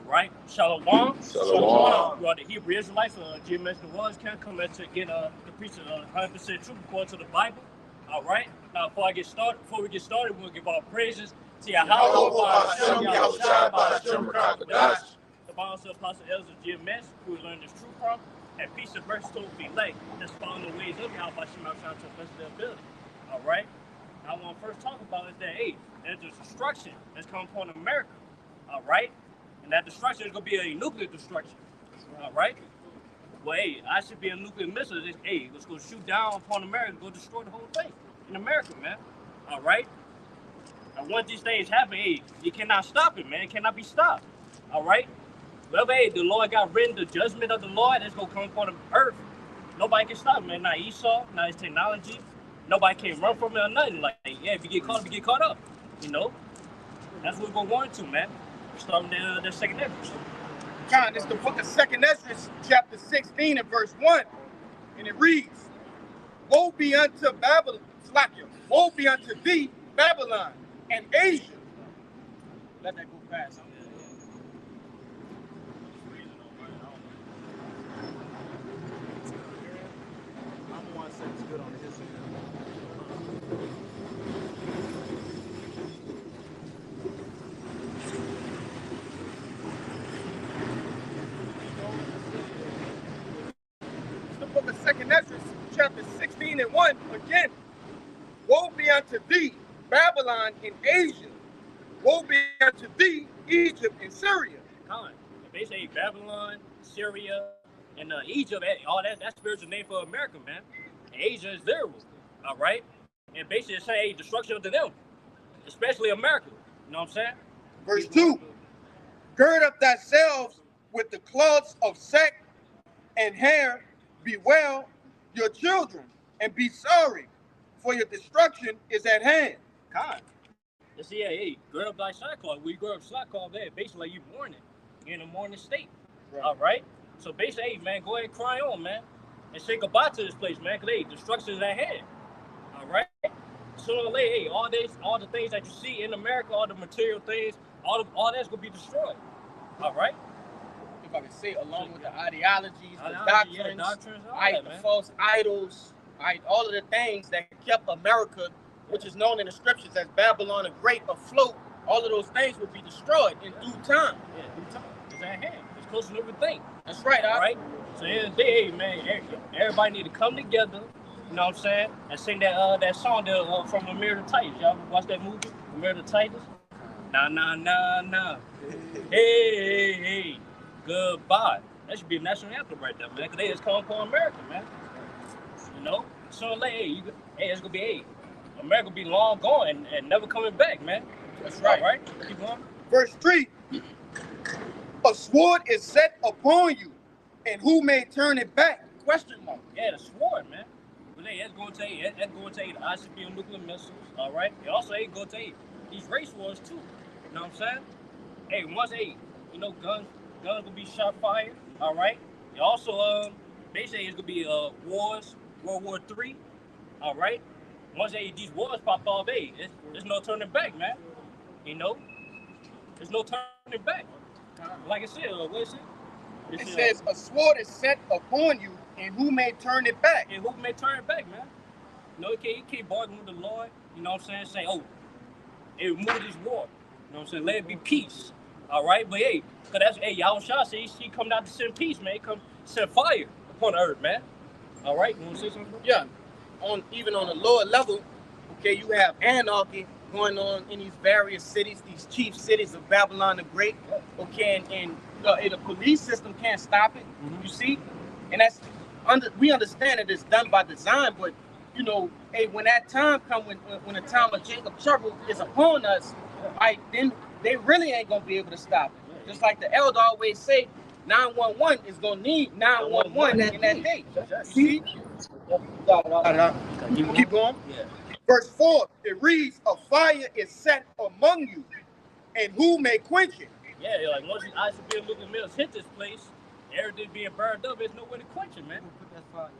Right? Shalom. Shalom. You are the Hebrew Israelites, GMS the ones can't come in to get the preach 100% truth according to the Bible. All right. Now, before we get started, we'll give our praises to Yahweh, the Bible Apostle elders of GMS, who we learned this truth from, and peace and mercy to the elect that's following the ways of Yahweh Shem to the best of their ability. All right. Now, what I want to first talk about is that, hey, there's destruction that's coming upon America. All right. And that destruction is going to be a nuclear destruction. All right? Well, hey, I should be a nuclear missile. Hey, let's go shoot down upon America and go destroy the whole thing in America, man. All right? And once these things happen, hey, you cannot stop it, man. It cannot be stopped. All right? Well, hey, the Lord got written, the judgment of the Lord that's going to come upon the earth. Nobody can stop it, man. Not Esau, not his technology. Nobody can run from it or nothing. Like, yeah, if you get caught up, you get caught up. You know? That's what we're going to go into, man. Starting the second Esdras. John, it's the book of Second Esdras, chapter 16 and verse 1. And it reads, Woe be unto Babylon, woe be unto thee, Babylon, and Asia. Let that go fast. I'm the one saying it's good on the history. Second Esdras, chapter 16 and 1, again. Woe be unto thee, Babylon and Asia. Woe be unto thee, Egypt and Syria. They say Babylon, Syria, and Egypt, all that's spiritual name for America, man. And Asia is there, all right? And basically it's saying destruction unto them, especially America. You know what I'm saying? Verse 2. Gird up thyself with the cloths of sack and hair. Bewail your children and be sorry, for your destruction is at hand. God. Let's see, hey, gird up thy sackcloth. We gird up sackcloth there. Basically, you mourning. You're in a mourning state. Right. All right? So basically, hey, man, go ahead and cry on, man. And say goodbye to this place, man, because, hey, destruction is at hand. All right? Sooner or later, hey, all the things that you see in America, all the material things, all that's going to be destroyed. All right? I can say, along with the ideologies, the doctrines, the false idols, all of the things that kept America, which is known in the scriptures as Babylon the Great, afloat, all of those things will be destroyed in due time. Yeah, due time. It's at hand. It's closer than everything. That's right, all right? So in the day, man, everybody need to come together, you know what I'm saying, and sing that song there from Amir the Titans. Y'all watch that movie, Amir the Titans? Nah, nah, nah, nah. Hey, hey, hey. Goodbye. That should be a national anthem right there, man. Because they just come upon America, man. You know? Sooner or later, hey, it's going to be, America will be long gone and never coming back, man. That's right. All right? Keep going. Verse 3. A sword is set upon you, and who may turn it back? Question mark. Yeah, the sword, man. But hey, that's going to take the ICBM nuclear missiles, all right? It also ain't going to take these race wars, too. You know what I'm saying? Hey, once, guns gonna be shot fired, all right? It also, basically, it's gonna be wars, World War III, all right? Once these wars pop off, hey, there's no turning back, man. You know, there's no turning back. Like I said, what is it? It says a sword is set upon you, and who may turn it back? And who may turn it back, man? You know, you can't bargain with the Lord. You know what I'm saying? Say, oh, hey, remove this war. You know what I'm saying? Let it be peace. All right, but hey, cause that's Yahushua said he come down to send peace, man. He come send fire upon the earth, man. All right, you want to say something? Yeah. Even on the lower level, okay, you have anarchy going on in these various cities, these chief cities of Babylon the Great. Okay, and the police system can't stop it. Mm-hmm. You see, and we understand that it's done by design, but you know, hey, when that time comes, when the time of Jacob trouble is upon us, right, then they really ain't gonna be able to stop it. Just like the elder always say, 911 is gonna need 911 in that day. See? Keep going. Yeah. Verse 4, it reads, a fire is set among you, and who may quench it? Yeah, like once these ICBM nuclear missiles hit this place, everything being burned up, there's no way to quench it, man.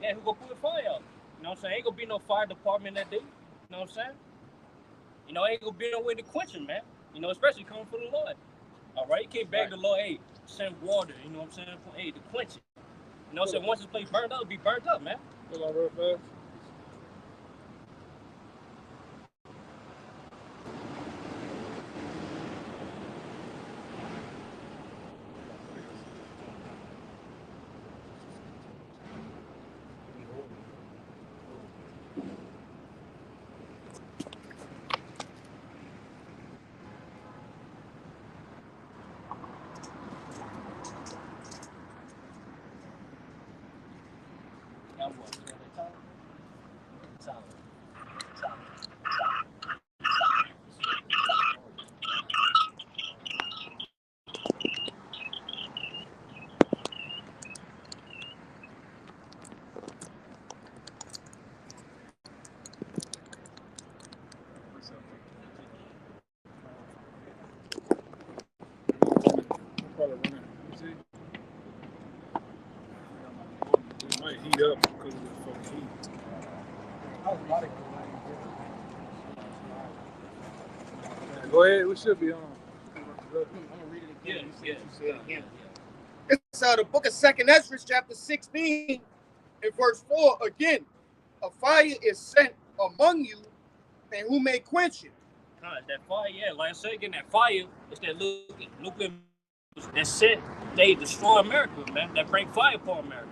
Yeah, who gonna put the fire out? You know what I'm saying? Ain't gonna be no fire department that day. You know what I'm saying? You know, ain't gonna be no way to quench it, man. You know, especially coming from the Lord. All right, you can't beg the Lord, hey, send water, you know what I'm saying, for to quench it. You know what I'm saying? Once this place burned up, it'll be burned up, man. Hold on real fast. It might heat up because of the fucking heat. Go ahead, we should be on. I'm gonna read it again. Yeah. It's the book of 2nd Ezra, chapter 16, and verse 4. Again, a fire is sent among you, and who may quench it? That fire, yeah, like I said again, that fire is that nuclear that set they destroy America, man. That bring fire for America.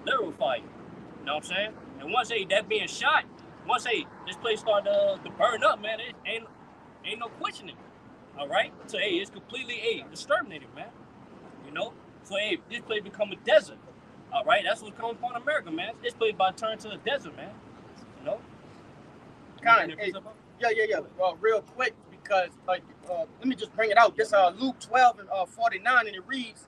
Literal fire. You know what I'm saying? And once that being shot, once this place start to burn up, man, it ain't no questioning. All right? So it's completely exterminated, man. You know? So this place become a desert. All right? That's what's coming upon America, man. This place about to turn to a desert, man. You know? Yeah. Real quick, because let me just bring it out. This Luke 12 and 49, and it reads,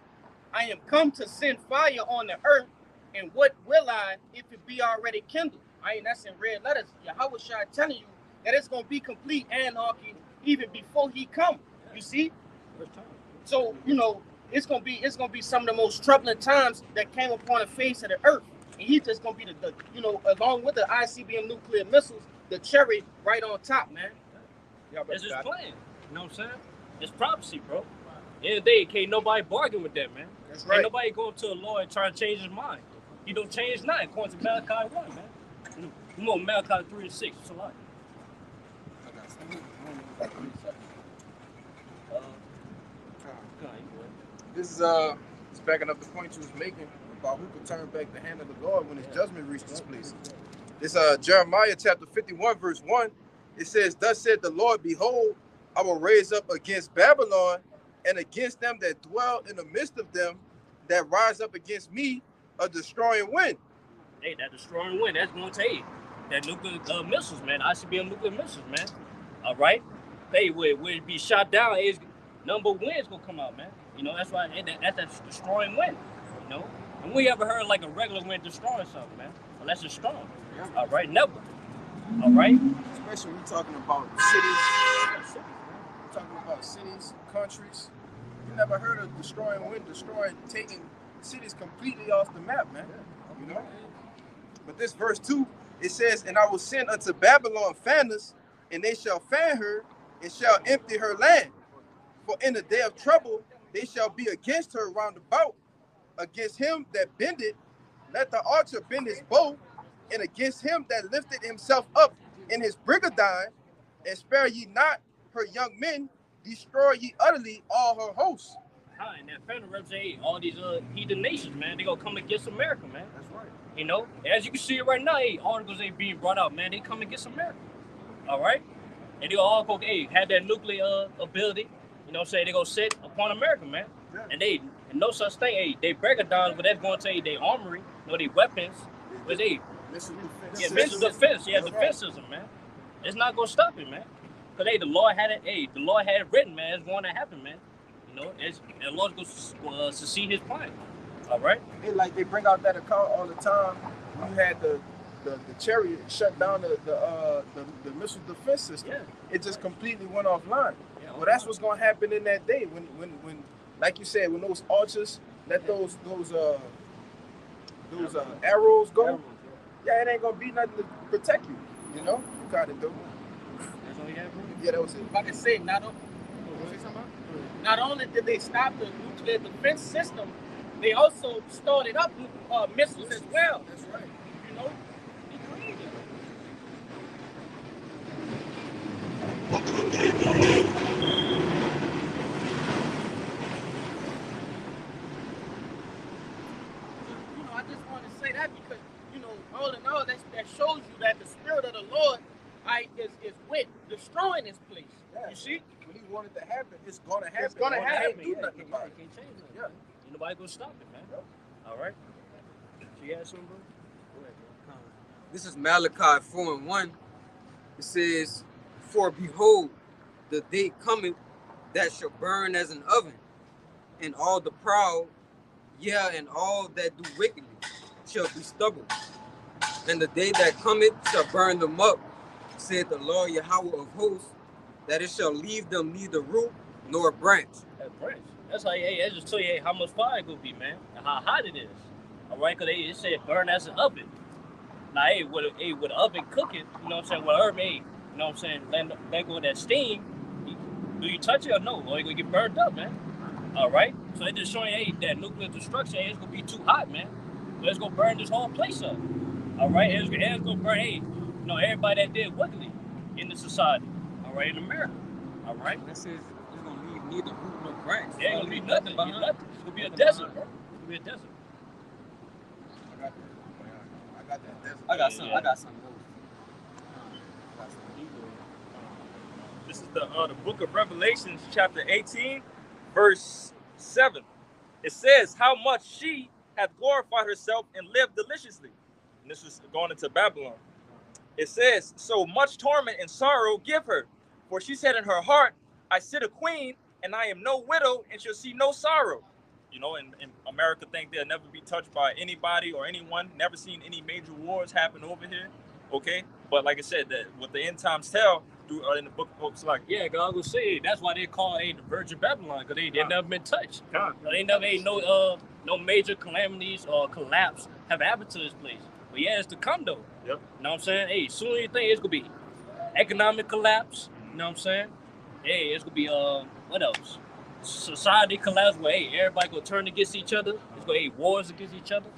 "I am come to send fire on the earth, and what will I if it be already kindled?" That's in red letters. Yahweh Shai telling you that it's gonna be complete anarchy even before he come. You see? So it's gonna be some of the most troubling times that came upon the face of the earth, and he's just gonna be the along with the ICBM nuclear missiles, the cherry right on top, man. It's his plan. You know what I'm saying? It's prophecy, bro. In the day, can't nobody bargain with that, man. That's right. Ain't nobody going to a lawyer trying to change his mind. He don't change nothing according to Malachi 1, man. Come on, Malachi 3 and 6. It's a lot. This is backing up the point you was making about who could turn back the hand of the Lord when his judgment reached this place. This Jeremiah chapter 51 verse 1. It says, "Thus said the Lord, behold, I will raise up against Babylon and against them that dwell in the midst of them, that rise up against me, a destroying wind." That destroying wind, that's going to that nuclear missiles, man. ICBM nuclear missiles, man. All right? Where it be shot down, number of winds going to come out, man. You know, that's why that's that destroying wind, you know? And we ever heard like a regular wind destroying something, man? Unless it's strong. Yeah. All right? Never. All right? Especially when we're talking about cities. We're talking about cities, countries. You never heard of destroying wind, taking cities completely off the map, man. You know? But this verse 2, it says, "And I will send unto Babylon fanners, and they shall fan her, and shall empty her land. For in the day of trouble, they shall be against her round about. Against him that bended, let the archer bend his bow, and against him that lifted himself up in his brigandine, and spare ye not her young men, destroy ye utterly all her hosts." And that federal represent all these heathen nations, man. They gonna come against America, man. That's right. You know, as you can see it right now, articles ain't being brought out, man. They come against America. All right? And they all go, have that nuclear ability. You know what I'm saying? They go sit upon America, man. Yeah. And no such thing. They break it down, but that's going to say they armory, they weapons. But missile defense. Yeah, missile defense. Yeah, defense system, man. It's not going to stop it, man. Because the Lord had it. The Lord had it written, man. It's going to happen, man. You know, the Lord's going to succeed his plan. All right. They bring out that account all the time. You had the chariot shut down the missile defense system. Yeah. It just completely went offline. Yeah, well, that's what's going to happen in that day when, like you said, when those archers let those arrows go. Yeah, it ain't gonna be nothing to protect you. You know, you kind of do. That's all you have, bro? Yeah, that was it. If I can say, not only did they stop the nuclear defense system, they also started up missiles as well. That's right. You know, they created it. You know, I just want to say that because, you know, all in all, that shows you that the spirit of the Lord is with destroying this place. Yeah. You see? When he wanted to happen, it's gonna happen. It's gonna He can't happen. do nothing about it. Can't change that. Yeah. Ain't nobody gonna stop it, man. Yep. All right. So you had something, bro? Go ahead, bro. This is Malachi 4:1. It says, "For behold, the day cometh that shall burn as an oven, and all the proud, and all that do wickedly shall be stubble. And the day that cometh shall burn them up, said the Lord Yahweh of hosts, that it shall leave them neither root nor branch." That branch. That's how. Hey, that just tell you hey, how much fire it gonna be, man, and how hot it is. All right, cause it said burn as an oven. Now, hey, with an oven cooking, you know what I'm saying? With herb, hey, you know what I'm saying? Let go of that steam. Do you touch it or no? Or you gonna get burned up, man. All right. So it just showing, hey, that nuclear destruction, hey, it's gonna be too hot, man. So it's gonna burn this whole place up. All right. It's gonna burn, hey, you know, everybody that did wickedly in the society. All right, in America. All right. That says it's gonna leave neither root nor branch. There ain't gonna be nothing. behind. It's gonna be a desert, bro. It's gonna be a desert. I got that. I got some. Yeah. I got some. This is the book of Revelations, chapter 18, verse 7. It says, "How much she hath glorified herself and lived deliciously." And this is going into Babylon. It says, "So much torment and sorrow give her. For she said in her heart, I sit a queen, and I am no widow, and shall see no sorrow." You know, in America think they'll never be touched by anybody or anyone. Never seen any major wars happen over here. Okay? But like I said, that what the end times tell in the book of books, like, Yeah, God will say that's why they call it the Virgin Babylon, because they never been touched. They never ain't no major calamities or collapse have happened to this place. But yeah, it's to come though. Yep. You know what I'm saying? Hey, soon as you think it's gonna be economic collapse, you know what I'm saying? Hey, it's gonna be what else? Society collapse where hey, everybody gonna turn against each other. It's gonna be wars against each other.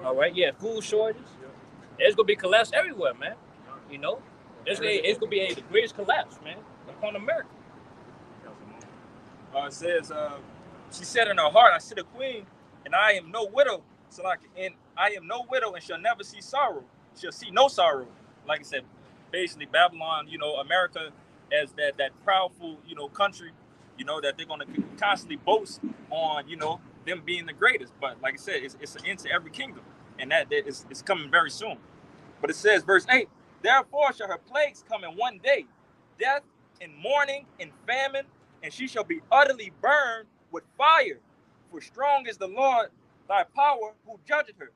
All right, yeah, food shortages. There's gonna be collapse everywhere, man. You know, it's gonna be the greatest collapse, man, upon America. it says, she said in her heart, I sit a queen, and I am no widow. So like, and I am no widow, and shall never see sorrow. Shall see no sorrow. Like I said, basically Babylon, you know, America as that proudful, you know, country, you know, that they're gonna constantly boast on, you know, them being the greatest. But like I said, it's an end to every kingdom, and that is coming very soon. But it says, verse 8, "Therefore shall her plagues come in one day, death and mourning and famine, and she shall be utterly burned with fire. For strong is the Lord thy power who judgeth her.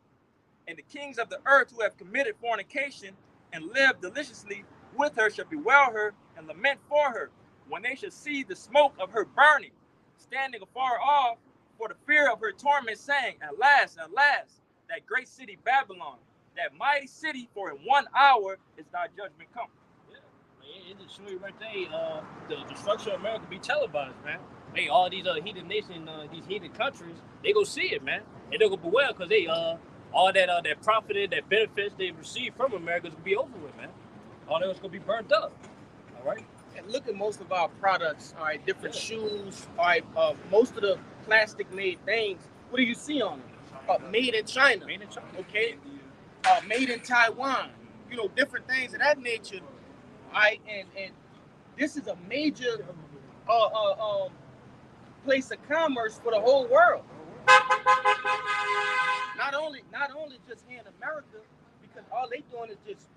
And the kings of the earth who have committed fornication and lived deliciously with her shall bewail her and lament for her, when they shall see the smoke of her burning, standing afar off for the fear of her torment, saying, Alas, alas, that great city Babylon, that mighty city, for in 1 hour is thy judgment come." It just show you right there, the destruction of America be televised, man. Hey, all these heathen nations, these heathen countries, they go see it, man. And they're gonna be well because they all that profited, that benefits they received from America is gonna be over with, man. All that was gonna be burnt up. All right. And look at most of our products, all right, different shoes, all right, most of the plastic-made things. What do you see on them? Made in China. Made in China. Okay. Made in Taiwan. You know, different things of that nature. All right, and this is a major place of commerce for the whole world. Not only just here in America, because all they doing is just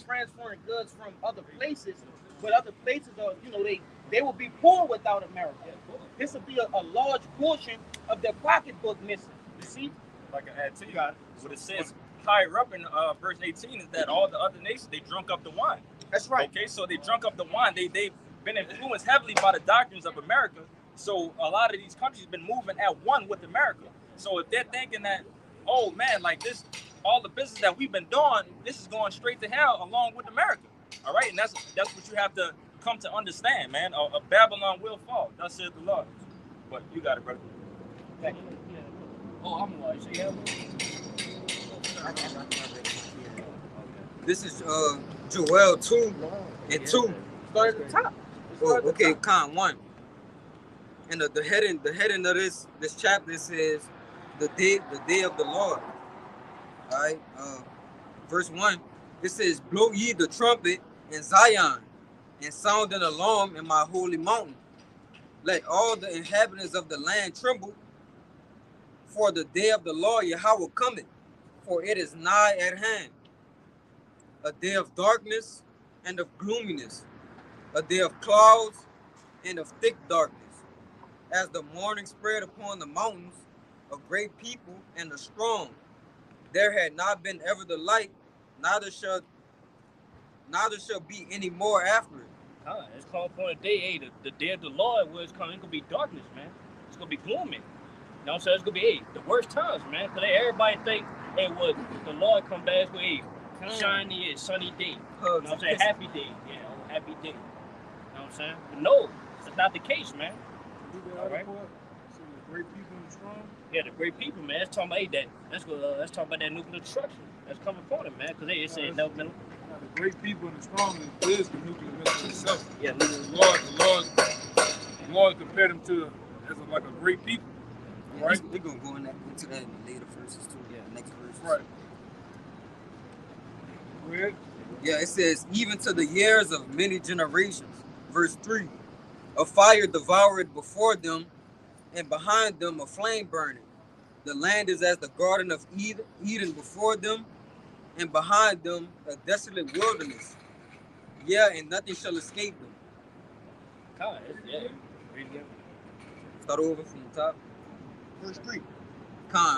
transferring goods from other places, but other places are, you know, they will be poor without America. This will be a large portion of their pocketbook missing. You see? Like I add to you, what it says higher up in verse 18 is that all the other nations, they drunk up the wine. That's right. Okay, so they drunk up the wine. They've been influenced heavily by the doctrines of America. So a lot of these countries been moving at one with America. So if they're thinking that, oh man, like this, all the business that we've been doing, this is going straight to hell along with America. All right, and that's what you have to come to understand, man. A Babylon will fall. Thus says the Lord. But you got it, brother. Yeah. Oh, I'm like, so yeah. This is Joel 2 and 2. Start at the top. Oh, okay, Con 1. And the heading of this chapter says the day of the Lord. All right. Verse 1. It says, blow ye the trumpet in Zion, and sound an alarm in my holy mountain. Let all the inhabitants of the land tremble, for the day of the Lord Yahweh cometh, for it is nigh at hand. A day of darkness and of gloominess, a day of clouds and of thick darkness. As the morning spread upon the mountains, a great people and a strong. There had not been ever the like, neither shall be any more after it. It's called upon a day, hey, the day of the Lord where it's coming, it's gonna be darkness, man. It's gonna be gloomy. You know what I'm saying? It's gonna be, hey, the worst times, man. Because everybody think, hey, well, the Lord come back with a shiny and sunny day. You know what I'm saying? Happy day. Yeah, happy day. You know what I'm saying? But no, that's not the case, man. All right. So the great people and strong. Yeah, the great people, man. Let's talk about that. Let's talk about that nuclear destruction that's coming for them, man. Because they say no. The great people and the strong is the nuclear missile itself. Yeah, The Lord compared them to as like a great people. Yeah, right? We're gonna go into that in the later verses too. Yeah, next verses. Right. Go ahead. Yeah, it says, even to the years of many generations. Verse 3. A fire devoured before them, and behind them a flame burning. The land is as the garden of Eden before them, and behind them a desolate wilderness. Yeah, and nothing shall escape them. Yeah. Read again. Start over from the top. Verse 3.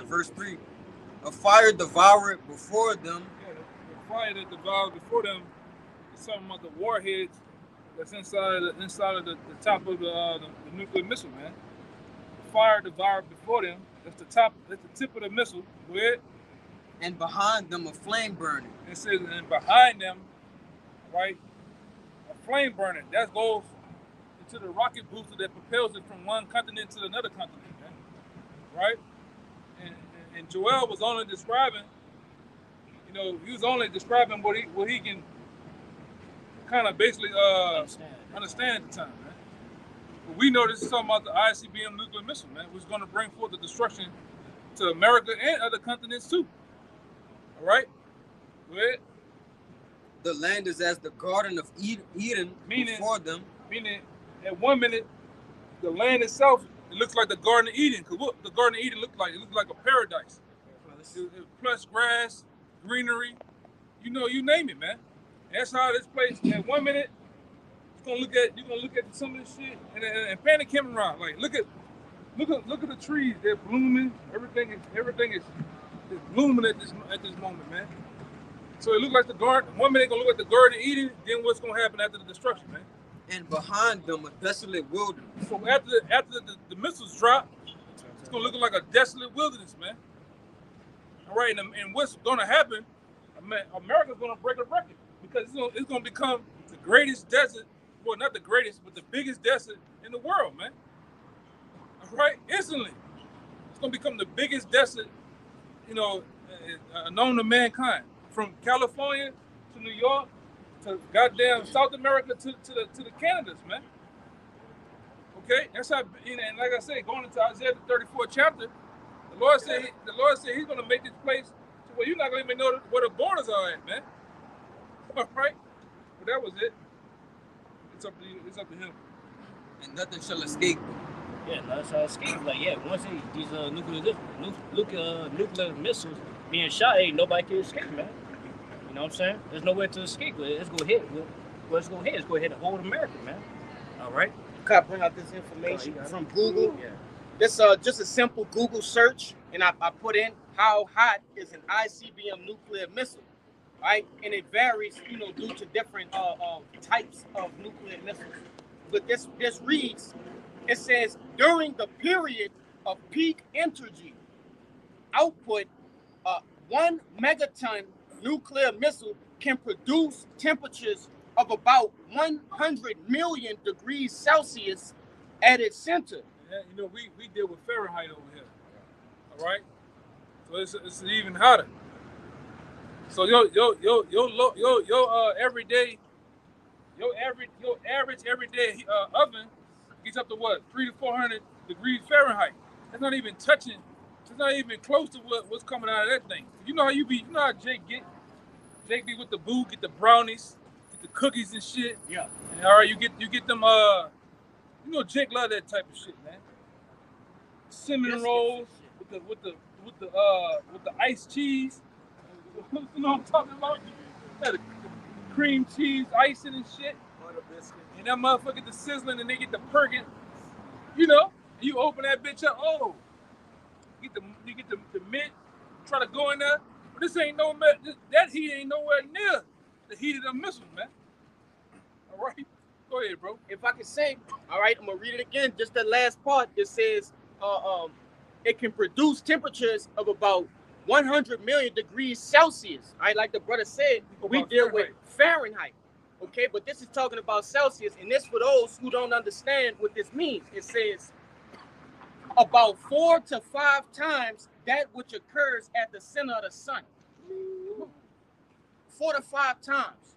Verse 3. A fire devoured before them. Yeah, the fire that devoured before them is talking about the warheads that's inside of the top of the nuclear missile, man. The fire devoured before them. That's the tip of the missile. Go ahead. And behind them a flame burning. It says, and behind them, right, a flame burning. That goes into the rocket booster that propels it from one continent to another continent, man. Right? And Joel was only describing, he was only describing what he can kind of basically understand at the time, man. But we know this is talking about the ICBM nuclear missile, man, which is going to bring forth the destruction to America and other continents too. All right? Go ahead. The land is as the garden of Eden before them. Meaning, at 1 minute, the land itself, it looks like the Garden of Eden. Because what the Garden of Eden looked like? It looked like a paradise. It plush grass, greenery, you name it, man. And that's how this place, at 1 minute, you're gonna look at some of this shit and pan the camera around. Like, look at the trees, they're blooming. Everything is blooming at this moment, man. So it looks like the garden. 1 minute gonna look at the Garden of Eden, then what's gonna happen after the destruction, man? And behind them a desolate wilderness. So after the missiles drop, it's gonna look like a desolate wilderness, man. All right, and what's gonna happen? America's gonna break a record because it's gonna become the greatest desert. Well, not the greatest, but the biggest desert in the world, man. All right, instantly, it's gonna become the biggest desert, known to mankind. From California to New York to goddamn South America to the Canadas, man. Okay, that's how. And like I said, going into Isaiah the 34th chapter, the Lord said He's going to make this place to where you're not going to even know where the borders are at, man. All right, but that was it. It's up to you. It's up to Him. And nothing shall escape them. Yeah, nothing shall escape. Like, yeah, once these nuclear missiles being shot, ain't nobody can escape, man. You know what I'm saying? There's nowhere to escape. Let's go ahead. Let's go ahead and hold America, man. All right. Can I bring out this information from Google? Yeah. This just a simple Google search, and I put in how hot is an ICBM nuclear missile, right? And it varies, due to different types of nuclear missiles. But this reads, it says during the period of peak energy output, 1 megaton nuclear missile can produce temperatures of about 100 million degrees Celsius at its center. man, you know, we deal with Fahrenheit over here. All right? So it's even hotter. So your everyday, your average everyday oven gets up to what, 300 to 400 degrees Fahrenheit. That's not even touching. It's not even close to what's coming out of that thing. You know how you know how Jake get. Jake be with the boo, get the brownies, get the cookies and shit. Yeah. And all right, you get them. You know Jake love that type of shit, man. Cinnamon rolls with the iced cheese. You know what I'm talking about? The cream cheese, icing and shit. Butter biscuit. And that motherfucker get the sizzling and they get the perking. You know, you open that bitch up. Oh, you get the mint. Try to go in there, but this ain't that heat ain't nowhere near the heat of the missiles, man. All right, go ahead, bro. If I can say, all right, I'm gonna read it again. Just the last part. It says, it can produce temperatures of about 100 million degrees Celsius. All right, like the brother said, we deal with Fahrenheit. Okay, but this is talking about Celsius, and this for those who don't understand what this means. It says about 4 to 5 times that which occurs at the center of the sun. 4 to 5 times.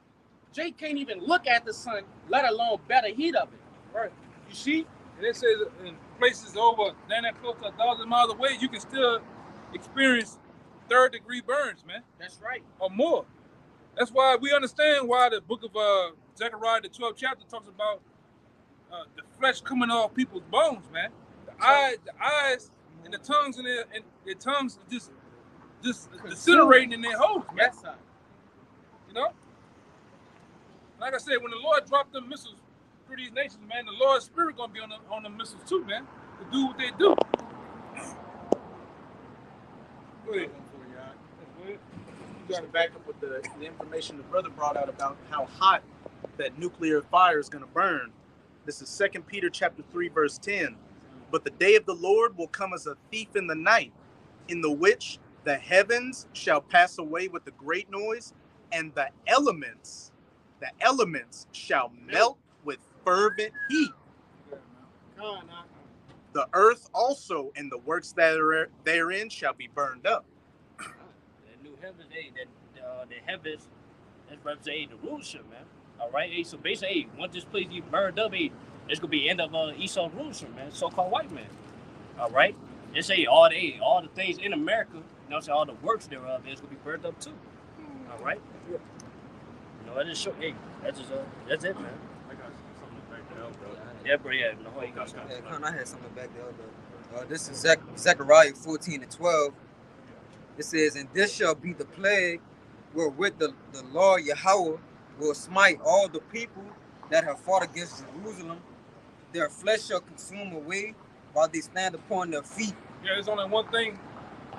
Jay can't even look at the sun, let alone better heat of it. Right. You see? And it says in places over down there close to 1,000 miles away, you can still experience 3rd-degree burns, man. That's right. Or more. That's why we understand why the book of Zechariah, the 12th chapter, talks about the flesh coming off people's bones, man. The eyes and the tongues and their tongues just disintegrating in their holes, man. Yes, sir. You know? Like I said, when the Lord dropped them missiles through these nations, man, the Lord's spirit gonna be on the missiles too, man, to do what they do. Go ahead. Just to back up with the information the brother brought out about how hot that nuclear fire is going to burn. This is 2 Peter chapter 3, verse 10. But the day of the Lord will come as a thief in the night, in the which the heavens shall pass away with a great noise, and the elements shall melt with fervent heat. The earth also and the works that are therein shall be burned up. Heavens, the heavens, that's representing the rulership, man. All right, hey, so basically, hey, once this place get burned up, hey, it's gonna be the end of Esau's rulership, man. So-called white man. All right, they say all the things in America, you know, say all the works thereof, it's gonna be burned up too. All right. You know, I just show. Hey, that's it, man. I got something to back that up, bro. Yeah, bro. Yeah, no, you got something. I had something back there, but this is Zechariah 14:12. It says, and this shall be the plague wherewith the Lord Yahweh will smite all the people that have fought against Jerusalem. Their flesh shall consume away while they stand upon their feet. Yeah, there's only one thing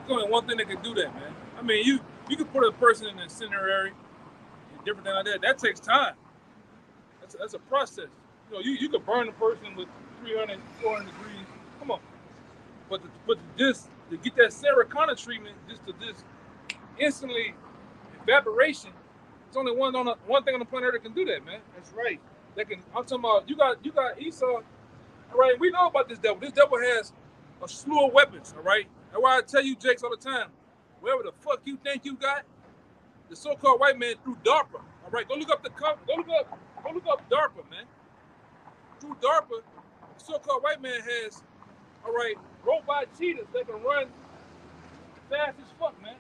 that can do that, man. I mean, you can put a person in an incendiary and different thing like that. That takes time. That's a process. You know, you could burn a person with 300, 400 degrees. Come on. But to get that Sarah Connor treatment, just instantly evaporation, it's only one thing on the planet that can do that, man. That's right. I'm talking about you got Esau. All right, we know about this devil. This devil has a slew of weapons. All right, that's why I tell you, Jakes, all the time. Wherever the fuck you think you got, the so-called white man through DARPA. All right, go look up DARPA, man. Through DARPA, the so-called white man has, all right, robot cheetahs that can run fast as fuck, man.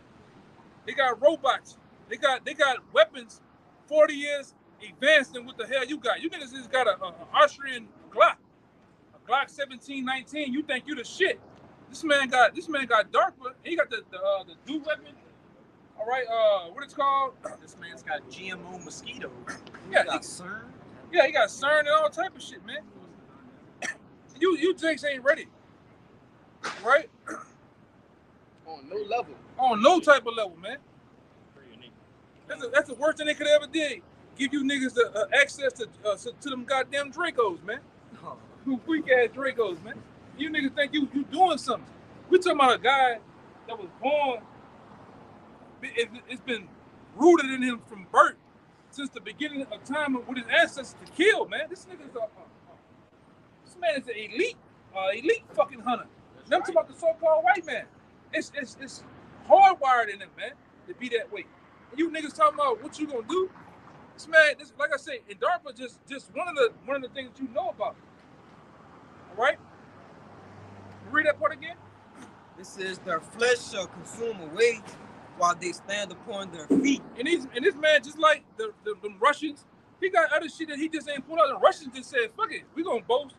They got robots. They got weapons 40 years advanced than what the hell you got. You niggas just got a Austrian Glock, a Glock 1719. You think you the shit? This man got DARPA. He got the new weapon. All right, what it's called? This man's got GMO mosquitoes. Yeah, he got CERN. Yeah, he got CERN and all type of shit, man. You Jakes ain't ready. Right? On no level. On no type of level, man. That's the worst thing they could ever did. Give you niggas the access to them goddamn Dracos, man. Weak ass Dracos, man. You niggas think you doing something. We talking about a guy that was born. It's been rooted in him from birth since the beginning of time with his ancestors to kill, man. This man is an elite elite fucking hunter. Them talking about the so-called white man. It's hardwired in them, man, to be that way. And you niggas talking about what you gonna do? This man, this, like I say, in DARPA, just one of the things that you know about. All right. Read that part again. It says their flesh shall consume away while they stand upon their feet. And this man, just like the Russians, he got other shit that he just ain't pulled out. The Russians just said, fuck it, we gonna boast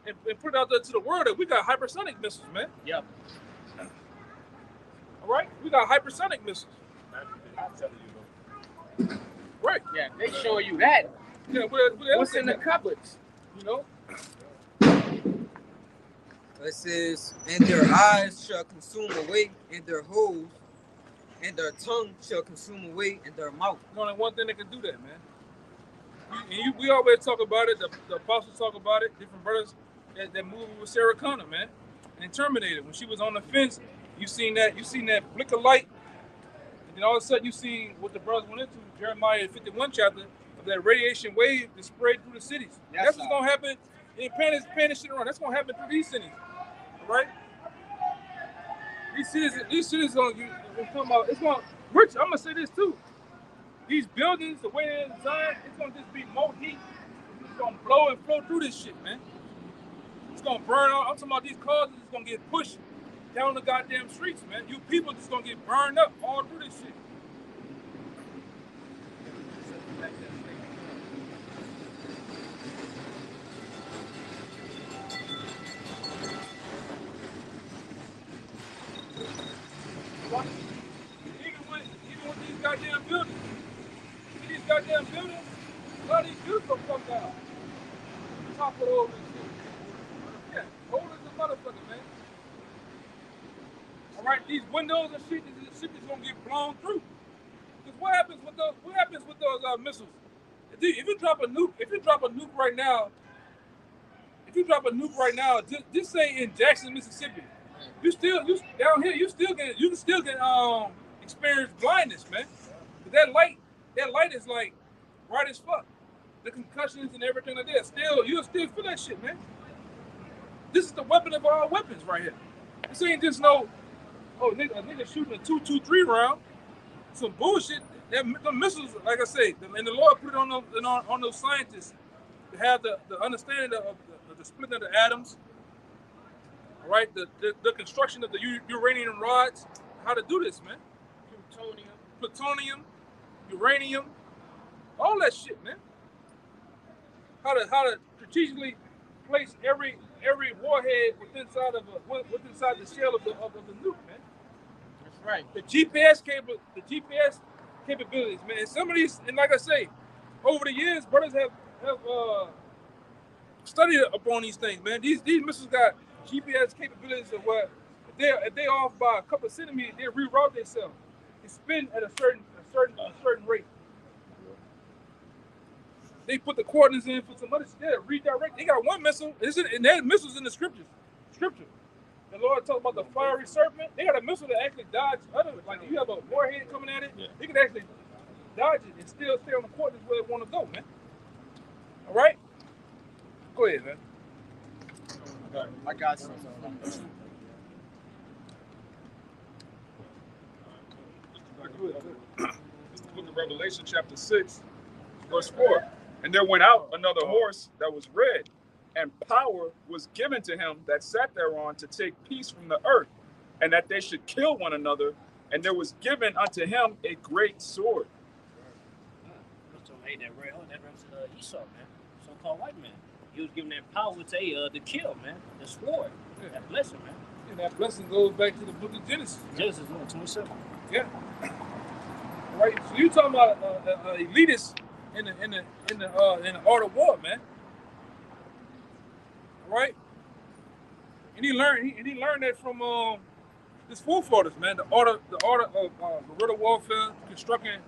and put it out there to the world that we got hypersonic missiles, man. Yep. All right? We got hypersonic missiles. I'm telling you, bro. Right. Yeah, they show you that. Yeah, What's in the cupboards? You know? It says, and their eyes shall consume away in their holes, and their tongue shall consume away in their mouth. There's only one thing that can do that, man. We always talk about it. The apostles talk about it. Different brothers. That movie with Sarah Connor, man, and Terminator. When she was on the fence, you seen that blick of light, and then all of a sudden you seen what the brothers went into. Jeremiah 51 chapter of that radiation wave that spread through the cities. That's what's gonna happen. In pan this shit around. That's gonna happen through these cities, all right? These cities gonna come out. It's gonna. Rich, I'm gonna say this too. These buildings, the way they're designed, it's gonna just be more heat. It's gonna blow and flow through this shit, man. It's gonna burn out. I'm talking about these cars is gonna get pushed down the goddamn streets, man. You people just gonna get burned up all through this shit. Even with these goddamn buildings, a lot of these buildings gonna come down. Topple over and shit. Yeah, old as a motherfucker, man. All right, these windows and shit, this shit is gonna get blown through. Because what happens with those missiles? If you drop a nuke right now, just say in Jackson, Mississippi, you down here, you can still get experience blindness, man. But that light is like bright as fuck. The concussions and everything like that. You'll still feel that shit, man. This is the weapon of all weapons right here. This ain't just a nigga shooting a 223 round. Some bullshit. The missiles, like I say, and the Lord put it on those scientists to have the understanding of the split of the atoms. All right, the construction of the uranium rods, how to do this, man. Plutonium, uranium, all that shit, man. How to strategically place every warhead within the shell of the nuke, man. That's right. The GPS capabilities, man. And some of these, and like I say, over the years, brothers have studied upon these things, man. These missiles got GPS capabilities of what if they off by a couple of centimeters, they reroute themselves. They spin at a certain rate. They put the coordinates in for some other shit. Redirect. They got one missile, and that missile's in the scripture. The Lord talked about the fiery serpent. They got a missile that actually dodge other. Like if you have a warhead coming at it, they can actually dodge it and still stay on the coordinates where they want to go, man. All right. Go ahead, man. I got some. Book of Revelation, chapter 6, verse 4. And there went out another horse that was red, and power was given to him that sat thereon to take peace from the earth, and that they should kill one another. And there was given unto him a great sword. So, hey, that represents Esau, man, so-called white man. He was given that power to kill, man. The sword, that blessing, man. And that blessing goes back to the book of Genesis. Genesis 1:27. Yeah. Right. So you talking about elitists in the art of war, man. Right. And he learned that from his forefathers, man. The art of guerrilla warfare, constructing.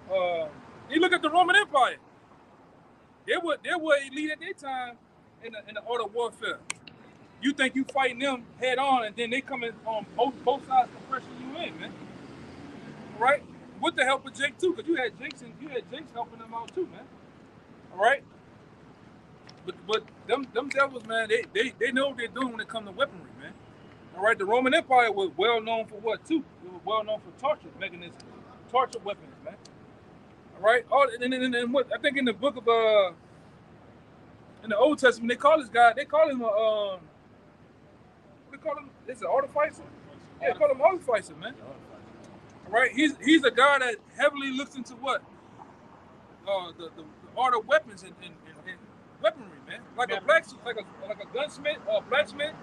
You look at the Roman Empire. They were elite at their time in the art of warfare. You think you fighting them head on, and then they come in on both sides compressing you in, man. Right? With the help of Jake too, because you had Jakes helping them out too, man. All right. But them devils, man, they know what they're doing when it comes to weaponry, man. All right, the Roman Empire was well known for what too? It was well known for torture mechanisms, torture weapons, man. All right, and what I think in the book of in the Old Testament they call this guy, they call him what they call him? Is it artificer? Yeah, they call him artificer, man. All right, he's a guy that heavily looks into what the art of weapons and weaponry, man. Like a blacksmith, like a gunsmith or a blacksmith.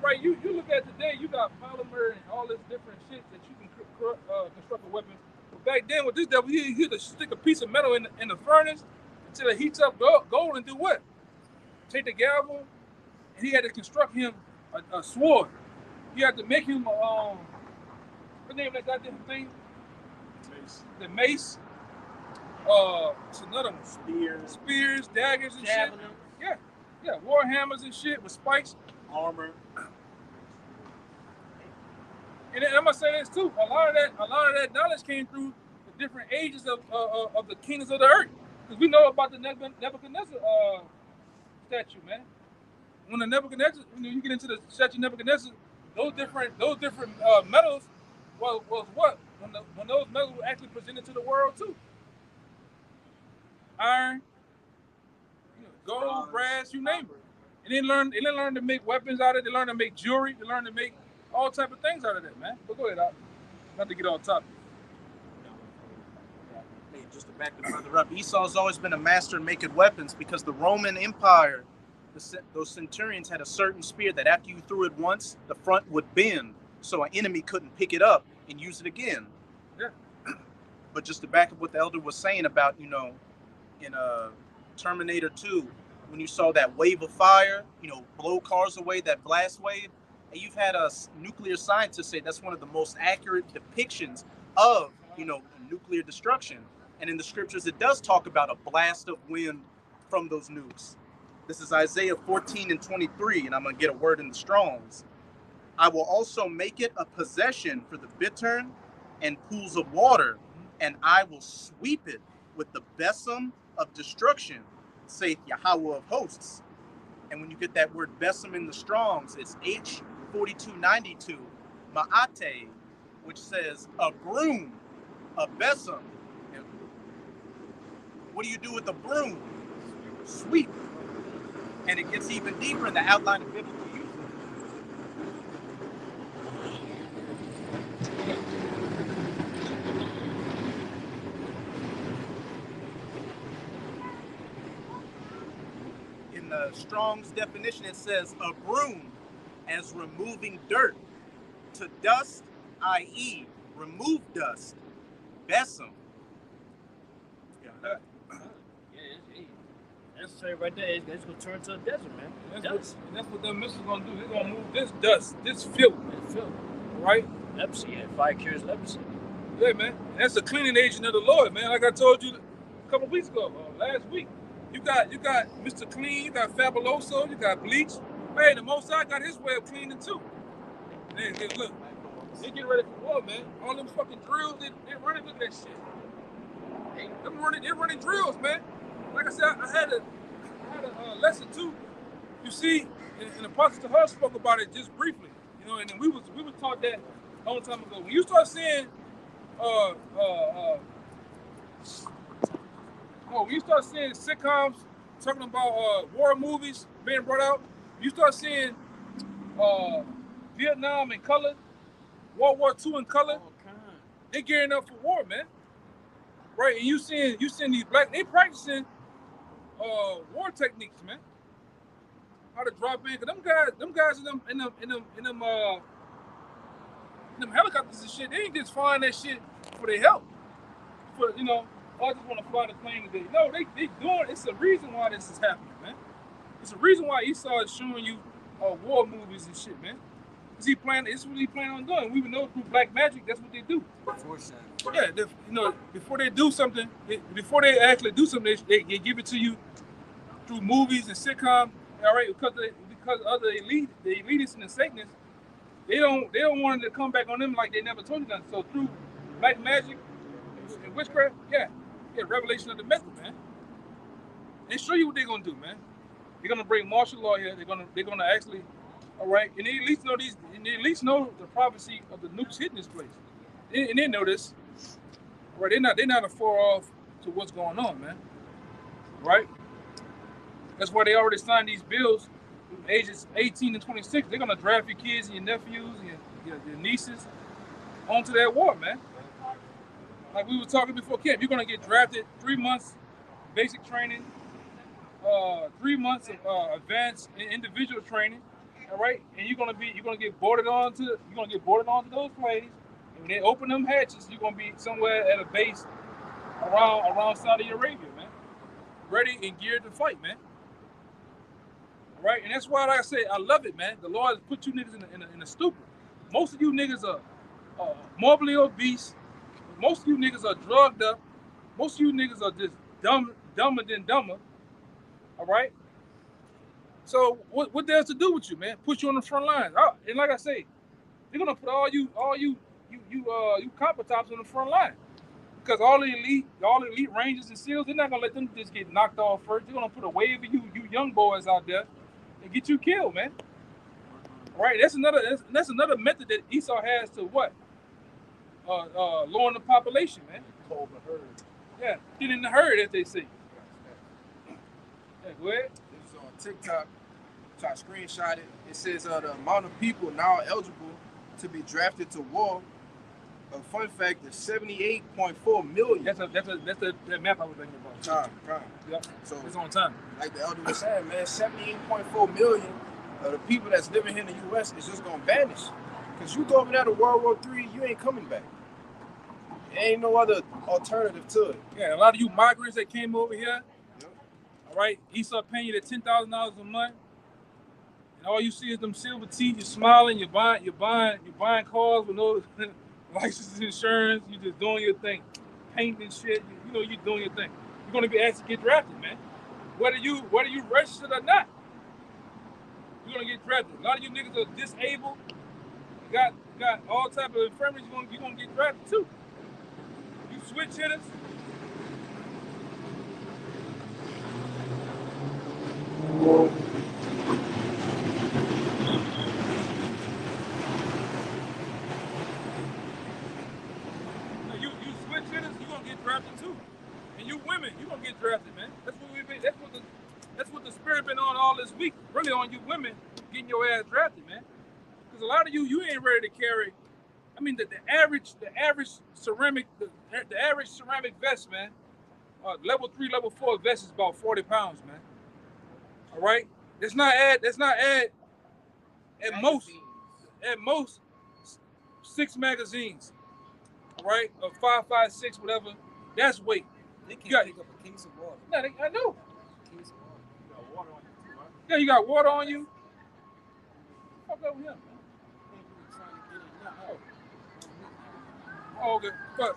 Right, you look at today, you got polymer and all this different shit that you can construct a weapon. But back then with this devil, he'd stick a piece of metal in the furnace until it heats up gold and do what? Take the gavel, and he had to construct him a sword. He had to make him what's the name of that goddamn thing? Mace. The mace. It's another one. Spears, daggers, and shit. Yeah, war hammers and shit with spikes. Armor. And I'm gonna say this too. A lot of that knowledge came through the different ages of the kingdoms of the earth. Because we know about the Nebuchadnezzar statue, man. When the Nebuchadnezzar, you get into the statue of Nebuchadnezzar, those different metals was what? When those metals were actually presented to the world too. Iron, gold, brass, you name it. And they learn to make weapons out of it. They learn to make jewelry. They learn to make all type of things out of that, man. But go ahead, not to get on topic. Hey, just to back the brother up, Esau's always been a master in making weapons because the Roman Empire, those centurions had a certain spear that after you threw it once, the front would bend, so an enemy couldn't pick it up and use it again. Yeah. But just to back up what the elder was saying about, in Terminator 2, when you saw that wave of fire, blow cars away, that blast wave, and you've had nuclear scientists say that's one of the most accurate depictions of, nuclear destruction. And in the scriptures, it does talk about a blast of wind from those nukes. This is Isaiah 14:23, and I'm going to get a word in the Strongs. I will also make it a possession for the bittern and pools of water, and I will sweep it with the besom of destruction, saith Yahweh of hosts. And when you get that word besom in the Strongs, it's H4292, ma'ate, which says a broom, a besom. And what do you do with a broom? Sweep. And it gets even deeper in the outline of biblical usage. In the Strong's definition, it says a broom as removing dirt. To dust, i.e., remove dust. Besom. That's right there. It's gonna turn to a desert, man. That's what them missiles gonna do. They're gonna move this dust, this filth, right? Leprosy, yeah. Fire cures leprosy. Yeah, man. And that's the cleaning agent of the Lord, man. Like I told you a couple weeks ago, last week. You got Mr. Clean, you got Fabuloso, you got Bleach. Hey, the Most High got his way of cleaning too. Hey, look, they get ready for war, man. All them fucking drills, they running. Look at that shit. They're running drills, man. Like I said, I had a lesson too. You see, and Apostle Tahar spoke about it just briefly, and then we was taught that a long time ago. When you start seeing when you start seeing sitcoms talking about war movies being brought out, you start seeing Vietnam in color, World War II in color. They gearing up for war, man. Right, and you seeing these black, they practicing war techniques, man. How to drop in, cause them guys in them helicopters and shit, they ain't just flying that shit for their help. For I just want to fly the plane today. No, they doing. It's a reason why this is happening, man. It's a reason why Esau is showing you war movies and shit, man. Is he planning? This is what he planning on doing. We would know through black magic. That's what they do. Yeah, before they do something, before they actually do something, they give it to you through movies and sitcom. All right, because other the elitists and the Satanists, they don't want it to come back on them like they never told you nothing. So through black magic and witchcraft, yeah, revelation of the method, man. They show you what they're gonna do, man. They're gonna bring martial law here. They're gonna actually, all right, and they at least know these. And they at least know the prophecy of the nukes hitting this place. And they know this, right? They're not far off to what's going on, man. Right? That's why they already signed these bills. Ages 18 and 26, they're gonna draft your kids and your nephews and your nieces onto that war, man. Like we were talking before camp, you're gonna get drafted 3 months basic training, 3 months of advanced individual training, all right? And you're gonna get boarded onto those planes. And when they open them hatches, you're gonna be somewhere at a base around Saudi Arabia, man, ready and geared to fight, man. Right, and that's why, like I say, I love it, man. The Lord has put you niggas in a stupor. Most of you niggas are morbidly obese. Most of you niggas are drugged up. Most of you niggas are just dumber than dumber. All right. So what there's to do with you, man? Put you on the front lines. And like I say, they're gonna put all you copper tops on the front line because all the elite Rangers and SEALs, they're not gonna let them just get knocked off first. They're gonna put a wave of you young boys out there and get you killed, man. Right? That's another method that Esau has to what? Lowering the population, man. Hold the herd. Yeah, get in the herd, as they say. Yeah, go ahead. This is on TikTok. So I screenshot it. It says the amount of people now eligible to be drafted to war. A fun fact is 78.4 million. That's the map I was thinking about. Time. Yep. So it's on time. Like the elder was saying, man, 78.4 million of the people that's living here in the U.S. is just gonna vanish. Cause you go over there to World War III, you ain't coming back. There ain't no other alternative to it. Yeah, a lot of you migrants that came over here, Yep. all right, Esau paying you the $10,000 a month, and all you see is them silver teeth. You're smiling. You're buying cars with no license, insurance. You're just doing your thing, painting shit. You know you're doing your thing. You're gonna be asked to get drafted, man. Whether you registered or not, you're gonna get drafted. A lot of you niggas are disabled. You got all type of infirmities. You're gonna get drafted too. You switch hitters. You switch hitters, you're gonna get drafted too. And you women, you're gonna get drafted, man. That's what the spirit been on all this week. Really on you women getting your ass drafted, man. Because a lot of you ain't ready to carry. I mean, the average ceramic vest, man. Level 3, level 4 vest is about 40 pounds, man. All right, That's not add at most 6 magazines. All right, or 5, 5, 6, whatever. That's weight. They can't pick up a case of water. No, I know. Case of water. You got water on you too, right? Yeah, you got water on you. Fuck over here, man. Oh, okay, but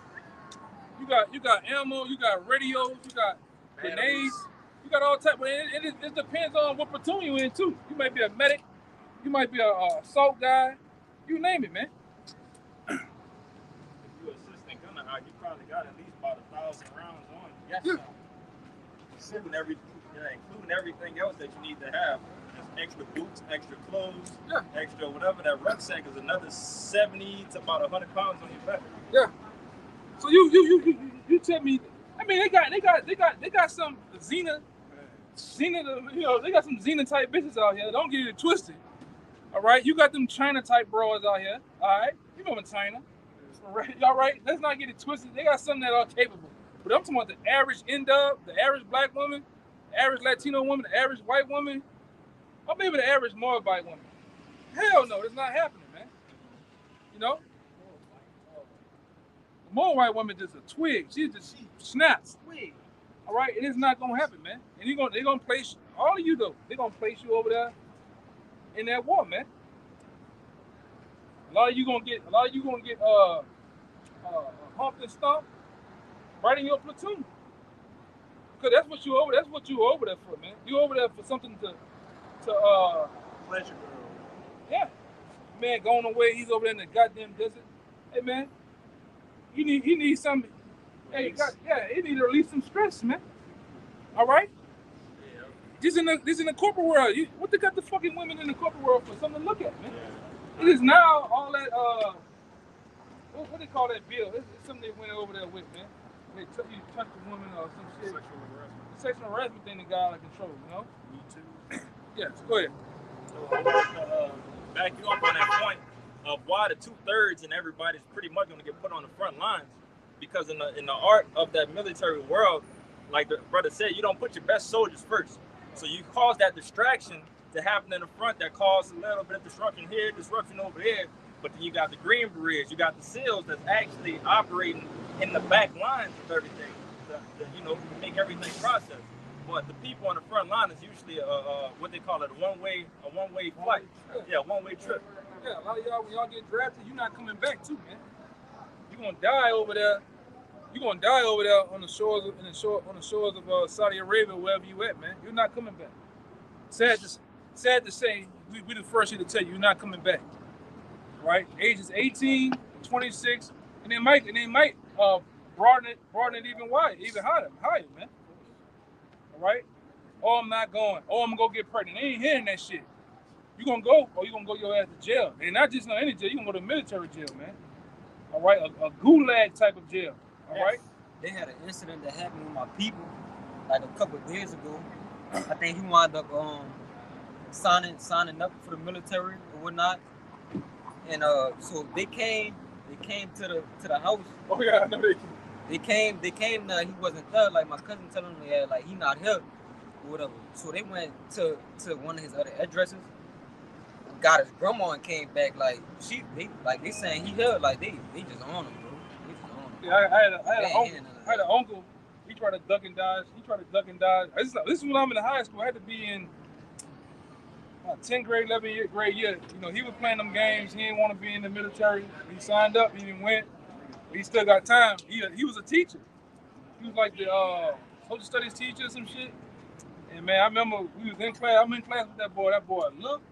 you got ammo, you got radios, you got grenades, you got all type. But it depends on what platoon you in too. You might be a medic, you might be a assault guy, you name it, man. If you're assistant gunner, you probably got at least about 1,000 rounds on. Yes. Including everything else that you need to have. Just extra boots, extra clothes, Yeah. extra whatever. That rucksack is another 70 to about 100 pounds on your back. Yeah. So you tell me. I mean, they got some Xena, you know, they got some Xena type bitches out here. Don't get it twisted. All right, you got them China type bras out here. All right, you know in China. All right, let's not get it twisted. They got some that are capable. But I'm talking about the average N-dub, the average black woman, the average Latino woman, the average white woman, or maybe the average Moabite woman. Hell no, that's not happening, man. You know? The Moabite woman just a twig. She snaps. All right, and it's not gonna happen, man. And they're gonna place all of you though. They're gonna place you over there in that war, man. A lot of you gonna get humped and stomped right in your platoon. Cause that's what you over there for, man. You over there for something to Pleasure. yeah. Man going away, he's over there in the goddamn desert. Hey man, he needs something. Hey, he need to release some stress, man. All right? Yeah. This in the corporate world. What they got the fucking women in the corporate world for? Something to look at, man. It is now all that what they call that bill? It's something they went over there with, man. They you touch a woman or some shit. Sexual harassment. The sexual harassment thing that got out of control, you know? Me too. Yes, go ahead. So I want to back you up on that point of why the 2/3 and everybody's pretty much going to get put on the front lines, because in the art of that military world, like the brother said, you don't put your best soldiers first. So you cause that distraction to happen in the front that causes a little bit of disruption here, disruption over there. But then you got the Green Berets, you got the SEALs that's actually operating in the back lines of everything, to make everything process. But the people on the front line is usually what they call it, a one-way flight. Yeah, one-way trip. Yeah, a lot of y'all, when y'all get drafted, you're not coming back too, man. You're gonna die over there. You're gonna die over there on the shores of Saudi Arabia, wherever you at, man. You're not coming back. Sad to say, we the first year to tell you, you're not coming back. Right? Ages 18, 26, and they might broaden it even wider, even higher, man. All right? Oh, I'm not going. Oh, I'm gonna go get pregnant. They ain't hearing that shit. You gonna go, or you gonna go your ass to jail. And not just any jail, you gonna go to military jail, man. All right? A gulag type of jail. All right? They had an incident that happened with my people like a couple of days ago. I think he wound up signing up for the military or whatnot. And so they came to the house. Oh yeah, I know they came. He wasn't there. Like my cousin telling me, yeah, like he not here or whatever. So they went to one of his other addresses, got his grandma and came back like they saying he here, like they just on him, bro. They just on him. Yeah, I had an uncle. He tried to duck and dodge. This is when I'm in the high school. I had to be in 10th grade, 11th grade year. He was playing them games. He didn't want to be in the military. He signed up. He didn't went. He still got time. He was a teacher. He was like the social studies teacher or some shit. And man, I remember we was in class. I'm in class with that boy. That boy, look.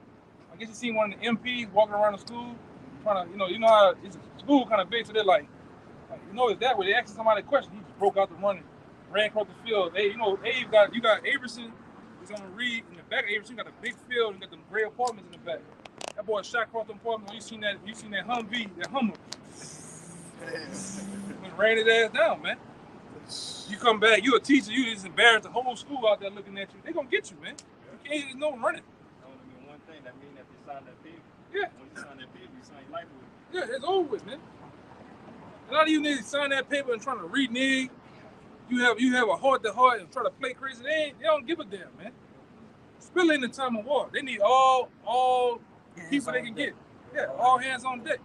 I guess you seen one of the MPs walking around the school, trying to, you know how it's a school kind of big, so they're like it's that way. They asking somebody a question. He just broke out the running, ran across the field. They, you got Averson. He's on the Reed in the back of Averson. You got a big field and got them gray apartments in the back. That boy shot across the apartment. You seen that Humvee, that Hummer. Ran his ass down, man. You come back, you a teacher, you just embarrassed the whole school out there looking at you. They gonna get you, man. You can't, there's no running. Only mean one thing, that mean that they sign that paper. Yeah. When you sign that paper, you sign your life with it. Yeah, it's over with, man. A lot of you niggas sign that paper and trying to renege. You have a heart to heart and try to play crazy. They don't give a damn, man. Especially in the time of war. They need all people they can get. Yeah, all hands on deck.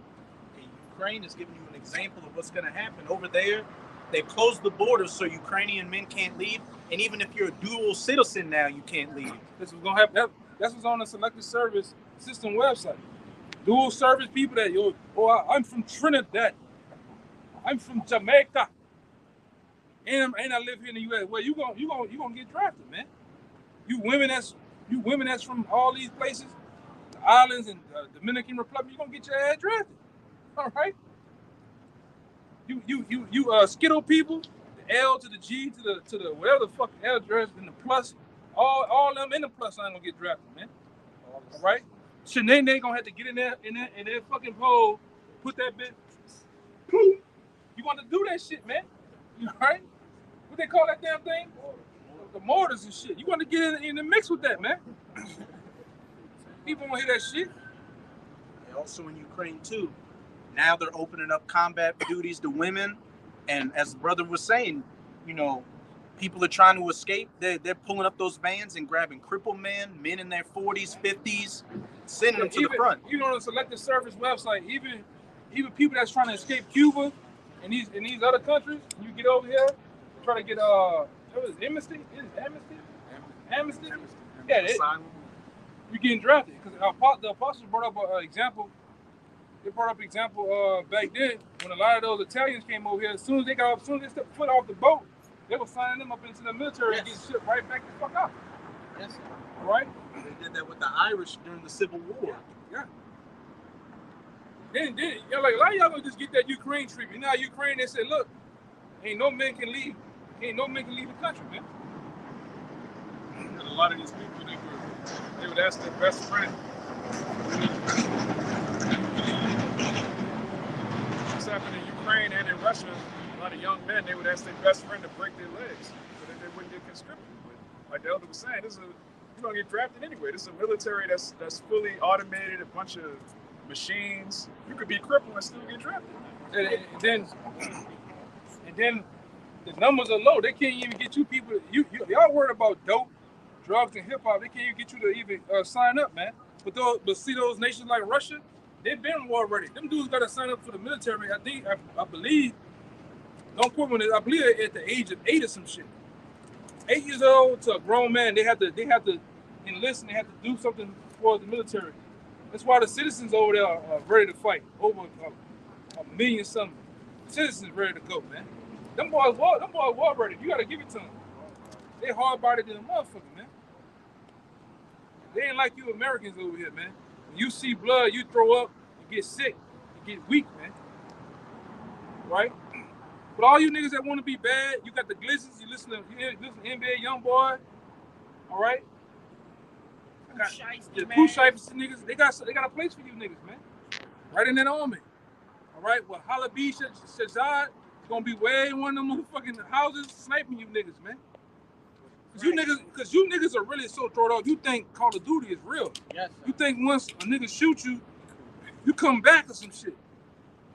And Ukraine is giving you an example of what's going to happen. Over there, they've closed the borders so Ukrainian men can't leave. And even if you're a dual citizen now, you can't leave. This was gonna happen. That's what's on the Selective Service System website. Dual service people I'm from Trinidad. I'm from Jamaica. And I live here in the U.S. Well, you gonna get drafted, man. You women that's from all these places, the islands and Dominican Republic, you gonna get your ass drafted. All right. You Skittle people, the L to the G to the whatever the fuck L dress and the plus, all of them in the plus sign gonna get drafted, man. All right. Shanae, they gonna have to get in there fucking pole, put that bit. You want to do that shit, man? You all right? What they call that damn thing? The mortars and shit. You want to get in the mix with that, man? People want to hear that shit. And also in Ukraine too. Now they're opening up combat duties to women, and as the brother was saying, people are trying to escape. They're pulling up those vans and grabbing crippled men in their 40s, 50s, sending them to the front. Even on the Selective Service website, even people that's trying to escape Cuba and these other countries, you get over here, try to get amnesty. Is it amnesty? Yeah, you're getting drafted because the apostles brought up an example. They brought up example back then when a lot of those Italians came over here. As soon as they stepped foot off the boat, they were signing them up into the military and getting shipped right back the fuck out. Yes. Right? They did that with the Irish during the Civil War. Yeah. Then like a lot of y'all gonna just get that Ukraine treatment. Now Ukraine, they said, look, ain't no men can leave the country, man. And a a lot of these people, they would ask their best friend. What's happening in Ukraine and in Russia? A lot of young men, they would ask their best friend to break their legs so that they wouldn't get conscripted. But like the elder was saying, you're gonna get drafted anyway. This is a military that's fully automated, a bunch of machines. You could be crippled and still get drafted. And then the numbers are low. They can't even get you people. Y'all worried about dope, drugs, and hip hop. They can't even get you to even sign up, man. But see those nations like Russia, they've been war ready. Them dudes got to sign up for the military. I believe. Don't quote me on this. I believe at the age of 8 or some shit. 8 years old to a grown man, they have to enlist and they have to do something for the military. That's why the citizens over there are ready to fight. Over a million something citizens ready to go, man. Them boys war ready. You gotta give it to them. They hard-bodied than a motherfucker, man. They ain't like you Americans over here, man. When you see blood, you throw up, you get sick, you get weak, man. Right? But all you niggas that want to be bad, you got the Glizzes, you listen to NBA Youngboy, all right? The Pooh Shiesty niggas, they got a place for you niggas, man. Right in that army. All right? Well, Halabi Shazad is gonna be way in one of them motherfucking houses sniping you niggas, man. Cause you niggas are really so thrown off. You think Call of Duty is real. Yes, sir. You think once a nigga shoot you, you come back or some shit.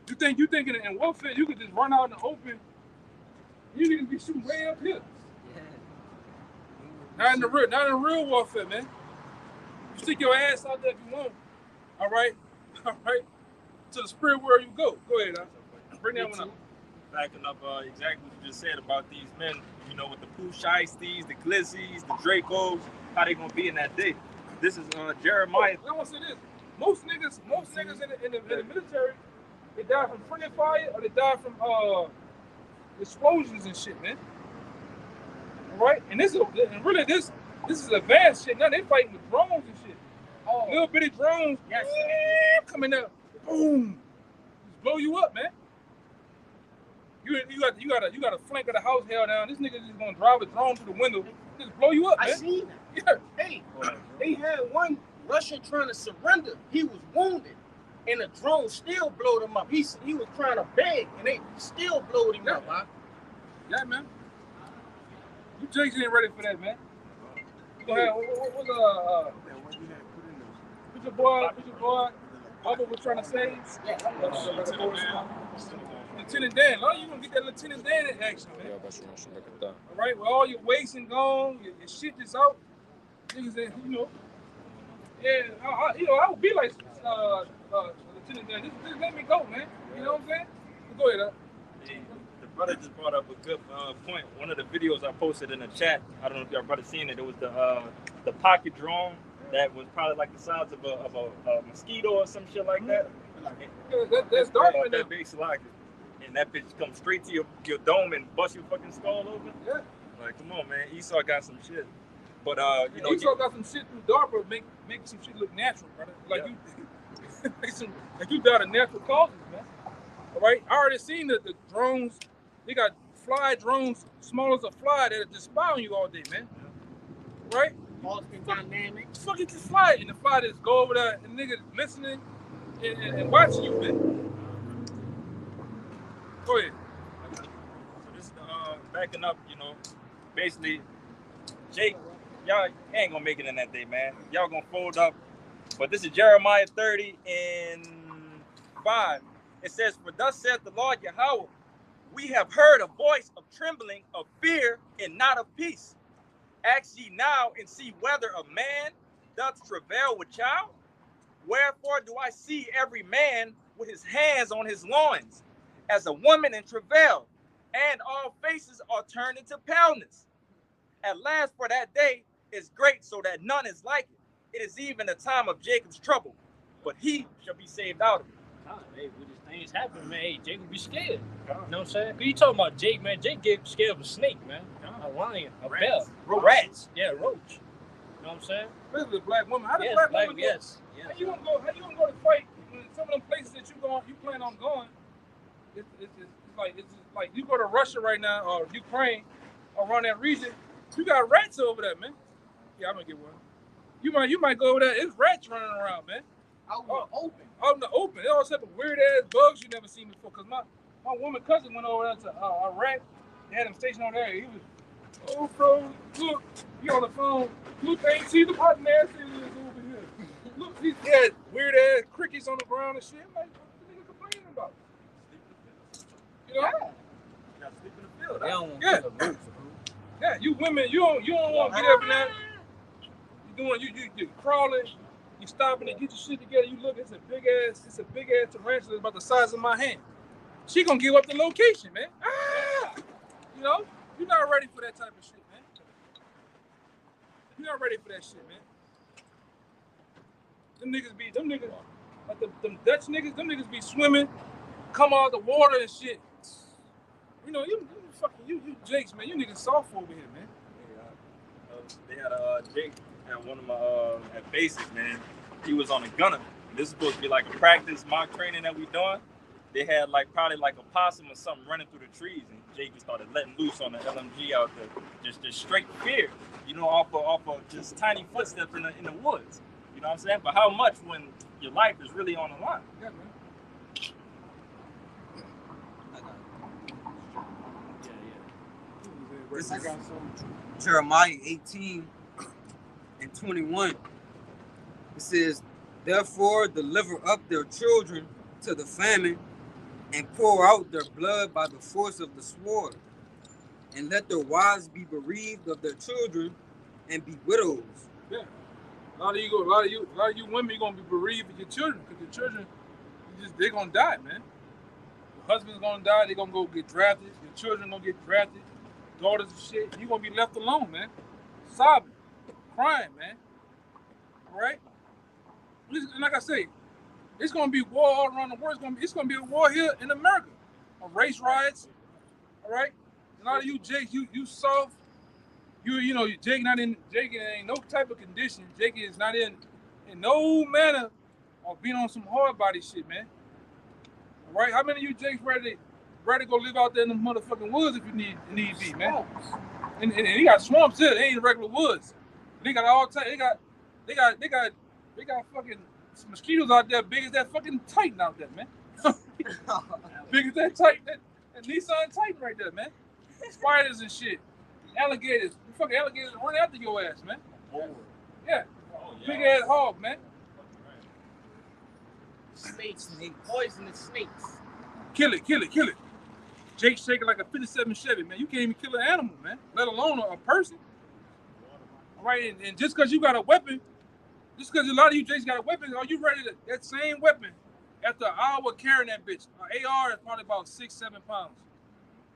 You think in warfare you could just run out in the open. You niggas be shooting way up here. Yeah. Not in real warfare, man. You stick your ass out there if you want. All right. To the spirit world you go. Go ahead, bring that one up. Backing up exactly what you just said about these men, you know, with the Pooh Shiesties, the Glizzies, the Dracos, how they gonna be in that day. This is Jeremiah. I want to say this. Most niggas in the military, they die from friendly fire or they die from explosions and shit, man. All right? And this is advanced shit. Now they fighting with drones and shit. Oh. Little bitty drones, yes, coming out, boom, just blow you up, man. You got a flank of the house held down. This nigga just gonna drive a drone through the window, just blow you up, man. I seen that. Yeah. Hey, they had one Russian trying to surrender. He was wounded, and the drone still blowed him up. He was trying to beg, and they still blowed him up. Huh? Yeah, man. You Jakes ain't ready for that, man. Go ahead. What's your boy? Bubba was trying to say. Lieutenant Dan, you gonna get that Lieutenant Dan in action, man. All right, with all your wasting gone, your shit is out. Niggas, I would be like Lieutenant Dan. Just let me go, man. You know what I'm saying? Go ahead, The brother just brought up a good point. One of the videos I posted in the chat, I don't know if y'all brother seen it. It was the pocket drone that was probably like the size of a mosquito or some shit like that. That's dark in that big like. And that bitch come straight to your dome and bust your fucking skull open. Yeah. Like, come on, man. Esau got some shit. But Esau got some shit through DARPA make some shit look natural, brother. Like you died of natural causes, man. All right. I already seen the drones. They got fly drones, small as a fly, that are just spy on you all day, man. Right? Austin dynamic. Fucking just fly, and the fly just go over there, and niggas listening and watching you, man. Go ahead. So this is backing up, basically, Jake, y'all ain't gonna make it in that day, man. Y'all gonna fold up. But this is Jeremiah 30:5. It says, "For thus saith the Lord Yahweh, we have heard a voice of trembling, of fear, and not of peace. Ask ye now and see whether a man doth travail with child. Wherefore do I see every man with his hands on his loins, as a woman in travail, and all faces are turned into paleness. At last, for that day is great, so that none is like it. It is even the time of Jacob's trouble, but he shall be saved out of it." Hey, when these things happen, man, hey, Jake will be scared. You know what I'm saying? You talking about Jake, man? Jake get scared of a snake, man. A lion, a bear, rats. Yeah, roach. You know what I'm saying? This is a black woman. How does black woman go? Yes. How you gonna go to fight in some of them places that you plan on going? It's like you go to Russia right now or Ukraine or around that region, you got rats over there, man. Yeah, I'm gonna get one. You might go over there. It's rats running around, man. Out in the open. Out in the open. They all type of weird ass bugs you never seen before. Cause my woman cousin went over there to Iraq. They had him stationed over there. He was, oh bro, look, he on the phone. Look, I ain't see the hot nasty is over here. Look, he had weird ass crickets on the ground and shit. I'm like, what the nigga complaining about? You know? You gotta sleep in the field. They don't want Yeah. to move. Yeah, you women, you don't want to get up in there. You crawling, you stopping to get your shit together. You look, it's a big ass tarantula about the size of my hand. She gonna give up the location, man. Ah! You know, you're not ready for that type of shit, man. You're not ready for that shit, man. Them niggas, like them Dutch niggas, them niggas be swimming, come out the water and shit. You know, you Jakes, man, you niggas soft over here, man. They had Jake at one of my at basic, man. He was on a gunner. This is supposed to be like a practice mock training that we doing. They had probably like a possum or something running through the trees, and Jake just started letting loose on the LMG out there, just straight fear, you know, off of just tiny footsteps in the woods. You know what I'm saying? But how much when your life is really on the line? Yeah, man. This is Jeremiah 18 and 21. It says, therefore deliver up their children to the famine and pour out their blood by the force of the sword, and let their wives be bereaved of their children and be widows. Yeah. A lot of you women, you're gonna be bereaved of your children because your children, they're gonna die, man. Your husband's gonna die, they're gonna go get drafted, your children gonna get drafted, daughters and shit, you're gonna be left alone, man. Sobbing, crying, man. All right? And like I say, it's gonna be war all around the world. It's gonna be a war here in America. Race riots, all right? A lot of you Jake, you soft. You know, Jake ain't no type of condition. Jake is not in no manner of being on some hard body shit, man. All right? How many of you Jakes ready to go live out there in the motherfucking woods if you need be, man? And he got swamps here. They ain't regular woods. They got all type. They got fucking mosquitoes out there big as that fucking Titan out there, man. Big as that Titan, that Nissan Titan right there, man. Spiders and shit. Alligators. Fucking alligators run after your ass, man. Yeah. Big ass hog, man. Snakes. Poisonous snakes. Kill it. Jake shaking like a 57 Chevy, man. You can't even kill an animal, man, let alone a person. All right, and just because you got a weapon, just because a lot of you Jakes got a weapon, are you ready to that same weapon after an hour carrying that bitch? An AR is probably about 6-7 pounds.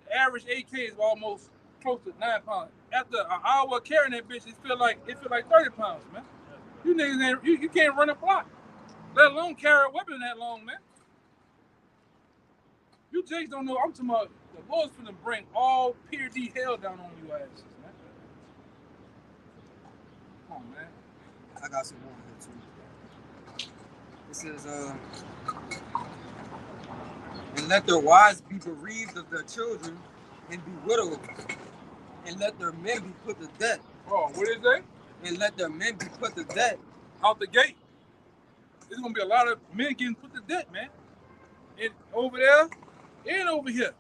The average AK is almost close to 9 pounds. After an hour carrying that bitch, it feel like 30 pounds, man. You niggas you can't run a block, let alone carry a weapon that long, man. You Jakes don't know. I'm talking about the Lord's finna bring all pure D hell down on you asses, man. Come on, man. I got some more here too. It says, and let their wives be bereaved of their children and be widows, and let their men be put to death. Oh, what is that? And let their men be put to death. Out the gate. There's gonna be a lot of men getting put to death, man. And over there and over here.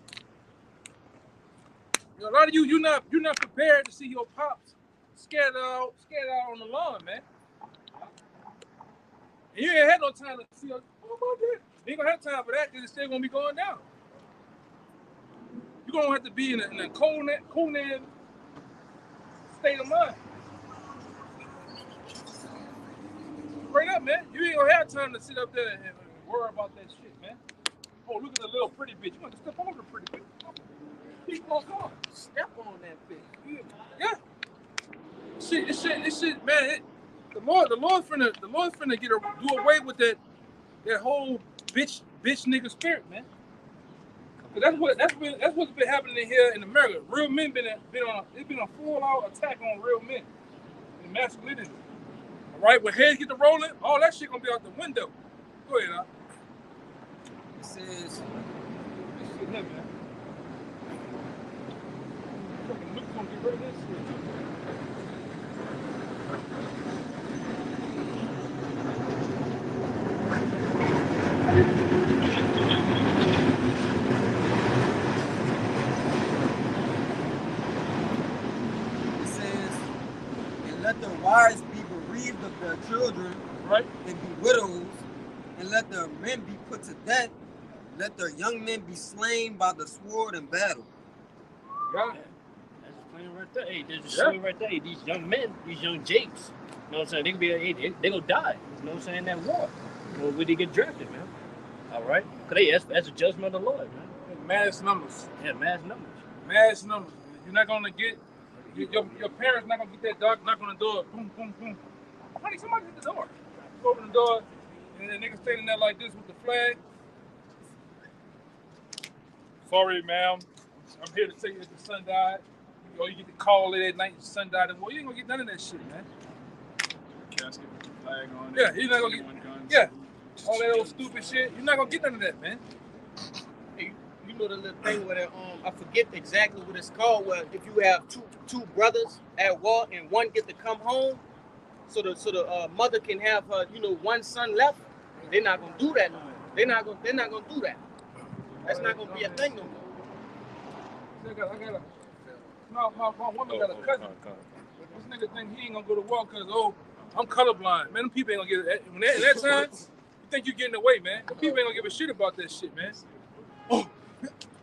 You know, a lot of you're not prepared to see your pops scared out on the lawn, man. And you ain't had no time to see. Oh my God, you ain't gonna have time for that because it's still gonna be going down. You're gonna have to be in a Conan state of mind. Straight up, man. You ain't gonna have time to sit up there and worry about that shit, man. Oh, look at the little pretty bitch. You want to step over the pretty bitch? Keep on going. Step on that bitch. Yeah. This shit, man. The Lord's finna do away with that whole bitch nigga spirit, man. That's what's been happening in here in America. Real men been a full out attack on real men and masculinity. All right, when heads get to rolling, all that shit gonna be out the window. Go ahead, huh? It says, This shit here, man. Fucking Luke's gonna get rid of this shit. It says, and let the wives be bereaved of their children, Right? and be widows, and let their men be put to death, let their young men be slain by the sword in battle. Yeah. That's plain right there. Hey, there's a story right there. Hey, these young men, these young Jakes, you know what I'm saying? They could be, they gonna die. You know what I'm saying? That war. You know, when they get drafted, man. All right? Because that's a judgment of the Lord, man. Mass numbers. Yeah, mass numbers. Mass numbers. You're not gonna get your parents not gonna get that dog knock on the door. Boom, boom, boom. Honey, somebody hit the door. You open the door, and then nigga standing there like this with the flag. Sorry, ma'am. I'm here to tell you that the son died. Or you get the call late at night, the son died. Well, you ain't gonna get none of that shit, man. Casket with the flag on it. Yeah, you're not gonna get. Yeah, all that old stupid shit. You're not gonna get none of that, man. Hey, you know the little thing where I forget exactly what it's called. Where if you have two brothers at war and one get to come home, so the mother can have her one son left. They're not gonna do that no more. They're not gonna do that. That's not gonna be a thing no more. My woman got a cousin. This nigga think he ain't gonna go to war because I'm colorblind. Man, them people ain't gonna get it. When at that time, you think you're getting away, man. Them people ain't gonna give a shit about that shit, man. Oh,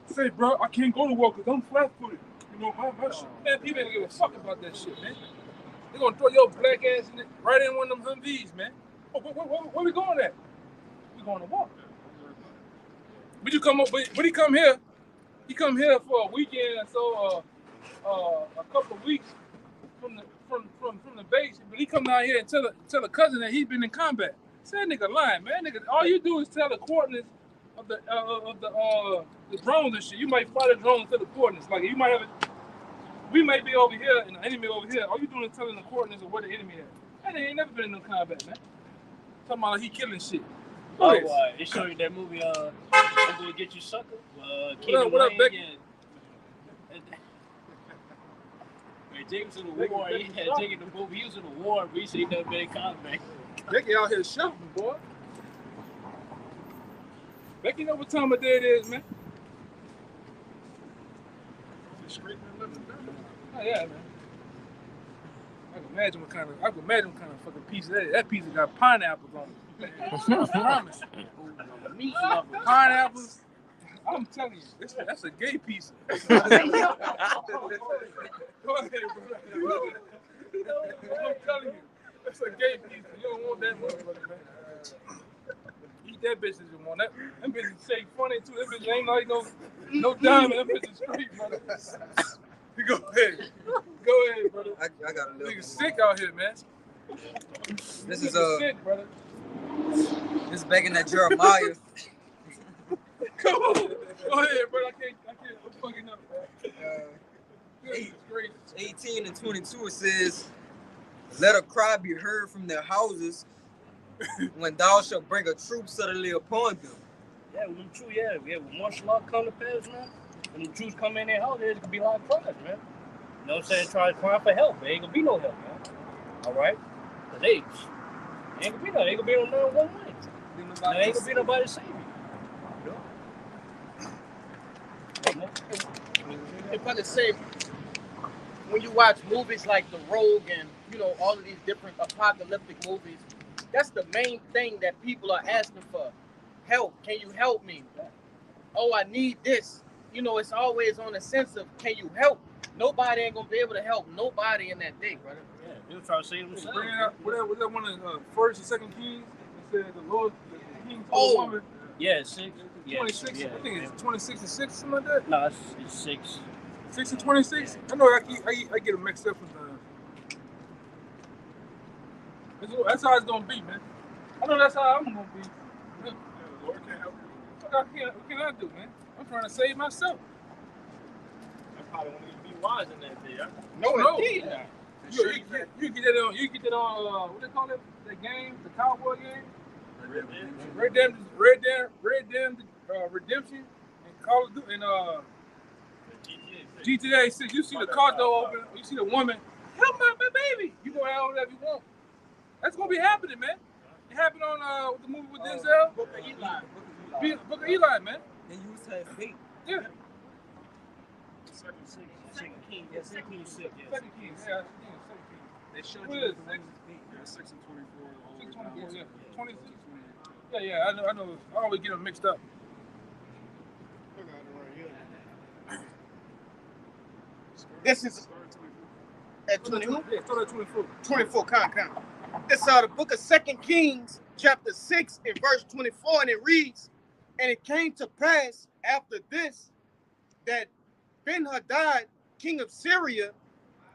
say, bro, I can't go to war because I'm flat-footed. You know, my shit. Man, people ain't gonna give a fuck about that shit, man. They're gonna throw your black ass right in one of them Humvees, man. Oh, where we going at? We going to war. But you come up, but he come here. He come here for a weekend or so, a couple of weeks from the base. But he come down here and tell a cousin that he's been in combat. Say that nigga lying, man. Nigga, all you do is tell the coordinates of the drones and shit. You might fly the drones to the coordinates. Like you might have we may be over here and the enemy over here. All you doing is telling the coordinates of where the enemy is. That nigga ain't never been in no combat, man. Talking about like he killing shit. Oh, it showed you that movie, I'm Gonna Get You Sucker. What up, Becky? Take him to the war. He had taken the movie. He was in the war, but he said he never been in combat. Becky out here shouting, boy. Becky know what time of day it is, man. Oh yeah, man. I can imagine what kind of fucking pizza that is. That pizza got pineapples on it. I promise. Pineapples. I'm telling you, that's a gay pizza. Go ahead, bro. I'm telling you, that's a gay pizza. You don't want that motherfucker, man. Eat that bitch if you want that. Them bitches shake funny too. That bitch ain't like no diamond. That bitch is straight, brother. Go ahead, brother. I got a little. Niggas sick out here, man. This is sick, brother. This is back in that Jeremiah. Come on. Go ahead, brother. I can't. I'm fucking up, man. 18 and 22, it says, let a cry be heard from their houses when thou shalt bring a troop suddenly upon them. Yeah, when them troops, when martial law come to pass, man, when the troops come in their house, there's gonna be a lot of cries, man. You know what I'm saying? Try to cry for help. There ain't gonna be no help, man. All right? Because ain't gonna be no, ain't gonna be no 911. There ain't gonna be nobody to save you. If I could say, when you watch movies like The Rogue and all of these different apocalyptic movies, that's the main thing that people are asking for. Help. Can you help me? Oh, I need this. It's always on the sense of, can you help? Nobody ain't gonna be able to help nobody in that day, brother. Yeah, they'll try to save themselves. Was that one of the first and second Kings? It said the Lord, the King told the woman. Yeah, 6. 26. Yeah, I think it's 26 and 6, something like that. No, it's 6. 6 and 26. I know I get them mixed up sometimes. That's how it's gonna be, man. I know that's how I'm gonna be. The Lord can't help you. What can I do, man? I'm trying to save myself. I probably won't even be wise in that day. No. You get that on what they call it? That game, the cowboy game. Red Dead Redemption and Call of Duty and GTA 6. You see the car door open, you see the woman, help my baby. You go out whatever you want. That's gonna be happening, man. It happened on the movie with Denzel. Book of Eli. Book of Eli, man. They used to have bait. Yeah. Second King. Yeah, Second King 6. Yeah. Second King. Yeah. They showed What you is the it? Yeah, 6 and 24. all the way down 624, to yeah. 28. 26. Yeah. I know. I always get them mixed up. Look at it right here. This is Start at at 24. 22. Yeah, start at 24. 24, count. It's the book of 2 Kings, chapter 6, and verse 24, and it reads, and it came to pass after this, that Ben-Hadad, king of Syria,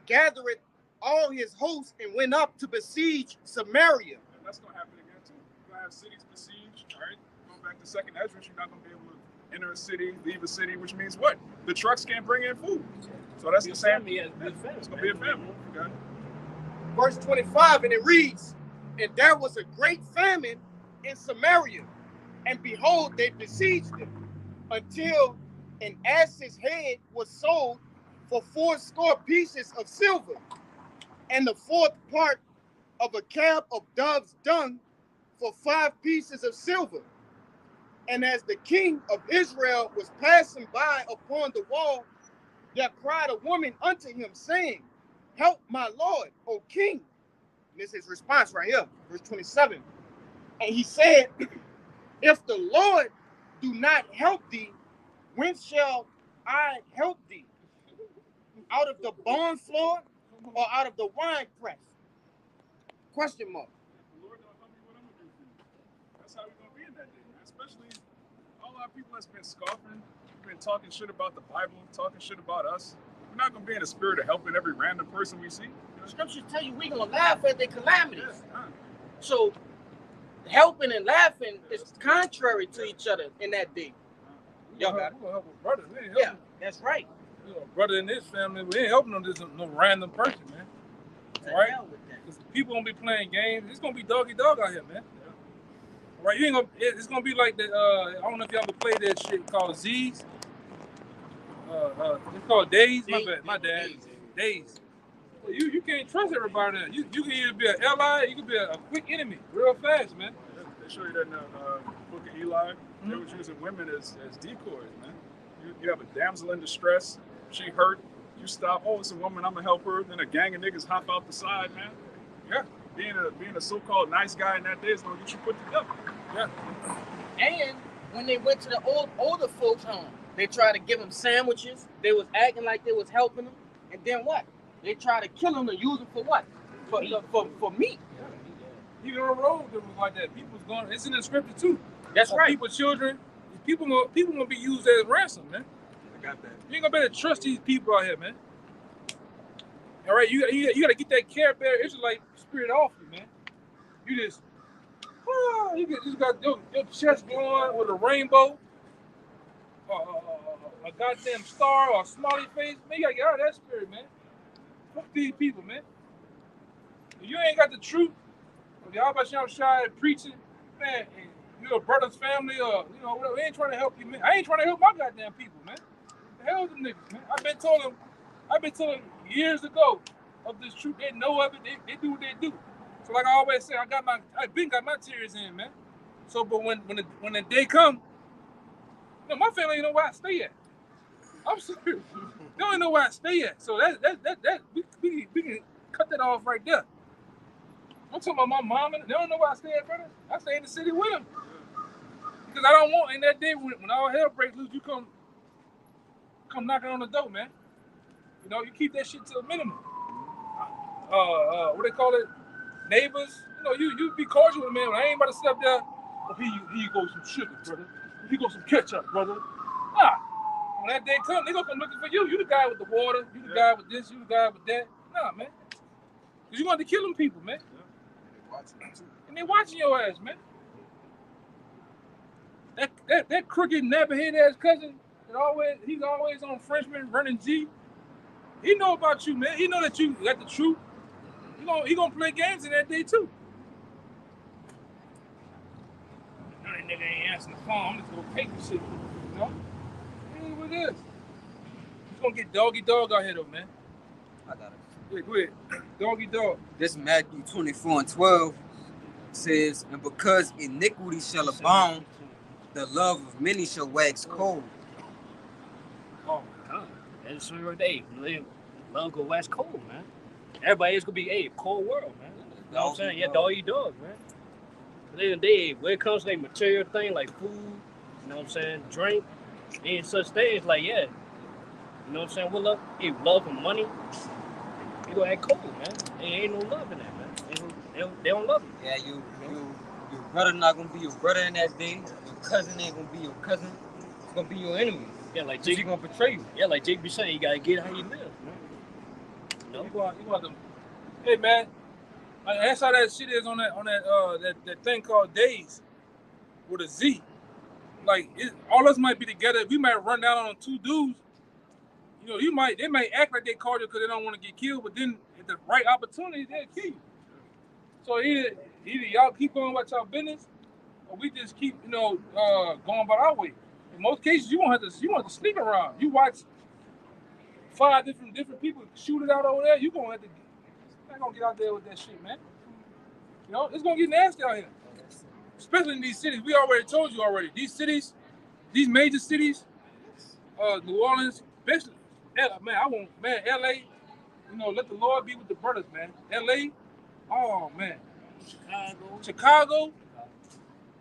gathered all his hosts and went up to besiege Samaria. And that's going to happen again, too. You're going to have cities besieged, all right? Going back to 2nd Ezra, you're not going to be able to enter a city, leave a city, which means what? The trucks can't bring in food. So that's the same. It's going to be a famine. You got it? Verse 25, and it reads, and there was a great famine in Samaria, and behold, they besieged it, until an ass's head was sold for 80 pieces of silver, and the 4th part of a cab of dove's dung for 5 pieces of silver. And as the king of Israel was passing by upon the wall, there cried a woman unto him, saying, help my lord, O king. And this is his response right here, verse 27. And he said, if the Lord do not help thee, when shall I help thee? Out of the barn floor or out of the wine press? Question mark. The Lord don't help me, what I'm going to do for you. That's how we're going to be in that day, man. Especially all our people that's been scoffing, been talking shit about the Bible, talking shit about us. We're not going to be in the spirit of helping every random person we see. The scriptures tell you we're going to laugh at their calamities. Yeah. So helping and laughing is contrary to each other in that day. Y'all got it. We're going to help a brother. We ain't Yeah, helping that's right. a brother in his family. We ain't helping them. This no random person, man. To Right? hell with that. 'Cause people gonna be playing games. It's gonna be doggy dog out here, man. Right? You ain't gonna. It's gonna be like that. I don't know if y'all ever played that shit called Z's. It's called Days. My dad. Days. Well, you can't trust everybody. There. You can either be an ally, you can be a quick enemy, real fast, man. They show you that in the book of Eli. They was using women as decoys, man. You have a damsel in distress. She hurt. You stop. Oh, it's a woman. I'm gonna help her. Then a gang of niggas hop out the side, man. Yeah. Being a so-called nice guy in that day is gonna get you put together. Yeah. And when they went to the older folks' home, they tried to give them sandwiches. They was acting like they was helping them. And then what? They tried to kill them and use them for what? For meat. Even on the road, it was like that. People's going. It's in the scripture too. That's right. People, children. People gonna be used as ransom, man. I got that. You ain't gonna better trust these people out here, man. All right, you gotta get that Care Bear Israelite spirit off you, man. You just got your chest glowing with a rainbow, a goddamn star or a smiley face. Man, you gotta get out of that spirit, man. Fuck these people, man. If you ain't got the truth, if y'all about to shy preaching, man, and you're a brother's family or whatever, we ain't trying to help you, man. I ain't trying to help my goddamn people, man. The hell with them niggas, man. I've been telling them years ago of this truth. They know of it. They do what they do. So like I always say, I've been got my tears in, man. So, but when the day come, my family ain't know where I stay at. I'm serious. They don't know where I stay at. So that we can cut that off right there. I'm talking about my mom and they don't know where I stay at, brother. I stay in the city with them. Because I don't want in that day when all hell breaks loose, you come knocking on the door, man. You keep that shit to a minimum. What they call it? Neighbors. You be cordial with man. I ain't about to sit up there. Oh, here you go some sugar, brother. Here you go some ketchup, brother. Nah. When that day come, they gonna come looking for you. You the guy with the water. You the guy with this. You the guy with that. Nah, man. Cause you want to kill them people, man. And they watching your ass, man. That crooked nappy-head ass cousin. He's always on Frenchman running G. He know about you, man. He know that you got the truth. He gonna play games in that day too. That nigga ain't answering the phone. I'm just gonna take the shit. It is what it is. He's gonna get doggy dog out here though, man. I got it. Yeah, go ahead. Doggy dog. This Matthew 24:12 says, and because iniquity shall abound, the love of many shall wax cold. Oh my God, that's the right day. Love go wax cold, man. Everybody is gonna be a cold world, man. You know what I'm saying? Yeah, dog eat dog, man. At the end of the day, when it comes to material thing like food, you know what I'm saying, drink, ain't such things like yeah. You know what I'm saying? What love? If love and money, you gonna act cold, man. There ain't no love in that, man. They don't love you. Yeah, your brother not gonna be your brother in that day. Your cousin ain't gonna be your cousin. It's gonna be your enemy. Yeah, like Jake, Jake gonna betray you. Yeah, like Jake be saying, you gotta get how you live, man. You go out them. Hey man, that's how that shit is on that thing called Days with a Z. Like all us might be together. We might run down on two dudes. You know, they might act like they called you because they don't want to get killed, but then at the right opportunity, they'll kill you. So either y'all keep going about y'all business, or we just keep going about our way. In most cases, you won't have to sneak around. You watch 5 different people shoot it out over there. You gonna have to. Not gonna get out there with that shit, man. You know, it's gonna get nasty out here. Especially in these cities. We already told you already. These cities, these major cities, New Orleans, especially, man, LA, let the Lord be with the brothers, man. LA, oh man. Chicago,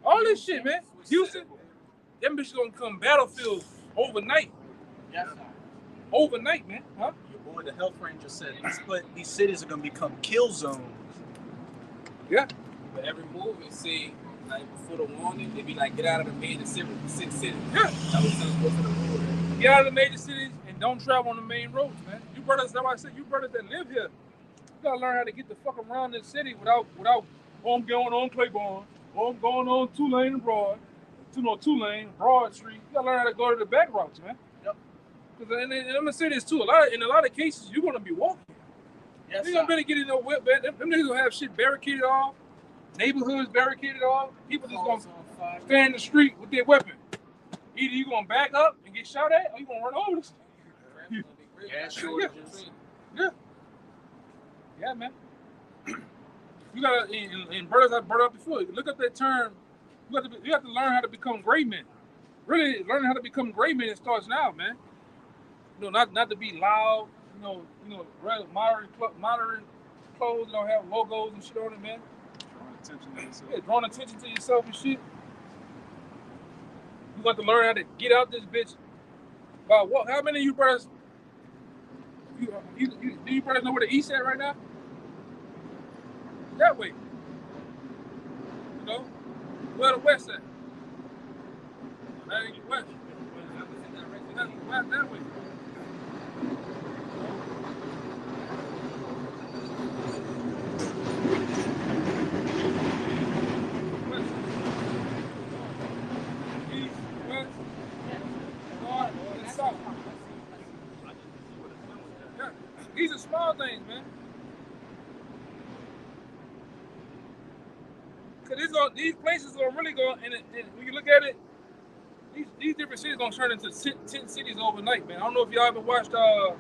all this shit, man. Houston, them bitches gonna come battlefields overnight. Yes. Overnight, man. Huh? Your boy, the health ranger, said these cities are gonna become kill zones. Yeah. But every move you see, like before the warning, they be like, get out of the major cities. Yeah. That was telling go to the road. Get out of the major cities and don't travel on the main roads, man. You brothers, that's why I said you brothers that live here, you gotta learn how to get the fuck around this city without I'm going on Claiborne, or I'm going on Tulane and Broad, Tulane, Broad Street. You gotta learn how to go to the back routes, man. Yep. Because I'm gonna say this too. In a lot of cases, you're gonna be walking. Yes, You're gonna better get in no whip, man. Them niggas gonna have shit barricaded off, neighborhoods barricaded off. People just gonna stand in the street with their weapon. Either you gonna back up and get shot at, or you gonna run over this. Yeah, shortages. Yeah, man. You gotta, and brothers I brought up before, look up that term. You have to learn how to become great men. Really, learning how to become great men, it starts now, man. Not to be loud. Modern clothes don't have logos and shit on it, man. Drawing attention to yourself and shit. You got to learn how to get out this bitch. About what? How many of you brothers? Do you brothers know where the east at right now? That way. Where the west at? That ain't west. That way. West. East, west, north, and south. Yeah. These are small things, man. Because these places are really going, and when you look at it, these different cities going to turn into 10 cities overnight, man. I don't know if y'all ever watched the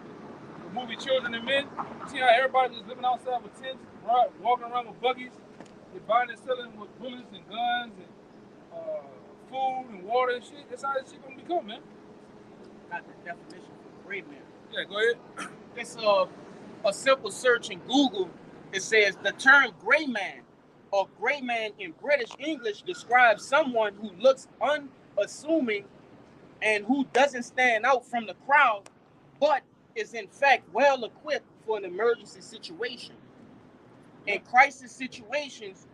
movie Children and Men. See how everybody's just living outside with tents, right, walking around with buggies. They're buying and selling with bullets and guns and food and water and shit. That's how this shit going to become, man. Got the definition for great man. Yeah, go ahead. It's a simple search in Google. It says the term gray man or gray man in British English describes someone who looks unassuming and who doesn't stand out from the crowd, but is in fact well equipped for an emergency situation. In crisis situations,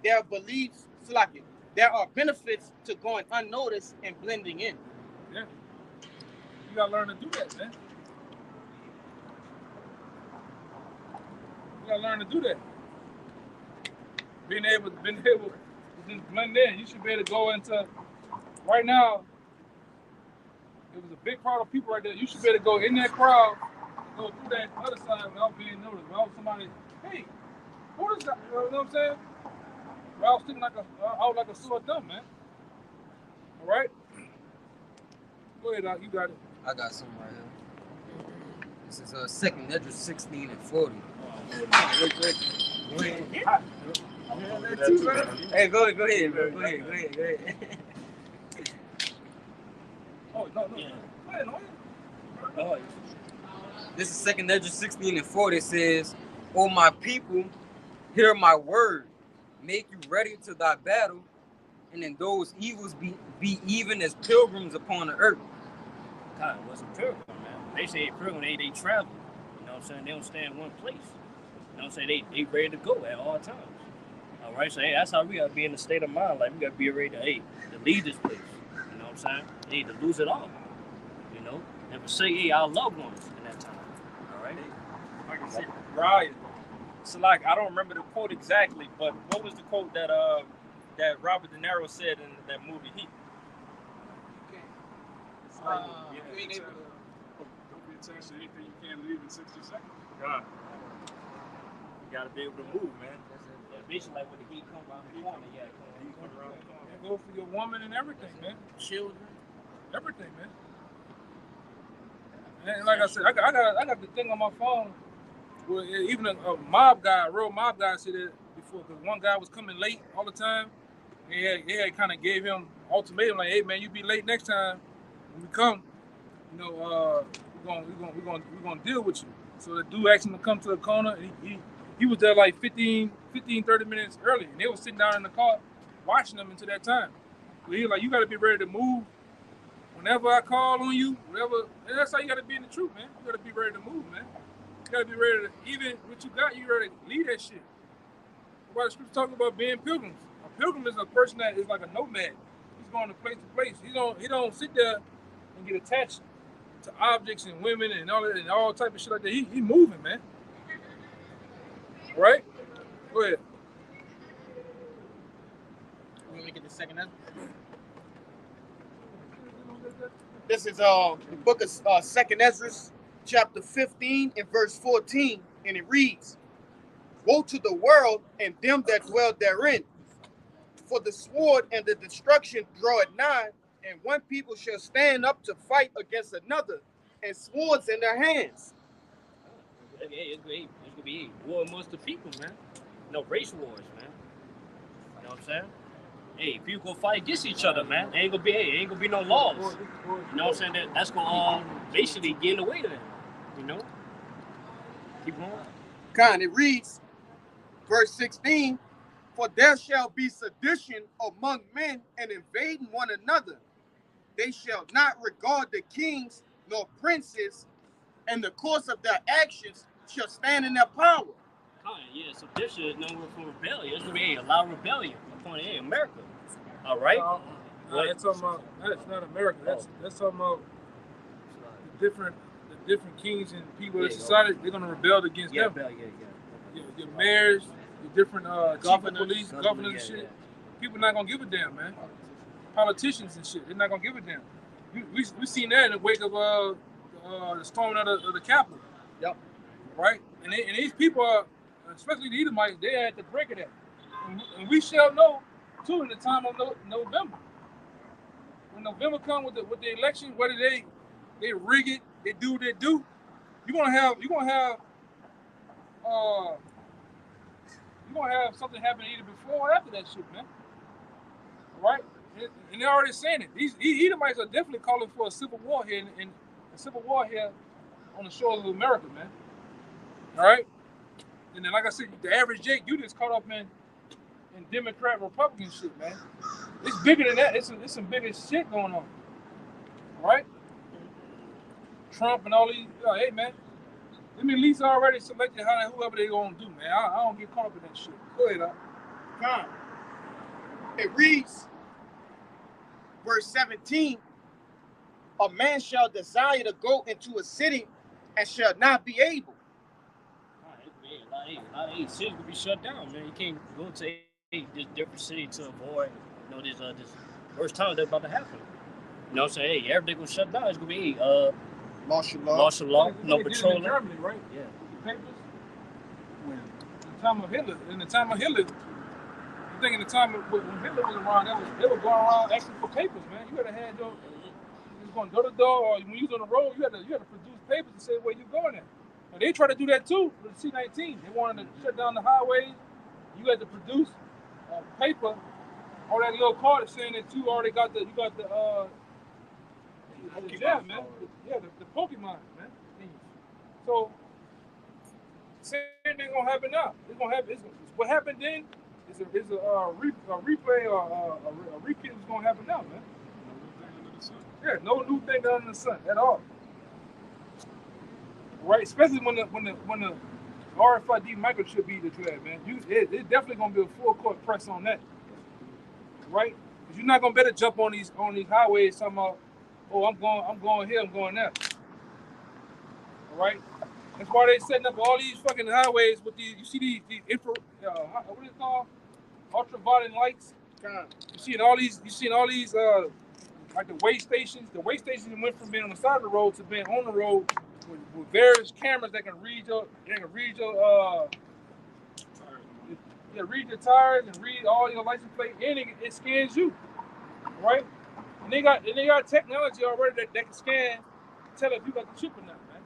there are benefits to going unnoticed and blending in. Yeah. You gotta learn to do that, man. You gotta learn to do that. Being able to just blend in. You should be able to go into, right now, there was a big crowd of people right there. You should be able to go in that crowd, go through that other side without being noticed. Without somebody, hey, who is that? You know what I'm saying? Without sticking out like a sore thumb, man. All right? Go ahead, Doc. You got it. I got something right here. This is 2nd Esdras 16 and 40. Hey, go ahead, bro. Go ahead. Yeah. Go ahead, Noah. Oh, This is 2nd Ezra 16:4. It says, "O my people, hear my word. Make you ready to thy battle, and in those evils be even as pilgrims upon the earth." God, what's a pilgrim, man? They say a pilgrim, they travel. You know what I'm saying? They don't stay in one place. You know what I'm saying? They ready to go at all times. All right, so hey, that's how we gotta be in the state of mind. Like we gotta be ready to lead this place. You know what I'm saying? Hey, to lose it all. You know, and forsake hey, our loved ones in that time. All right. Like I said, right. So like I don't remember the quote exactly, but what was the quote that Robert De Niro said in that movie Heat? Don't be attached to anything you can't leave in 60 seconds. God. You gotta be able to move, man. Yeah, basically like when the heat come around the corner, yeah, come around the corner. Go for your woman and everything, man. Children. Everything, man. And like I said, I got the thing on my phone. Well, even a mob guy, a real mob guy, said it before. Because one guy was coming late all the time. He had kind of gave him ultimatum like, "Hey man, you be late next time. When we come, you know, we're gonna deal with you." So the dude asked him to come to the corner. And he was there like 15, 30 minutes early, and they were sitting down in the car watching him until that time. So he was like, "You got to be ready to move whenever I call on you, whatever." And that's how you got to be in the truth, man. You got to be ready to move, man. You got to be ready to, even what you got, you ready to lead that shit. Why the scripture talking about being pilgrims? A pilgrim is a person that is like a nomad. He's going to place. He don't sit there and get attached to objects and women and all type of shit like that. He moving, man. Right? Go ahead. You want me to get the second Ezra? This is the book of 2nd Ezra, chapter 15 and verse 14, and it reads, "Woe to the world and them that dwell therein, for the sword and the destruction draweth nigh, and one people shall stand up to fight against another, and swords in their hands." Hey, it's gonna be war amongst the people, man. No race wars, man. You know what I'm saying? Hey, people go fight against each other, man. Ain't gonna be no laws. You know what I'm saying? That's gonna basically get in the way of them. You know? Keep going. Kind, it reads, verse 16, "For there shall be sedition among men and invading one another. They shall not regard the kings nor princes, and the course of their actions shall stand in their power." Yeah, so this is nowhere for rebellion. It's gonna be a lot of rebellion upon America. All right? That's talking about, that's not America. That's talking about the different kings and people in society. They're gonna rebel against them. Your mayors, your different governors, governors and shit. People not gonna give a damn, man. Politicians and shit, they're not gonna give a damn. We seen that in the wake of the storming of the Capitol. Yep. Right? And these people are, especially the Edomites, they at the break of that. And we shall know too in the time of November. When November comes with the election, whether they rig it, they do what they do, you're gonna have something happen either before or after that shit, man. Right? And they're already saying it. These Edomites are definitely calling for a civil war here in a civil war here on the shores of America, man. All right? And then, like I said, the average Jake, you just caught up in Democrat, Republican shit, man. It's bigger than that. It's some bigger shit going on. All right? Trump and all these, hey, man. Them elites already selected whoever they gonna do, man. I don't get caught up in that shit. Go ahead, Come. It reads, verse 17, "A man shall desire to go into a city and shall not be able." A lot of cities will be shut down, man. You can't go to this different city to avoid, this worst time that's about to happen. You know what I'm saying? Hey, everything was shut down. It's gonna be Martial law, no patrolling. In Germany, right? Yeah. The papers. When in the time of Hitler, I think in the time when Hitler was around, they were going around asking for papers, man. You gotta have your, you was going door to door, or when you was on the road, you had to produce papers to say where you going at. And they tried to do that too with the C-19. They wanted to shut down the highways. You had to produce paper or that little card saying that you already got the Yeah, man. Yeah, the Pokemon, man. So same thing gonna happen now. It's gonna happen. What happened then is a replay or a repeat is gonna happen now, man. Yeah, no new thing under the sun at all. Right, especially when the RFID microchip be declared, man. It's definitely gonna be a full court press on that, right? Because you're not gonna better jump on these highways talking about, oh, I'm going here, I'm going there. All right, that's why they setting up all these fucking highways with these. You see these infra, what is it called? Ultraviolet lights. You seen all these like the way stations. The way stations went from being on the side of the road to being on the road with various cameras that can read your read your tires and read all your license plate, and it scans you, right? And they got technology already that can scan, tell if you got the chip or not, man.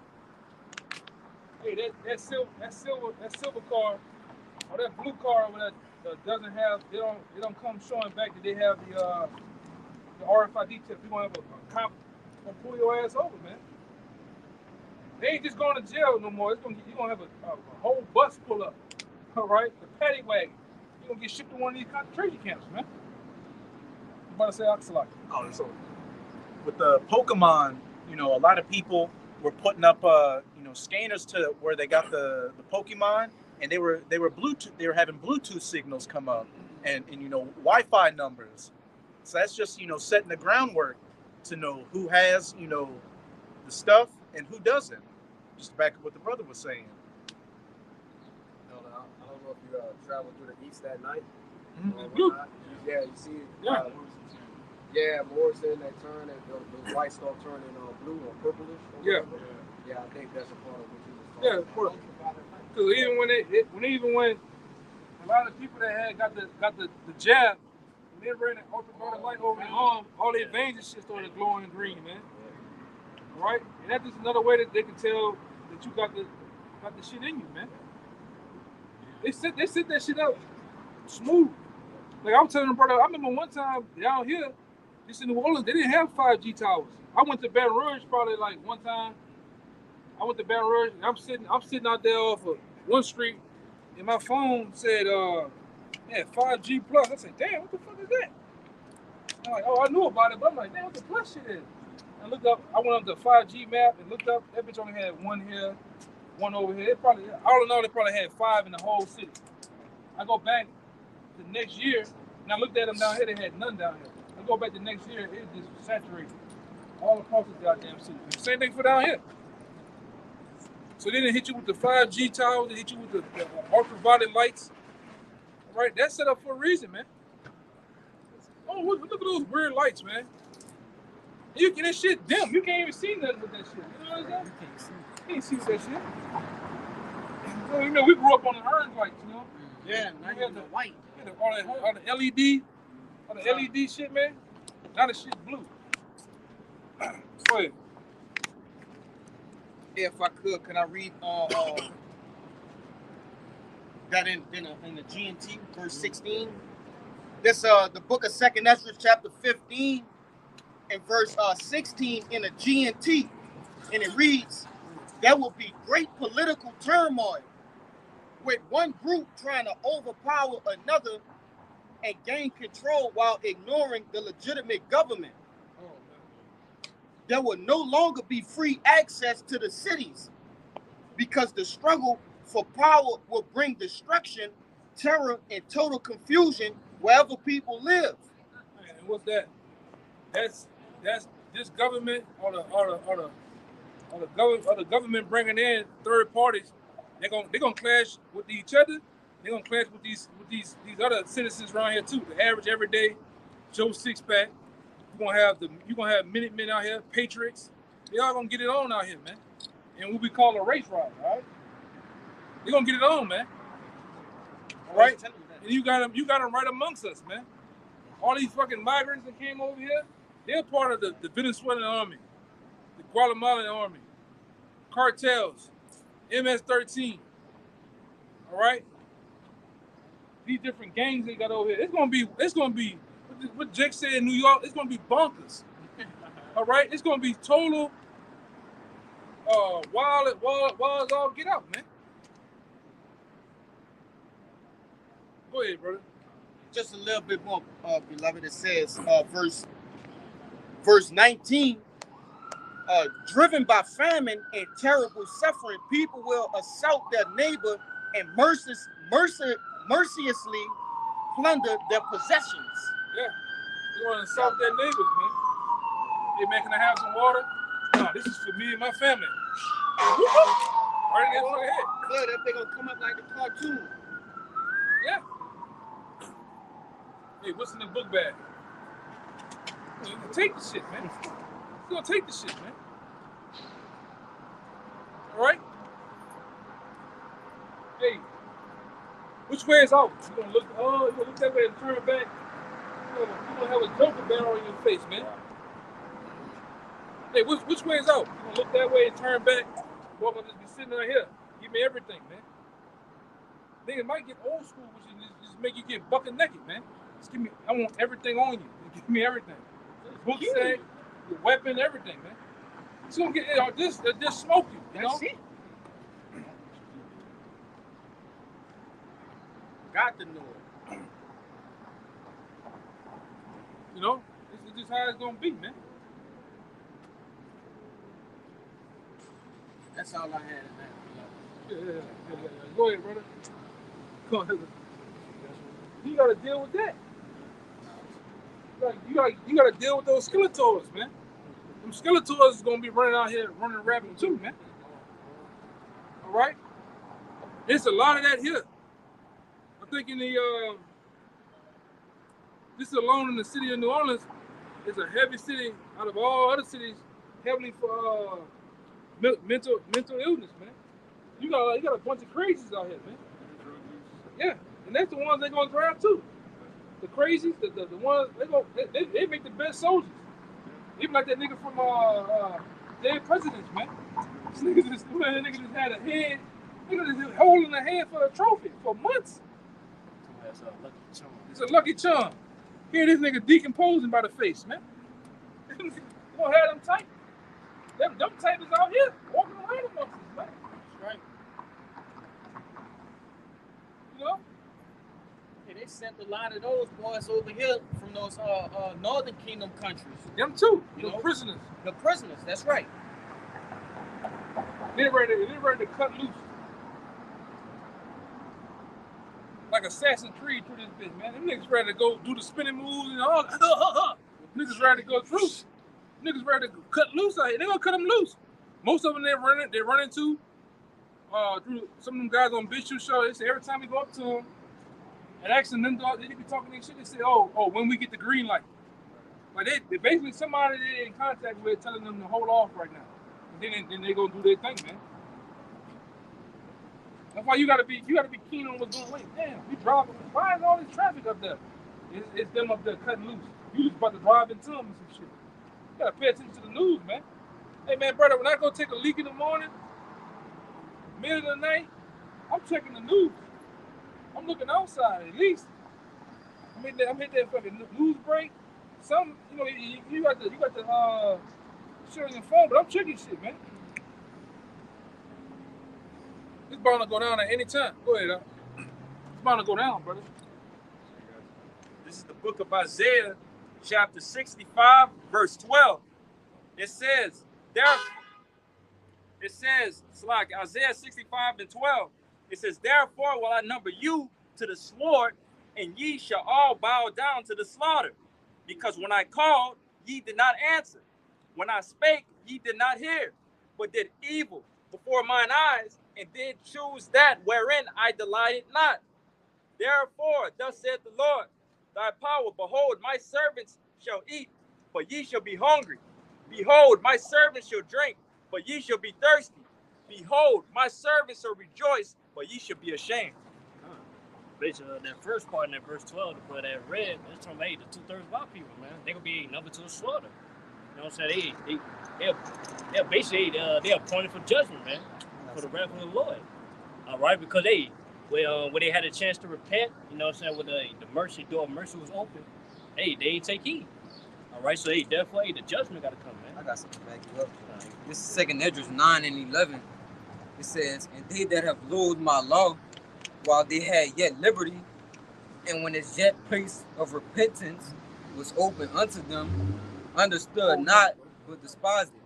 Hey, that silver car or that blue car that doesn't have, they don't come showing back that they have the RFID chip. You're gonna have a cop gonna pull your ass over, man. They ain't just going to jail no more. You're gonna have a whole bus pull up, all right? The paddy wagon. You're gonna get shipped to one of these concentration camps, man. I'm about to say Oxalate. Oh, so with the Pokemon, a lot of people were putting up, scanners to where they got the Pokemon, and they were Bluetooth. They were having Bluetooth signals come up, and Wi-Fi numbers. So that's just setting the groundwork to know who has the stuff and who doesn't. Just back to what the brother was saying. I don't know if you traveled through the east that night. Yeah, you see it. Morrison, that turn, the white stuff turning blue or purplish. Yeah, I think that's a part of what you was talking about. Because even when a lot of people that got the jab, when they ran an ultraviolet light over their arm, all their veins and shit started glowing green, man. Right? And that's just another way that they can tell that you got the shit in you, man. They set that shit up smooth. Like I was telling them, brother, I remember one time down here, just in New Orleans, they didn't have 5G towers. I went to Baton Rouge probably like one time. I went to Baton Rouge, and I'm sitting out there off of one street, and my phone said, 5G plus. I said, damn, what the fuck is that? I'm like, oh, I knew about it, but I'm like, damn, what the plus shit is? I looked up, I went up the 5G map and looked up, that bitch only had one here, one over here. All in all, they probably had 5 in the whole city. I go back the next year, and I looked at them down here, they had none down here. I go back the next year, it just saturated all across the goddamn city. Same thing for down here. So they didn't hit you with the 5G towers, they hit you with the ultraviolet lights. All right, that's set up for a reason, man. Oh, look at those weird lights, man. You get that shit dim. You can't even see nothing with that shit. You know what I'm saying? You can't see that shit. So, we grew up on the orange lights, Yeah, not even the white. All the LED shit, man. Now the shit blue. Go ahead. If I could I read that in the GNT, verse 16? This the book of 2nd Ezra, chapter 15, and verse 16 in the GNT, and it reads, there will be great political turmoil with one group trying to overpower another and gain control while ignoring the legitimate government. There will no longer be free access to the cities because the struggle for power will bring destruction, terror, and total confusion wherever people live. And what's that? That's this government or the government bringing in third parties. They're gonna clash with each other. They're gonna clash with these other citizens around here too. The average everyday Joe Sixpack. You're gonna have Minutemen out here, Patriots. They all gonna get it on out here, man. And what we call a race ride, all right? They're gonna get it on, man. All right? And you got them right amongst us, man. All these fucking migrants that came over here, they're part of the Venezuelan army, the Guatemalan army, cartels, MS-13. All right? These different gangs they got over here. It's gonna be what Jake said in New York, it's gonna be bonkers. All right, it's gonna be total wild as all get out, man. Go ahead, brother. Just a little bit more, beloved. It says, verse 19. Driven by famine and terrible suffering, people will assault their neighbor and mercilessly plunder their possessions. Yeah, you want to assault their neighbors, man. Hey, man, can I have some water? No, this is for me and my family. Right in their head. Good, that thing gonna come up like the cartoon. Yeah. Hey, what's in the book bag? You can take the shit, man. You're gonna take the shit, man. All right? Hey, which way is out? You gonna look that way and turn back. You're gonna have a joker barrel in your face, man. Hey, which way is out? You gonna look that way and turn back. Or gonna just be sitting right here. Give me everything, man. Nigga might get old school, which is just make you get bucket naked, man. Just give me, I want everything on you. Give me everything. Book sack, your weapon, everything, man. It's gonna get just smoke you, you know? That's it. Got to know it. You know? This is just how it's gonna be, man. That's all I had in that. Yeah. Go ahead, brother. Go ahead. You gotta deal with that. You gotta deal with those Skeletors, man. Them Skeletors is gonna be running out here running rapid too, man. All right? There's a lot of that here. I think in the this alone in the city of New Orleans is a heavy city out of all other cities, heavily for mental illness, man. You got a bunch of crazies out here, man. Yeah, and that's the ones they're gonna grab too. The crazies, the ones they make the best soldiers. Even like that nigga from Dead Presidents, man. This nigga just had a head, nigga just holding a head for a trophy for months. It's a Lucky Charm. Here this nigga decomposing by the face, man. You gonna have them type. Them type is out here walking around amongst us, man. That's right. You know? Hey, they sent a lot of those boys over here from those Northern Kingdom countries. Them too. You know? Prisoners. The prisoners, that's right. They ready to cut loose. Like Assassin's Creed through this bitch, man. Them niggas ready to go do the spinning moves and all. Niggas ready to go through. Niggas ready to cut loose out here. They gonna cut them loose. Most of them they run into through some of them guys on Big Shoe Show. They say every time we go up to them and asking them, they be talking their shit. They say, oh, when we get the green light. Like they basically somebody they in contact with telling them to hold off right now. And then they gonna do their thing, man. That's why you gotta be keen on what's going on. Damn, we driving. Why is all this traffic up there? It's them up there cutting loose. You just about to drive into them and some shit. You gotta pay attention to the news, man. Hey man, brother, when I go take a leak in the morning, middle of the night, I'm checking the news. I'm looking outside at least. I'm hitting that fucking news break. Some, you know, you got the shit on your phone, but I'm checking shit, man. It's bound to go down at any time. Go ahead, it's bound to go down, brother. This is the book of Isaiah, chapter 65, verse 12. It says, it's like Isaiah 65 and 12. It says, therefore will I number you to the sword, and ye shall all bow down to the slaughter. Because when I called, ye did not answer. When I spake, ye did not hear, but did evil before mine eyes, and did choose that wherein I delighted not. Therefore, thus saith the Lord, thy power, behold, my servants shall eat, but ye shall be hungry. Behold, my servants shall drink, but ye shall be thirsty. Behold, my servants shall rejoice, but ye shall be ashamed. Basically, that first part in that verse 12, to put that red, it's talking about the 2/3 of our people, man. They gonna be numbered to the slaughter. You know what I'm saying? They're basically they're appointed for judgment, man, for the wrath of the Lord. All right, because when they had a chance to repent, you know what I'm saying, when the mercy door of mercy was open, they ain't take heed. All right, so hey, therefore, hey, the judgment got to come, man. I got something to back you up. This is 2 Esdras 9 and 11. It says, and they that have loathed my law while they had yet liberty, and when its yet place of repentance was open unto them, understood not, but despised it.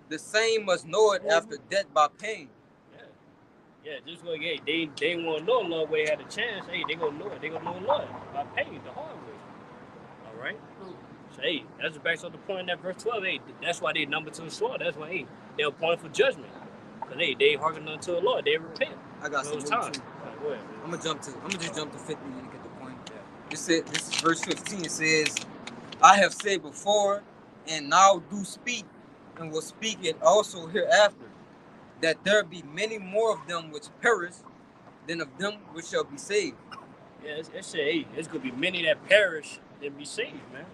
The same must know it after death by pain. Yeah, just go, hey, they want to know Lord where they had a chance. Hey, they gonna know it. They gonna know Lord by pain, the hard way. All right. So hey, that's back up the point in that verse 12. Hey, that's why they numbered to the sword. That's why hey, they're appointed for judgment. Cause hey, they hearken unto the Lord. They repent. I got some time. Right, go ahead, I'm gonna just jump to 50 and get the point. Yeah. This is verse 15. It says, I have said before, and now do speak, and will speak it also hereafter, that there be many more of them which perish than of them which shall be saved. Yeah, it said, hey, there's gonna be many that perish than be saved, man.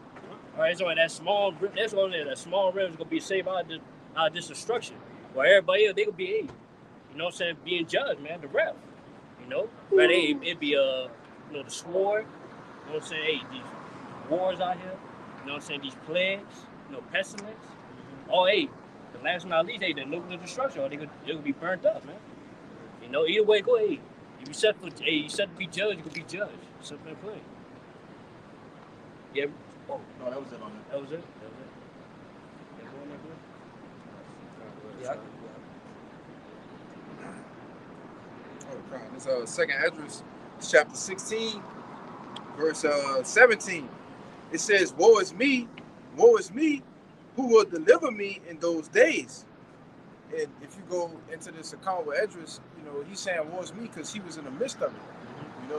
All right, so that small remnant is gonna be saved out of this destruction. While everybody else, they gonna be, hey, you know what I'm saying, being judged, man, the wrath. You know, right? Hey, it'd be the sword. You know what I'm saying? Hey, these wars out here. You know what I'm saying? These plagues. Pestilence. Oh, hey, the last but not least, hey, the nuclear destruction. Or they gonna be burnt up, man. You know, either way, go ahead. If you set to be judged, you can be judged. Simple and plain. Yeah. Oh no, that was it on it. That was it. Yeah. This 2 Esdras chapter 16, verse 17. It says, woe is me, who will deliver me in those days? And if you go into this account with Esdras, he's saying woe is me because he was in the midst of it.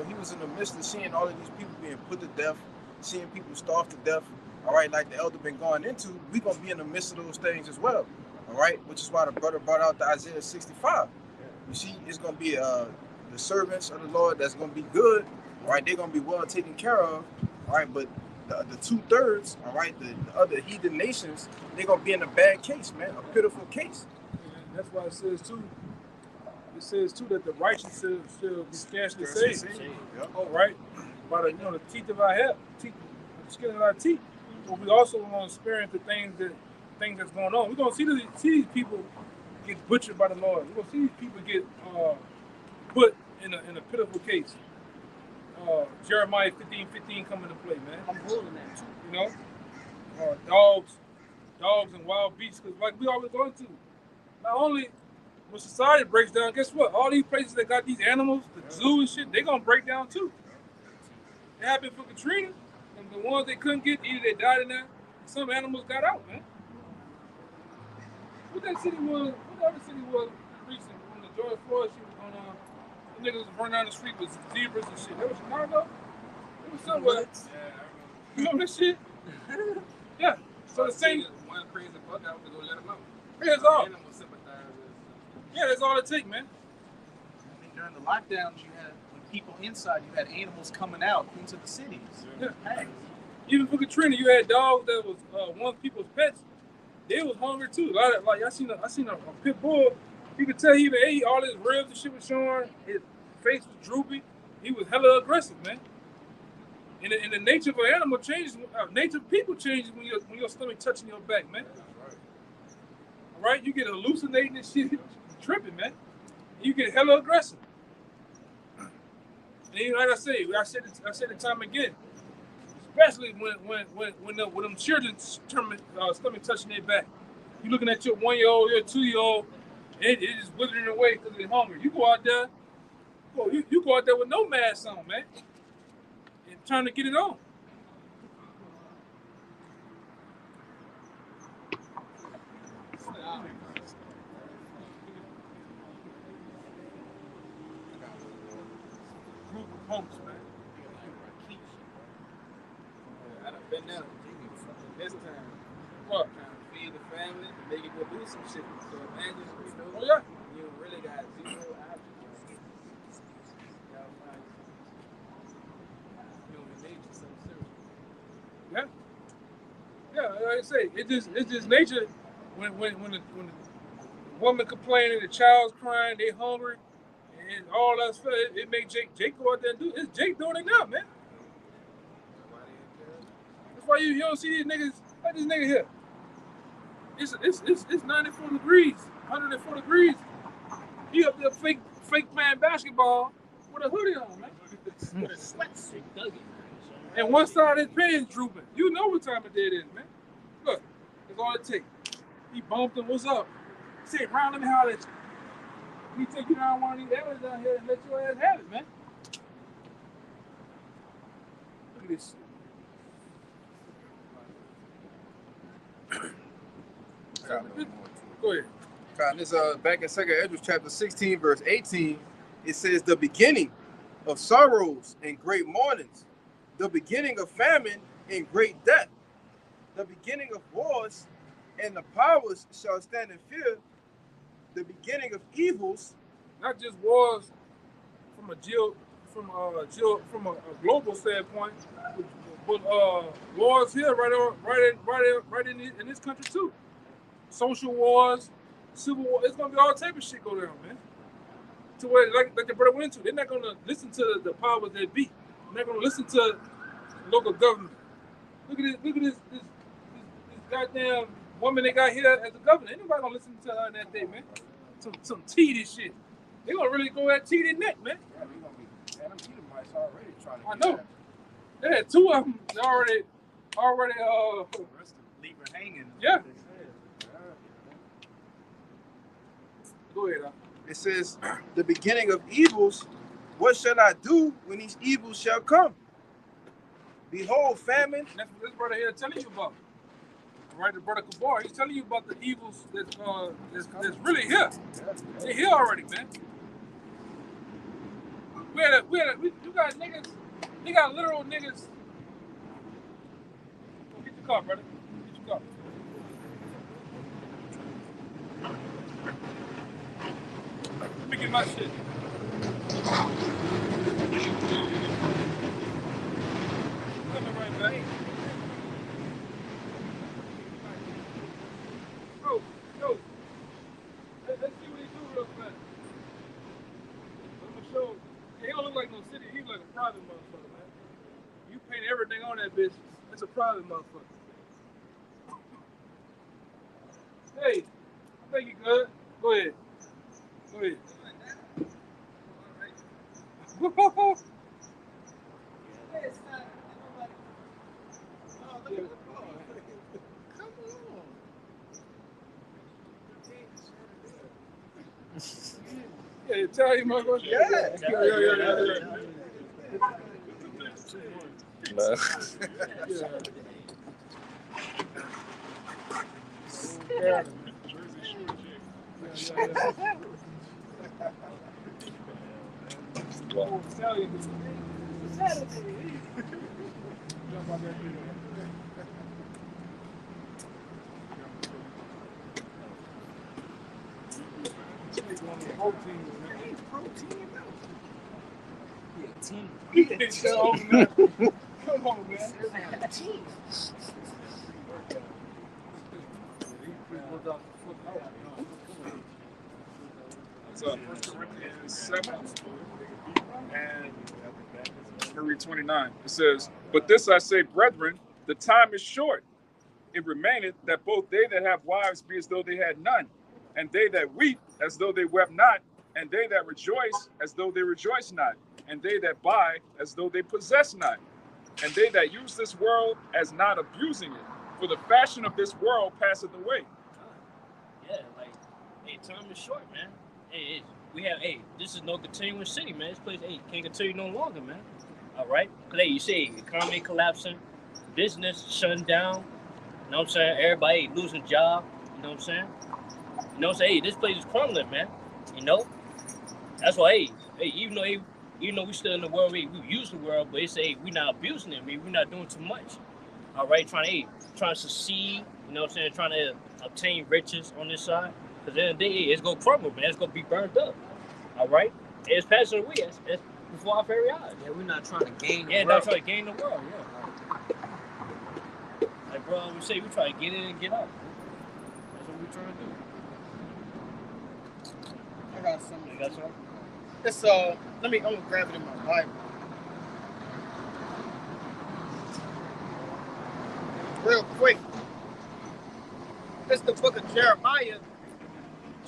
He was in the midst of seeing all of these people being put to death, seeing people starve to death. All right, like the elder been going into, we're going to be in the midst of those things as well. All right, which is why the brother brought out the Isaiah 65. You see, it's going to be the servants of the Lord that's going to be good. All right, they're going to be well taken care of. All right, but the 2/3, all right, the other heathen nations, they're going to be in a bad case, man, a pitiful case. And that's why it says too that the righteous shall be scarcely saved. Yep. Oh, right? By the teeth of our head, the skin of our teeth. But we also want to experience the things that's going on. We're going to see these people get butchered by the Lord. We're going to see these people get put in a pitiful case. Jeremiah 15:15 come into play, man. I'm holding that too. Dogs and wild beasts, because like we always going to. Not only when society breaks down, guess what? All these places that got these animals, the zoo and shit, they gonna break down too. It happened for Katrina, and the ones they couldn't get, either they died in there, some animals got out, man. What other city was recent when the George Floyd shit was going on? The niggas was running down the street with zebras and shit. That was Chicago? It was somewhere. You remember this shit? Yeah. So the same. One crazy fuck out to go let them out. Yeah, that's all. Animal sympathizers. Yeah, that's all it takes, man. I mean, during the lockdowns, you had when people inside, you had animals coming out into the cities. Yeah. Even for Katrina, you had dogs that was once people's pets. They was hungry too. Like I seen a pit bull. You could tell he even ate all his ribs and shit was showing. His face was droopy. He was hella aggressive, man. And the nature of an animal changes. Nature of people changes when your stomach touching your back, man. All right, you get hallucinating and shit, tripping, man. You get hella aggressive. And like I said it time again. Especially when them children's stomach touching their back. You looking at your 1-year-old, your 2-year-old, it is withering away because they're hungry. You go out there, you go out there with no mask on, man, and trying to get it on. Group of punks, man. I done been there. This time. What? Trying to feed the family, make it go do some shit. So imagine, Oh yeah. you really got zero options. Human nature, something serious. Yeah, like I say, it's just nature. When the woman complaining, the child's crying, they hungry, and all that stuff, it make Jake go out there and do. It's Jake doing it now, man. why you don't see these niggas. Like this nigga here. It's 94 degrees, 104 degrees. He up there fake playing basketball with a hoodie on, man. With a sweatsuit, Dougie. And one side of his pants drooping. You know what time of day it is, man. Look, that's all it takes. He bumped him, what's up? He said, Brown, let me holler at you. He take you down one of these areas down here and let your ass have it, man. Look at this shit. Go ahead. This back in 2 Esdras chapter 16, verse 18, it says the beginning of sorrows and great mournings, the beginning of famine and great death, the beginning of wars, and the powers shall stand in fear, the beginning of evils. Not just wars from a global standpoint, but wars here right in this country too. Social wars, civil war. It's gonna be all type of shit go down, man. To where like the brother went into, they're not gonna listen to the powers that be. They're not gonna listen to local government. Look at this goddamn woman they got here as a governor. Ain't nobody gonna listen to her in that day, man. Some teedy shit. They gonna really go at teedy neck, man. Yeah, we gonna be. Man, them Edomites already trying to. I know. They had two of them already Leave her hanging. Yeah. Go ahead. It says the beginning of evils. What shall I do when these evils shall come? Behold, famine. That's what this brother here telling you about. Right, the brother Kabar, he's telling you about the evils that's really here. They're here already, man. You got niggas. You got literal niggas. Go get your car, brother. Get your car. Let me get my shit. Coming right back. Yo. Let's see what he do real fast. I'm gonna show. He don't look like no city. He look like a private motherfucker, man. You paint everything on that bitch. It's a private motherfucker. Hey, I think you good. Go ahead. Go ahead. Yeah, tell you, motherfucker. Yeah. Come on, man. It's 1 Corinthians 7 and verse 29. It says, "But this I say, brethren, the time is short. It remaineth that both they that have wives be as though they had none, and they that weep as though they wept not, and they that rejoice as though they rejoice not, and they that buy as though they possess not, and they that use this world as not abusing it. For the fashion of this world passeth away." Yeah, like, hey, time is short, man. Hey, this is no continuing city, man. This place, can't continue no longer, man. All right? Cause, you see, economy collapsing, business shutting down. You know what I'm saying? Everybody losing job. You know what I'm saying? You know what I'm saying? Hey, this place is crumbling, man. You know? That's why, even though we still in the world, we use the world, but it's we not abusing it. I mean, we're not doing too much. All right, trying to succeed. You know what I'm saying? Trying to obtain riches on this side. Because at the end of the day, it's gonna crumble, man. It's gonna be burned up. All right, it's passing away. It's before our very eyes. Yeah, we're not trying to gain the world. not trying to gain the world. Yeah. Like bro, we say we try to get in and get out. That's what we're trying to do. I got something. You got something? It's I'm gonna grab it in my Bible. This is the book of Jeremiah,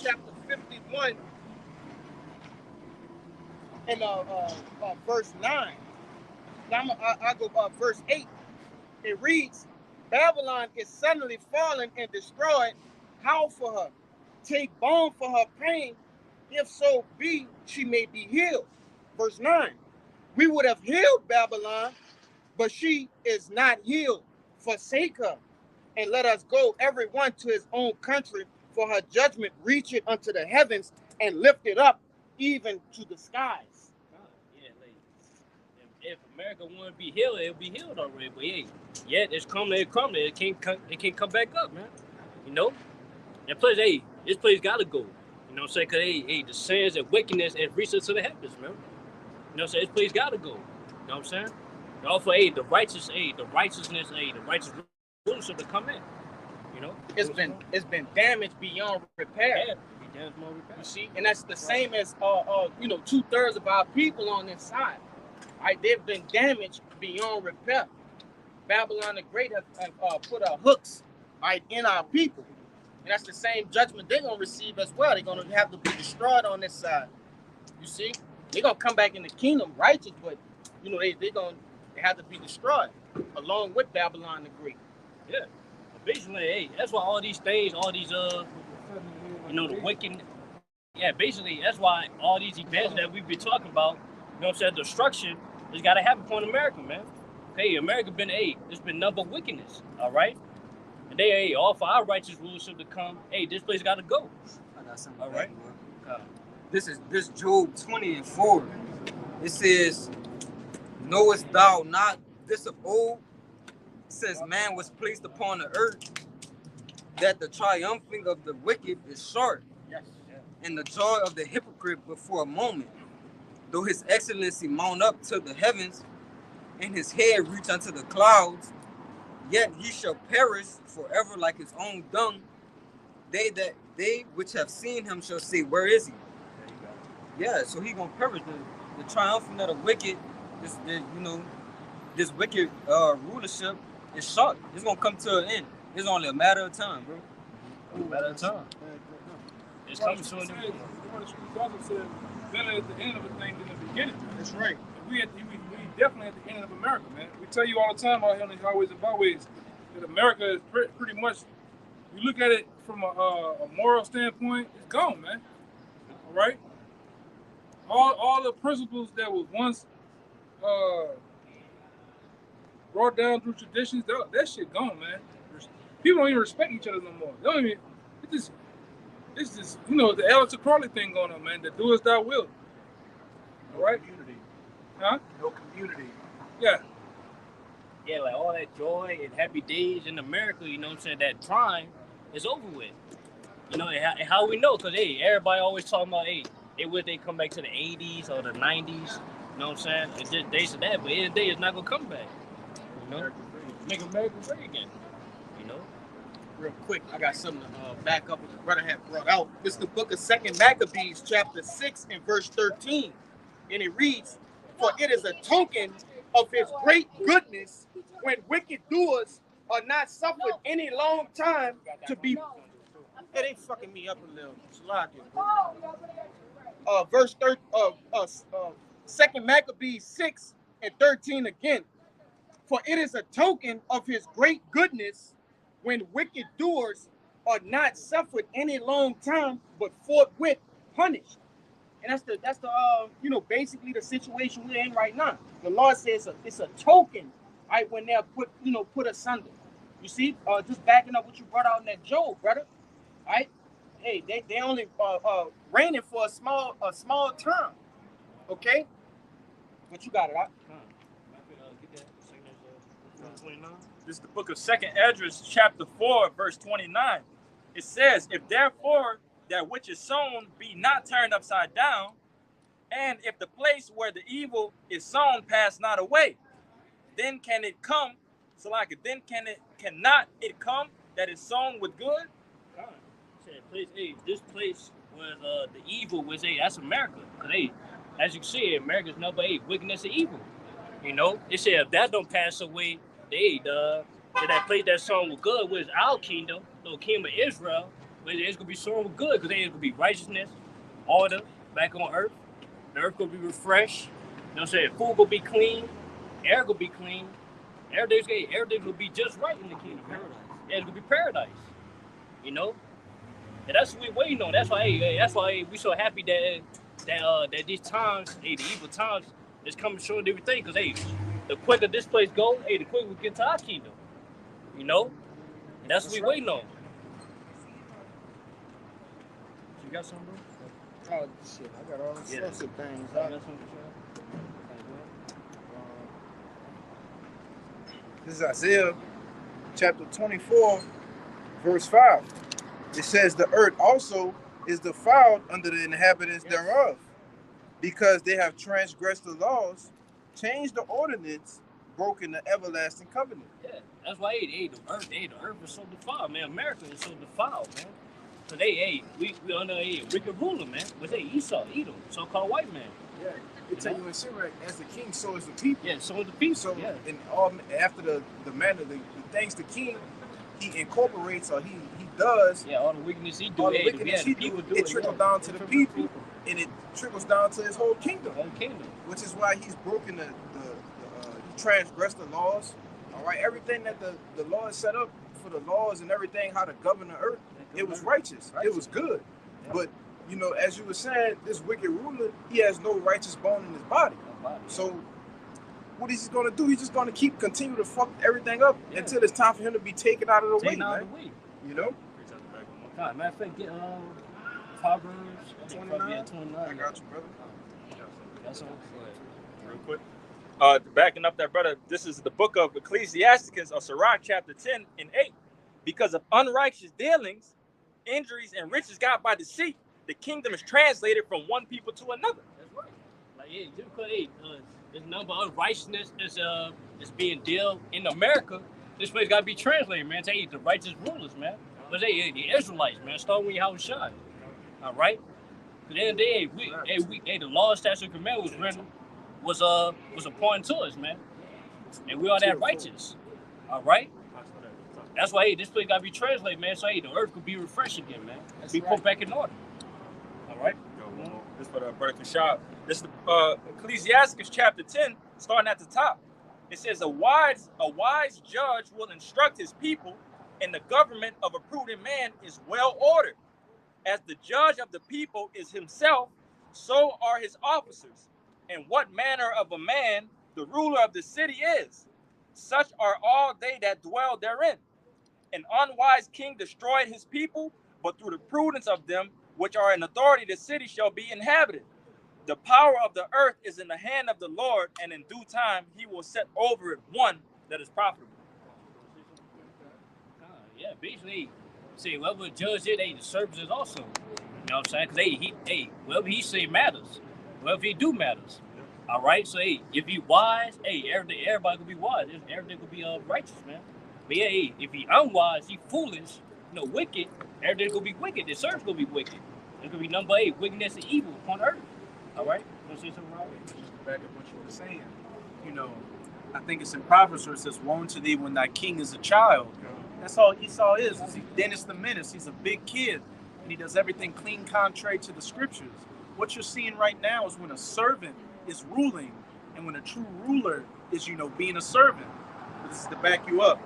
chapter 51, and verse 9. I'll go verse 8. It reads, Babylon is suddenly fallen and destroyed. Howl for her. Take balm for her pain. If so be, she may be healed. Verse 9. We would have healed Babylon, but she is not healed. Forsake her, and let us go, every one to his own country, for her judgment reach it unto the heavens, and lift it up even to the skies. Yeah, like, if America want to be healed, it'll be healed already. But hey, yeah, it's crumbling, it can't come back up, man. You know, that place, hey, this place gotta go. You know what I'm saying? Cause hey, the sins and wickedness has reached us to the heavens, man. You know what I'm saying? This place gotta go. You know what I'm saying? And also, the righteousness, the righteous rulership to come in. You know, it's been damaged beyond repair. Yeah, damaged beyond repair. You see, and that's the same as 2/3 of our people on this side. Right, they've been damaged beyond repair. Babylon the Great have put hooks in our people, and that's the same judgment they're gonna receive as well. They're gonna have to be destroyed on this side. You see, they're gonna come back in the kingdom righteous, but they have to be destroyed along with Babylon the Great. Yeah. Basically, hey, that's why all these things, all these the wicked, yeah, basically that's why all these events that we've been talking about, you know what I'm saying, destruction has got to happen upon America, man. Hey, America it's been nothing but wickedness, all right? And they, all for our righteous rulership to come, this place got to go. I got something. All right. This Job 20:4. It says, knowest thou not this of old, since man was placed upon the earth, that the triumphing of the wicked is short, yes, and the joy of the hypocrite but for a moment. Though his excellency mount up to the heavens, and his head reach unto the clouds, yet he shall perish forever like his own dung. They which have seen him shall say, where is he? Yeah, so he gonna perish. The triumphing of the wicked, this wicked rulership is short. It's gonna come to an end. It's only a matter of time, bro. A matter of time. It's coming to an end. The also said, better at the end of a thing than the beginning. That's right. We definitely at the end of America, man. We tell you all the time out here on these highways and byways that America is pretty much, you look at it from a moral standpoint, it's gone, man. All right? All the principles that was once brought down through traditions, that shit gone, man. People don't even respect each other no more. They don't even, it's just the Alex Crowley thing going on, man. The do as thou will. All right? Community. Huh? No community. Yeah. Yeah, like all that joy and happy days in America, you know what I'm saying, that time is over with. You know, and how we know, because, everybody always talking about, they wish they come back to the 80s or the 90s, you know what I'm saying? It's just days of that, but in the day, it's not going to come back. You know? Make America great again. You know? Real quick, I got something to back up what the brother had brought out. It's the book of 2 Maccabees, chapter 6 and verse 13. And it reads, for it is a token of his great goodness when wicked doers are not suffered any long time to be... It ain't fucking me up a little. Verse 2 Maccabees 6 and 13 again. For it is a token of his great goodness when wicked doers are not suffered any long time, but forthwith punished. And that's the basically the situation we're in right now. The Lord says it's a token, right, when they're put asunder. You see, just backing up what you brought out in that Job, brother. Right? Hey, they only reigning for a small term. Okay? But you got it, right? This is the book of 2nd Esdras, chapter 4, verse 29. It says, if therefore that which is sown be not turned upside down, and if the place where the evil is sown pass not away, then can it come, cannot it come that is sown with good? This place where the evil was, that's America. Because, as you can see, America's nothing but wickedness and evil. You know, they say if that don't pass away, the that place that song was good was our kingdom, the kingdom of Israel. But it's gonna be song with good because there's gonna be righteousness, order back on earth. The earth gonna be refreshed. You know what I'm saying? Food gonna be clean, air gonna be clean. Everything's gonna be just right in the kingdom. Paradise. Yeah, it's gonna be paradise. You know? And that's what we waiting on. That's why we so happy that these times, the evil times, is coming short of everything. Because the quicker this place goes, the quicker we get to our kingdom. You know? And that's what we waiting on. You got something, bro? Oh shit, I got all sorts of things. This is Isaiah chapter 24, verse 5. It says, the earth also is defiled under the inhabitants thereof, because they have transgressed the laws, changed the ordinance, broken the everlasting covenant. Yeah, that's why the earth is so defiled, man. America is so defiled, man. So we under a wicked ruler, man. With Esau, Edom, so-called white man. Yeah, it tell you in Sirach, as the king, so is the people. Yeah, so is the people. So yeah. in all after the manner, the things the king he incorporates or he does. Yeah, all the wickedness he do. All the wickedness he do, it trickles down to the people, and it trickles down to his whole kingdom. Which is why he's broken he transgressed the laws. All right, everything that the law is set up for the laws and everything, how to govern the earth, it was righteous. It was good. Yeah. But you know, as you were saying, this wicked ruler, he has no righteous bone in his body. So what is he gonna do? He's just gonna continue to fuck everything up until it's time for him to be taken out of the way, man. You know? God, matter of fact, get Proverbs 29. I got you, brother. That's all. Real quick. Backing up that, brother, this is the book of Ecclesiasticus or Sirach chapter 10 and 8. Because of unrighteous dealings, injuries, and riches got by deceit, the kingdom is translated from one people to another. That's right. Like, just because this number of unrighteousness is being dealt in America, this place got to be translated, man. To the righteous rulers, man. But the Israelites, man. Start when your house shine. All right. But then the law, statute, and command was written, was appointed to us, man. And we are that righteous. All right. That's why this place gotta be translated, man. So the earth could be refreshed again, man. Be put back in order. All right. This for the brother Kashab. This is the Ecclesiasticus chapter 10, starting at the top. It says, a wise judge will instruct his people, and the government of a prudent man is well ordered. As the judge of the people is himself, so are his officers. And what manner of a man the ruler of the city is, such are all they that dwell therein. An unwise king destroyed his people, but through the prudence of them which are in authority, the city shall be inhabited. The power of the earth is in the hand of the Lord, and in due time he will set over it one that is profitable. Yeah, basically, say whatever the judge did, the service is also. You know what I'm saying? Because whatever he say matters. Whatever he do matters. All right. So if he wise, everybody gonna be wise. Everything gonna be righteous, man. But if he unwise, he foolish, wicked, everything gonna be wicked. The service gonna be wicked. It's gonna be number 8, wickedness and evil upon earth. All right. You wanna say something, Robert? Just to back up what you were saying, I think it's in Proverbs where it says, "Woe to thee when thy king is a child." That's all Esau is. He's Dennis the Menace. He's a big kid, and he does everything clean contrary to the scriptures. What you're seeing right now is when a servant is ruling, and when a true ruler is, being a servant. But this is to back you up.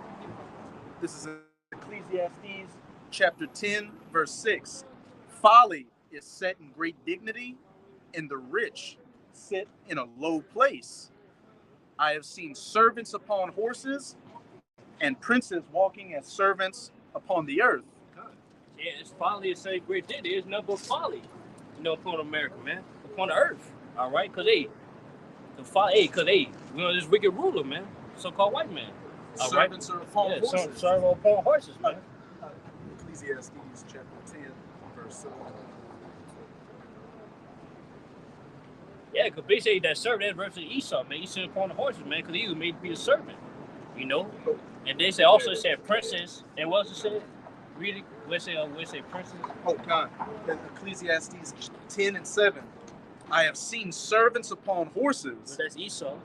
This is Ecclesiastes chapter 10, verse 6. Folly is set in great dignity, and the rich sit in a low place. I have seen servants upon horses, and princes walking as servants upon the earth. Yeah, it's folly to say great dignity. There's nothing but folly, upon America, man, upon the earth. All right, because we this wicked ruler, man, so-called white man. All servants right? are upon horses. Servants are upon horses, man. Ecclesiastes chapter 10, verse 7. Yeah, because basically that servant versus Esau, man. He sit upon the horses, man, because he was made to be a servant, And they said princess. And what else it said? Really? We say princess. Oh God! Ecclesiastes 10 and 7. I have seen servants upon horses. But that's Esau.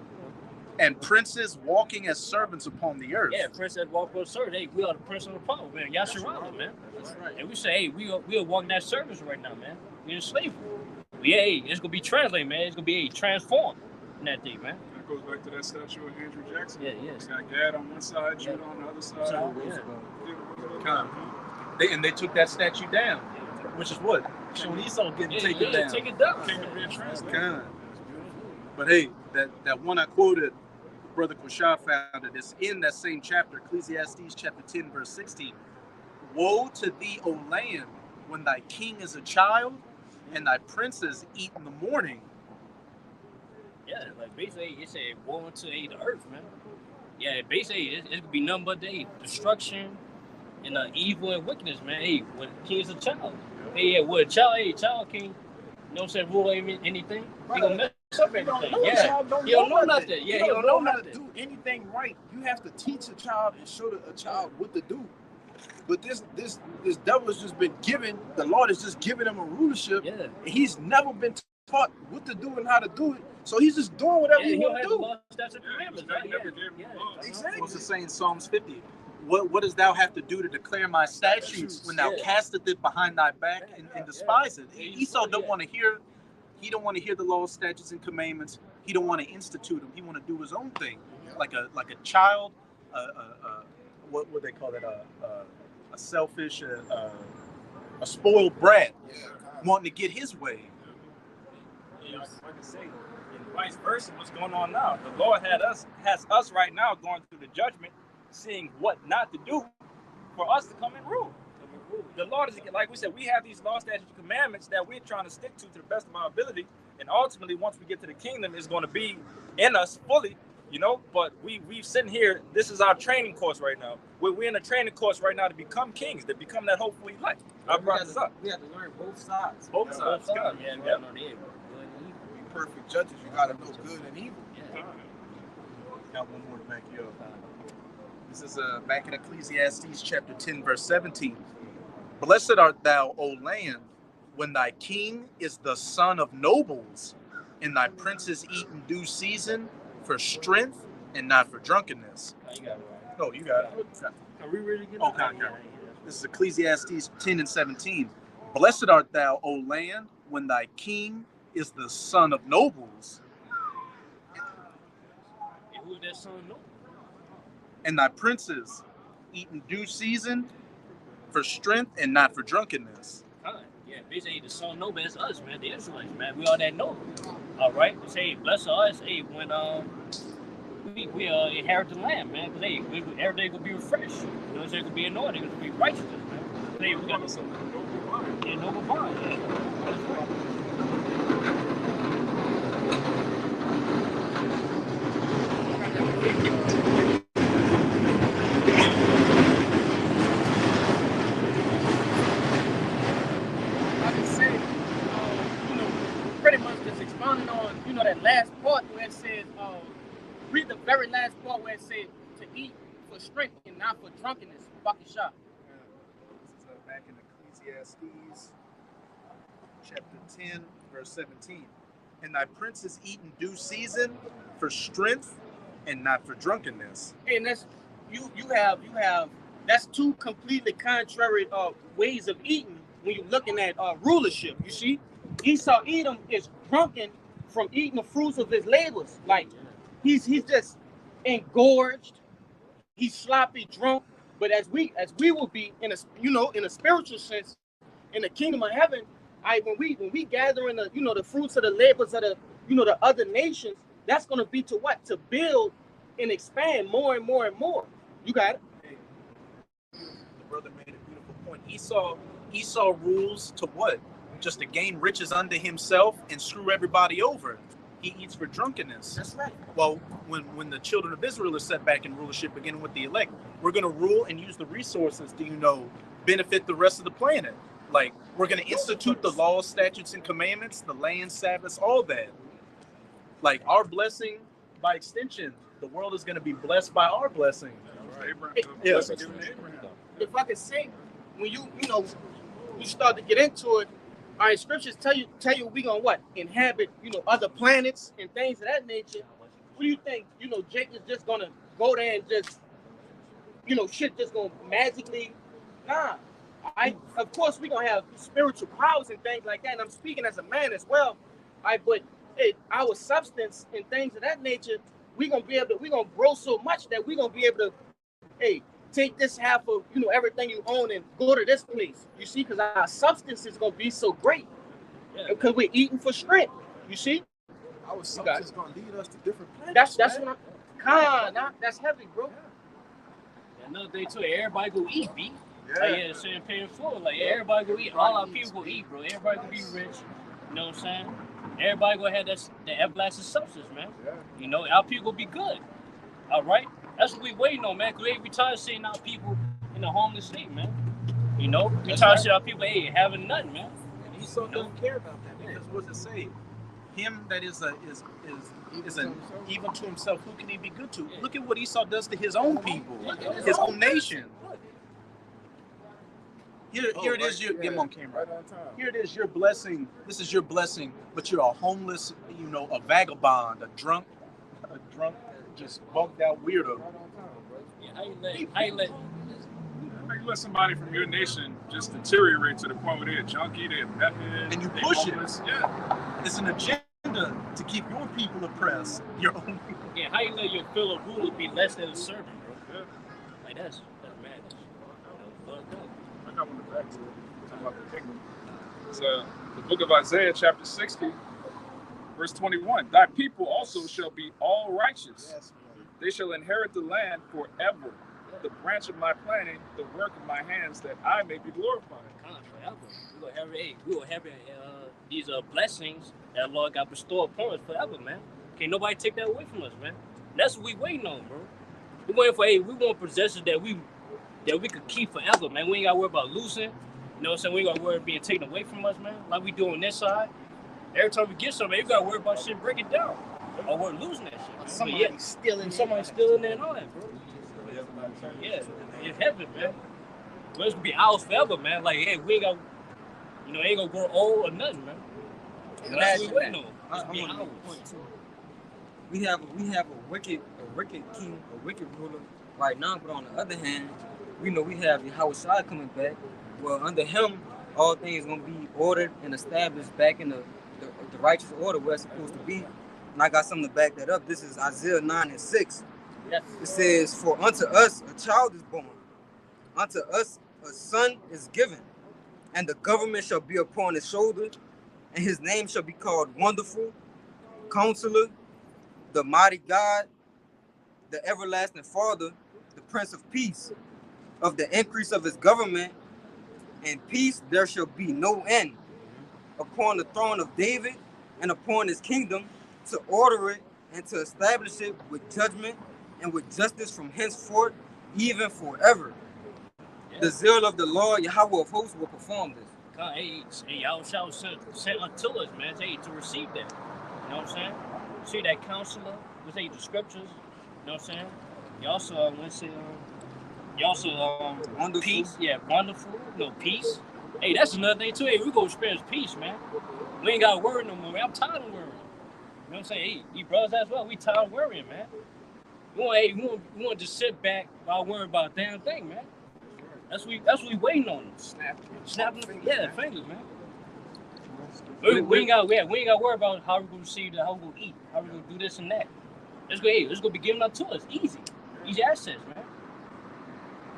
And princes walking as servants upon the earth. Yeah, prince that walk with service. Hey, we are the prince of the power, man. Yasharala, man. That's right. And we say, hey, we are walking that service right now, man. We in slavery. Hey, it's gonna be translated, man. It's gonna be transformed in that day, man. That goes back to that statue of Andrew Jackson. Yeah, yes. You got Gad on one side, Judah on the other side. They took that statue down, which is what? Showing Esau getting taken down. Take it down. Kingdom being translated. But hey, that one I quoted, Brother Quashah found it. It's in that same chapter, Ecclesiastes chapter 10, verse 16. Woe to thee, O land, when thy king is a child, and thy princes eat in the morning. Yeah, like basically it said woe unto the earth, man. Yeah, basically it could be nothing but destruction and evil and wickedness, man. Hey, when the king is a child. Hey, yeah, what a child king, you know what I'm saying, rule anything. He gonna mess up everything. Yeah, he don't know nothing. Yeah, he don't know how to nothing. do anything right. You have to teach a child and show a child what to do. But this devil's just been given, the Lord has just given him a rulership. Yeah. And he's never been taught what to do and how to do it. So he's just doing whatever he want to do. Exactly. What's it saying in Psalms 50? What does thou have to do to declare my statutes when thou casteth it behind thy back and despise it? Esau don't want to hear. He don't want to hear the laws, statutes, and commandments. He don't want to institute them. He want to do his own thing, like a child. What would they call it? A selfish, a spoiled brat, wanting to get his way. Yeah, like I say, and vice versa, what's going on now? The Lord has us right now going through the judgment, seeing what not to do for us to come and rule. The Lord is, like we said, we have these law, statutes, and commandments that we're trying to stick to the best of our ability, and ultimately, once we get to the kingdom, it's going to be in us fully, you know. But we've sitting here. This is our training course right now. We're in a training course right now to become kings, to become that hopefully elect. I brought this up. We have to learn both sides. Both sides. Yeah, we gotta know the evil. Be perfect judges. You got to know good and evil. Got one more to back you up. This is back in Ecclesiastes chapter 10, verse 17. Blessed art thou, O land, when thy king is the son of nobles, and thy princes eat in due season for strength and not for drunkenness. You got it right. No, you got it. Are we really getting Okay. This is Ecclesiastes 10 and 17. Blessed art thou, O land, when thy king is the son of nobles, And who is that son? No. and thy princes eat in due season for strength and not for drunkenness. Yeah, basically the son noble is us, man. The Israelites, man. We are that noble. All right. Say, bless us. Hey, when we inherit the land, man. Because hey, every day gonna be refreshed. You know, it's gonna be anointed. It's gonna be righteousness, man. Hey, we got some noble vine. Yeah. That's right. I can say, pretty much just expounding on, that last part where it says, read the very last part where it says to eat for strength and not for drunkenness. Bakisha. This is back in Ecclesiastes chapter 10, verse 17. And thy princes eat in due season for strength and not for drunkenness. And that's you have that's two completely contrary ways of eating when you're looking at rulership. You see, Esau Edom is drunken from eating the fruits of his labors. Like he's just engorged, he's sloppy drunk. But as we will be in a spiritual sense, in the kingdom of heaven, when we gather in the fruits of the labors of the other nations, that's gonna be to what? To build and expand more and more and more. You got it. The brother made a beautiful point. Esau rules to what? Just to gain riches unto himself and screw everybody over. He eats for drunkenness. That's right. Well, when the children of Israel are set back in rulership, beginning with the elect, we're going to rule and use the resources to, benefit the rest of the planet. Like, we're going to institute the laws, statutes, and commandments, the land, Sabbaths, all that. Like, our blessing, by extension, the world is going to be blessed by our blessing. Yes. If I could say, when you start to get into it, all right, scriptures tell you we gonna what? Inhabit, other planets and things of that nature. What do you think? You know, Jake is just gonna go there and just, you know, shit just gonna magically, nah. Of course we gonna have spiritual powers and things like that, and I'm speaking as a man as well. But our substance and things of that nature, we gonna grow so much that we gonna be able to, take this half of, you know, everything you own and go to this place. You see, because our substance is gonna be so great, because we're eating for strength. You see, Our substance is gonna lead us to different planets. that's what I'm. That's heavy, bro. Another thing too, everybody go eat, B. Yeah. Like, yeah, saying paying for, like, everybody go eat. All our people go eat, bro. Everybody go be rich. You know what I'm saying? Everybody gonna have that everlasting substance, man. Yeah. You know, our people be good. All right? That's what we waiting on, man. Because we tired of seeing our people in a homeless state, man. You know? We tired of seeing our people, having nothing, man. And Esau doesn't care about that, because what does it say? Him that is an even to himself, who can he be good to? Look at what Esau does to his own people, his own nation. Here it is. You get him on camera. Right on time. Here it is. Your blessing. This is your blessing, but you're a homeless, you know, a vagabond, a drunk, just bugged out weirdo. Yeah, how you let somebody from your nation just deteriorate to the point where they're a junkie, they're a method, And you they push it. homeless. Yeah. It's an agenda to keep your people oppressed. Your own people. Yeah, how you let your fellow ruler be less than a servant, bro? Yeah. Like, that's madness. Fucked up. I got one back to it. Talking about the kingdom. It's the book of Isaiah, chapter 60, verse 21. Thy people also shall be all righteous. Yes, They shall inherit the land forever. The branch of my planting, the work of my hands, that I may be glorified. Forever. We gonna have these blessings that Lord got bestowed upon us forever, man. Can't nobody take that away from us, man. That's what we waiting on, bro. We waiting for, we want possessions that we could keep forever, man. We ain't gotta worry about losing. You know what I'm saying? We ain't gotta worry about being taken away from us, man. Like we do on this side. Every time we get something, we gotta worry about shit breaking down. Or we're losing that shit. Somebody's stealing there and all that, bro. Yeah, it's heaven, man. Well, it's gonna be ours forever, man. Like, hey, we ain't gonna, ain't gonna grow old or nothing, man. That's what we waiting on. It's be ours. We have a wicked king, a wicked ruler right now, but on the other hand, we know we have Yahushua coming back. Well, under him, all things gonna be ordered and established back in the righteous order where it's supposed to be. And I got something to back that up. This is Isaiah 9:6. Yes. It says, "For unto us a child is born, unto us a son is given, and the government shall be upon his shoulder, and his name shall be called Wonderful, Counselor, the Mighty God, the Everlasting Father, the Prince of Peace. Of the increase of his government and peace there shall be no end, upon the throne of David and upon his kingdom, to order it and to establish it with judgment and with justice from henceforth, even forever. Yeah. The zeal of the Lord, Yahweh of hosts, will perform this." Hey, y'all shall sent unto us, man, to receive that. You know what I'm saying? See that counselor, we say the scriptures, you know what I'm saying? You also, wonderful. Peace, yeah, wonderful, peace. Hey, that's another thing too. Hey, we gonna experience peace, man. We ain't gotta worry no more, man. I'm tired of worrying. You know what I'm saying? Hey, you brothers as well, we tired of worrying, man. We want to just sit back while worrying about a damn thing, man. That's what we waiting on. Snapping the fingers, man. We ain't gotta worry about how we're gonna receive that, how we're gonna eat, how we're gonna do this and that. It's gonna be given up to us, easy access, man.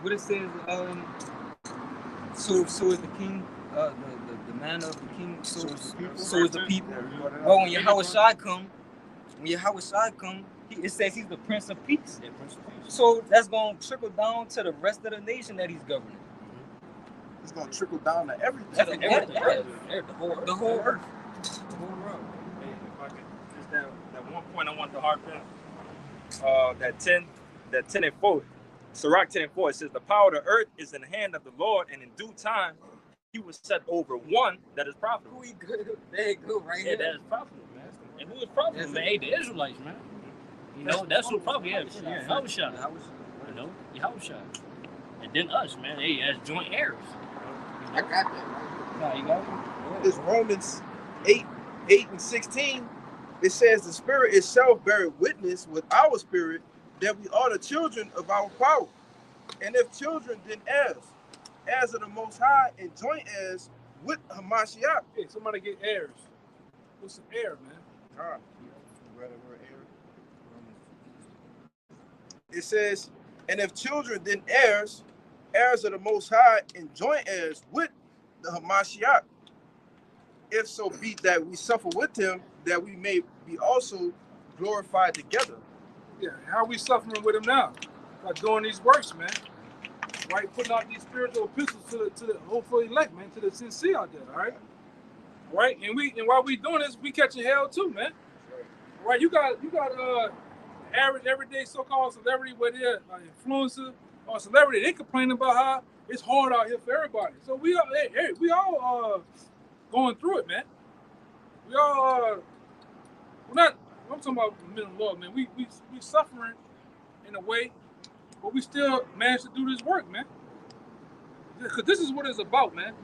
What it says, so is the king, the man of the king, so is the people. Well, when Yahushua come, it says he's the Prince of Peace. Yeah, Prince of Peace. So that's gonna trickle down to the rest of the nation that he's governing. It's gonna trickle down to everything. The whole earth. The whole world. Hey, if I could, just that one point I want to harp in. That 10 and 4. Sirach 10 and 4, it says, "The power of the earth is in the hand of the Lord, and in due time he will set over one that is profitable." There you go, right here. That is profitable, man. And who is profitable, man? Hey, the Israelites, man. You know, that's what probably Yahushua. You know, Yahushua. And then us, man. Hey, as joint heirs. I got that. Nah, you got it? It's Romans 8:16. it says the Spirit itself beareth witness with our spirit that we are the children of our power. And if children, then heirs of the Most High, and joint heirs with Hamashiach. Hey, somebody get heirs. What's some air, man? All right. It says, and if children, then heirs of the Most High, and joint heirs with the Hamashiach. If so be that we suffer with him, that we may be also glorified together. Yeah, how are we suffering with him now? By doing these works, man. Right? Putting out these spiritual epistles to the hopeful elect, man, to the sincere out there, all right? Right? And while we doing this, we catching hell too, man. Right? You got average everyday so-called celebrity, whether they're an influencer or a celebrity, they complaining about how it's hard out here for everybody. So we all going through it, man. We all I'm talking about the middle Lord, man. We suffering in a way, but we still manage to do this work, man. Because this is what it's about, man.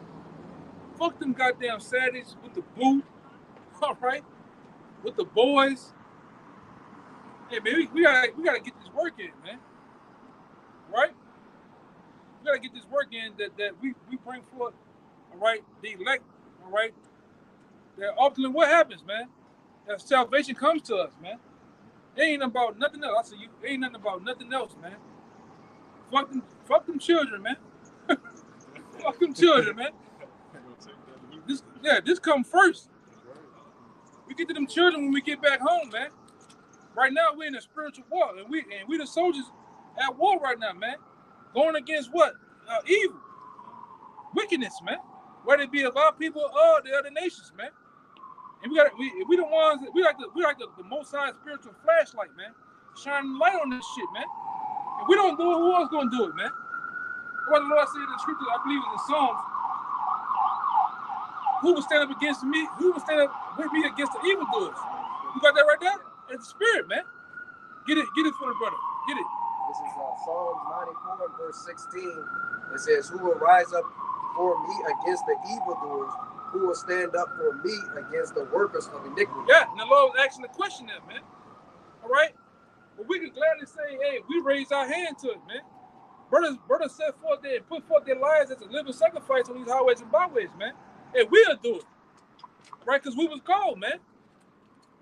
Fuck them goddamn sadists with the boo, all right? With the boys. Hey, man, we gotta get this work in, man. Right? We gotta get this work in that we bring forth, all right, the elect, all right? That ultimately what happens, man? That salvation comes to us, man. It ain't about nothing else. I say you ain't nothing about nothing else, man. Fuck them children, man. Fuck them children, man. This come first. We get to them children when we get back home, man. Right now we're in a spiritual war, and we the soldiers at war right now, man. Going against what? Evil, wickedness, man. Whether it be of our people or the other nations, man. And we the ones that we like the most high spiritual flashlight, man. Shining light on this shit, man. If we don't do it, who else gonna do it, man? What the Lord said in the scripture, I believe in the Psalms. Who will stand up against me? Who will stand up with me against the evildoers? You got that right there? It's the spirit, man. Get it for the brother. Get it. This is Psalms 94, verse 16. It says, who will rise up for me against the evildoers? Who will stand up for me against the workers of iniquity? Yeah, and the Lord was asking the question there, man. All right? But we can gladly say, hey, we raise our hand to it, man. Brothers set forth there and put forth their lives as a living sacrifice on these highways and byways, man. And we'll do it. Right? Because we was called, man.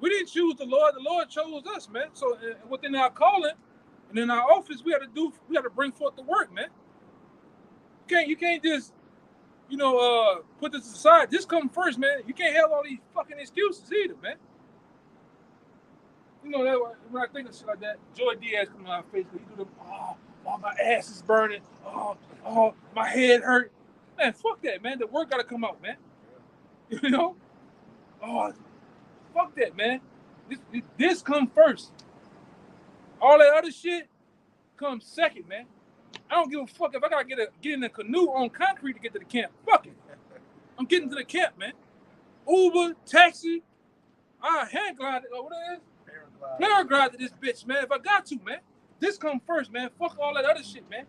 We didn't choose the Lord chose us, man. So within our calling and in our office, we had to bring forth the work, man. You can't just, put this aside. This come first, man. You can't have all these fucking excuses either, man. You know that when I think of shit like that, Joy Diaz coming out of face, he do the my ass is burning. Oh, my head hurt. Man, fuck that, man. The work gotta come out, man. You know? Oh, fuck that, man. This come first. All that other shit comes second, man. I don't give a fuck if I gotta get in a canoe on concrete to get to the camp. Fuck it. I'm getting to the camp, man. Uber, taxi, hand glide, what that is? Paraglide to this bitch, man. If I got to, man. This come first, man. Fuck all that other shit, man.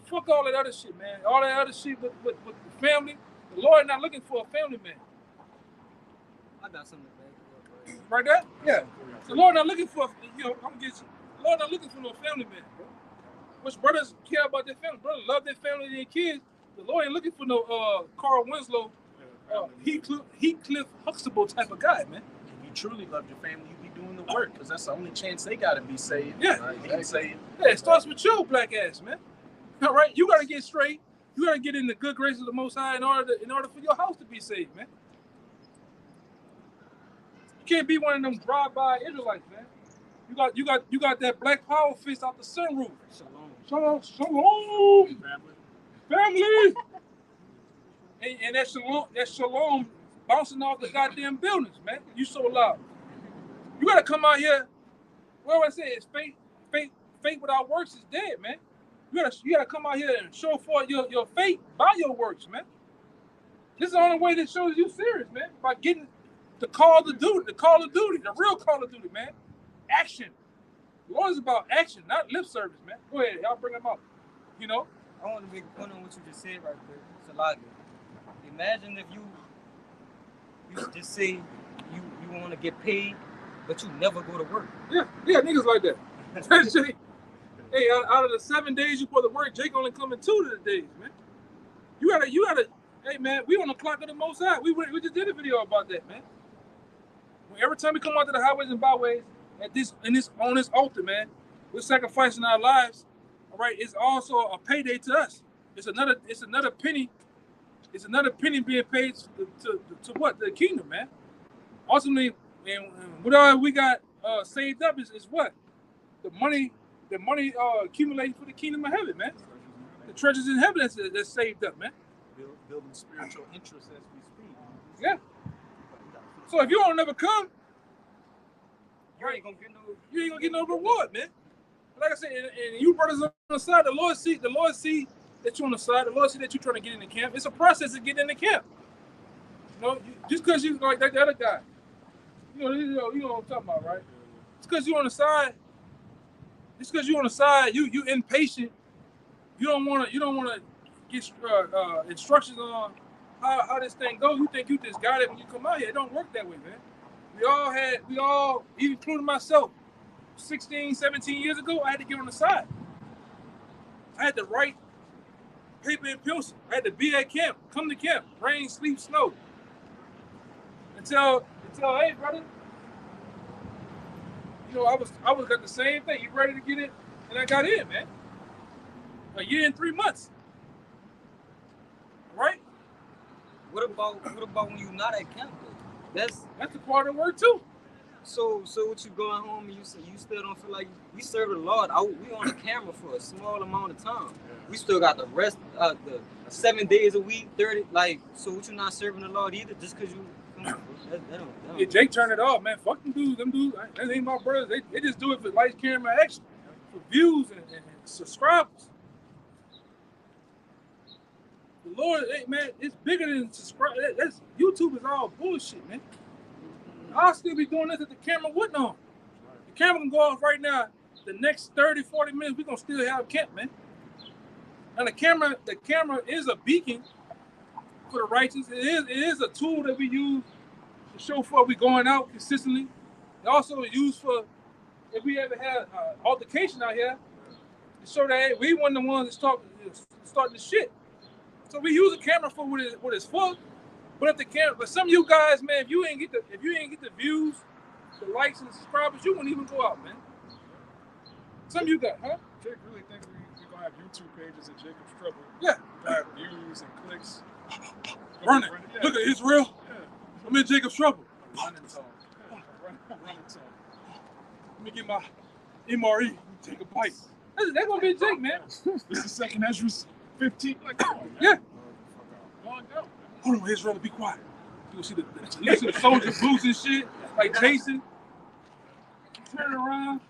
Fuck all that other shit, man. All that other shit with the family. The Lord not looking for a family man. I got something to say. Right there? Yeah. The Lord not looking for, I'm gonna get you. The Lord not looking for no family man. Which brothers care about their family. Brothers love their family and their kids. The Lord ain't looking for no Carl Winslow, Heathcliff Huxtable type of guy, man. If you truly love your family, you be doing the work, because that's the only chance they got to be saved. Yeah. Right? They saved. Yeah, it starts with your black ass, man. All right? You got to get straight. You got to get in the good graces of the Most High in order for your house to be saved, man. You can't be one of them drive-by Israelites, man. You got that black power fist out the sunroof. Shalom. Family. And that shalom bouncing off the goddamn buildings, man. You so loud. You gotta come out here. What do I say? It's faith without works is dead, man. You gotta come out here and show forth your faith by your works, man. This is the only way that shows you serious, man. By getting the call of duty, the real call of duty, man. Action. The Lord is about action, not lip service, man. Go ahead, y'all bring them up. I want to make a point on what you just said right there. It's a lot. Imagine if you just say you people want to get paid, but you never go to work. Yeah, niggas like that. Jake, hey, out of the 7 days you put to work, Jake only coming 2 of the days, man. You gotta. Hey, man, we on the clock of the Most High. We just did a video about that, man. Every time we come out to the highways and byways, on this altar, man, we're sacrificing our lives. All right, it's also a payday to us. It's another penny. It's another penny being paid to what? The kingdom, man. Ultimately, and what all we got saved up is what? The money accumulating for the kingdom of heaven, man. The treasures in heaven that's saved up, man. Building spiritual interests as we speak. Yeah. So if you don't never come, You ain't gonna get no reward, man. Like I said, and you brothers on the side, the Lord see that you're on the side. The Lord see that you're trying to get in the camp. It's a process of getting in the camp. You know, just because you like that the other guy, you know what I'm talking about, right? It's because you're on the side. Just because you're on the side, you impatient. You don't want to get instructions on how this thing goes. You think you just got it when you come out here. It don't work that way, man. We all, even including myself, 16, 17 years ago, I had to get on the side. I had to write paper and pencil. I had to be at camp, come to camp, rain, sleep, snow. Until hey, brother, you know, I was got the same thing. You ready to get it? And I got in, man. A year and 3 months. Right? What about when you're not at camp, though? That's a part of the work too. So what you going home and you still don't feel like we serve the Lord? We on the camera for a small amount of time. We still got the rest the 7 days a week, 30. Like, so what you not serving the Lord either? Just because you. That don't. Yeah, Jake turned it off, man. Fuck them dudes. Them dudes, that ain't my brothers. They just do it for lights, camera, action, for views and subscribers. The Lord, hey, man, it's bigger than subscribe. That's YouTube is all bullshit, man. I'll still be doing this if the camera wouldn't on. The camera can go off right now. The next 30, 40 minutes, we're gonna still have camp, man. And the camera is a beacon for the righteous. It is a tool that we use to show for we going out consistently. It also is used for if we ever had altercation out here to show that hey, we weren't the ones that starting the shit. So we use a camera for what it's for. But some of you guys, man, if you ain't get the views, the likes and subscribers, you wouldn't even go out, man. Some of you guys, huh? Jake really thinks we're gonna have YouTube pages at Jacob's Trouble. Yeah. Have views and clicks. Run it. Yeah. Look at Israel. Yeah. I'm in Jacob's Trouble. Running talk. Running talk. Let me get my MRE. Take a bite. That's gonna be Jake, man. This is second Ezra's 15. Like, come on, man. Yeah. Go on, go. Hold on, Israel, be quiet. You see the soldiers boots and shit, like Jason. Turn around.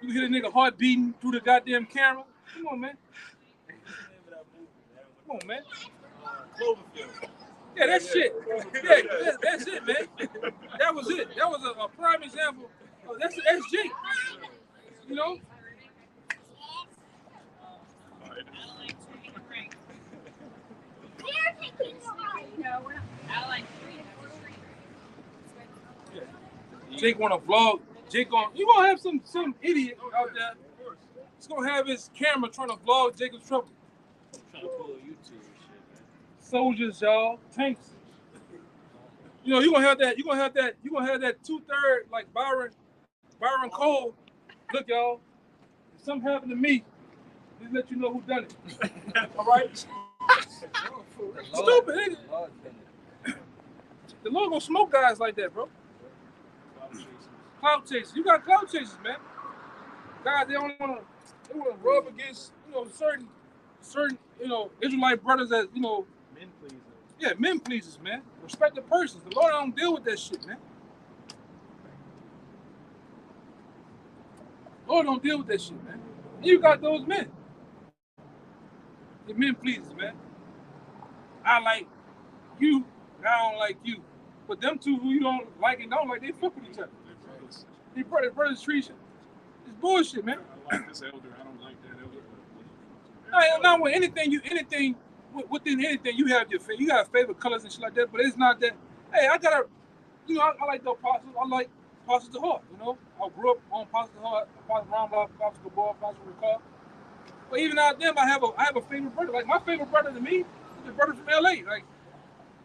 You hear the nigga heart beating through the goddamn camera. Come on, man. Come on, man. Cloverfield. Yeah, that's shit. Yeah, that's it, man. That was it. That was a prime example. That's Jake. You know? Jake want to vlog. You gonna have some idiot out there. He's gonna have his camera trying to vlog Jacob's Trouble. Trying to pull YouTube and shit, man. Soldiers, y'all, tanks. You know, you're gonna have that 2/3 like Byron Cole. Look, y'all, if something happened to me, just let you know who done it. All right? Stupid, nigga. The Lord gonna smoke guys like that, bro. Cloud chasers. You got cloud chasers, man. Guys, they wanna rub against, certain, Israelite brothers that, Men pleasers. Yeah, men pleasers, man. Respect the persons. The Lord don't deal with that shit, man. Lord don't deal with that shit, man. And you got those men. The men pleasers, man. I like you, and I don't like you. But them two who you don't like and don't like, they fuck with each other. They brothers treat you. It's bullshit, man. I like this elder. I don't like that elder. Not with within anything, you have you got favorite colors and shit like that. But it's not that. Hey, I got you know, I like the apostles. I like Apostles to Heart. You know, I grew up on Apostles to Heart, Apostle Ron, Apostle Gabor, Apostle Ricard. But even out of them, I have a favorite brother. Like my favorite brother to me is the brother from LA. Like,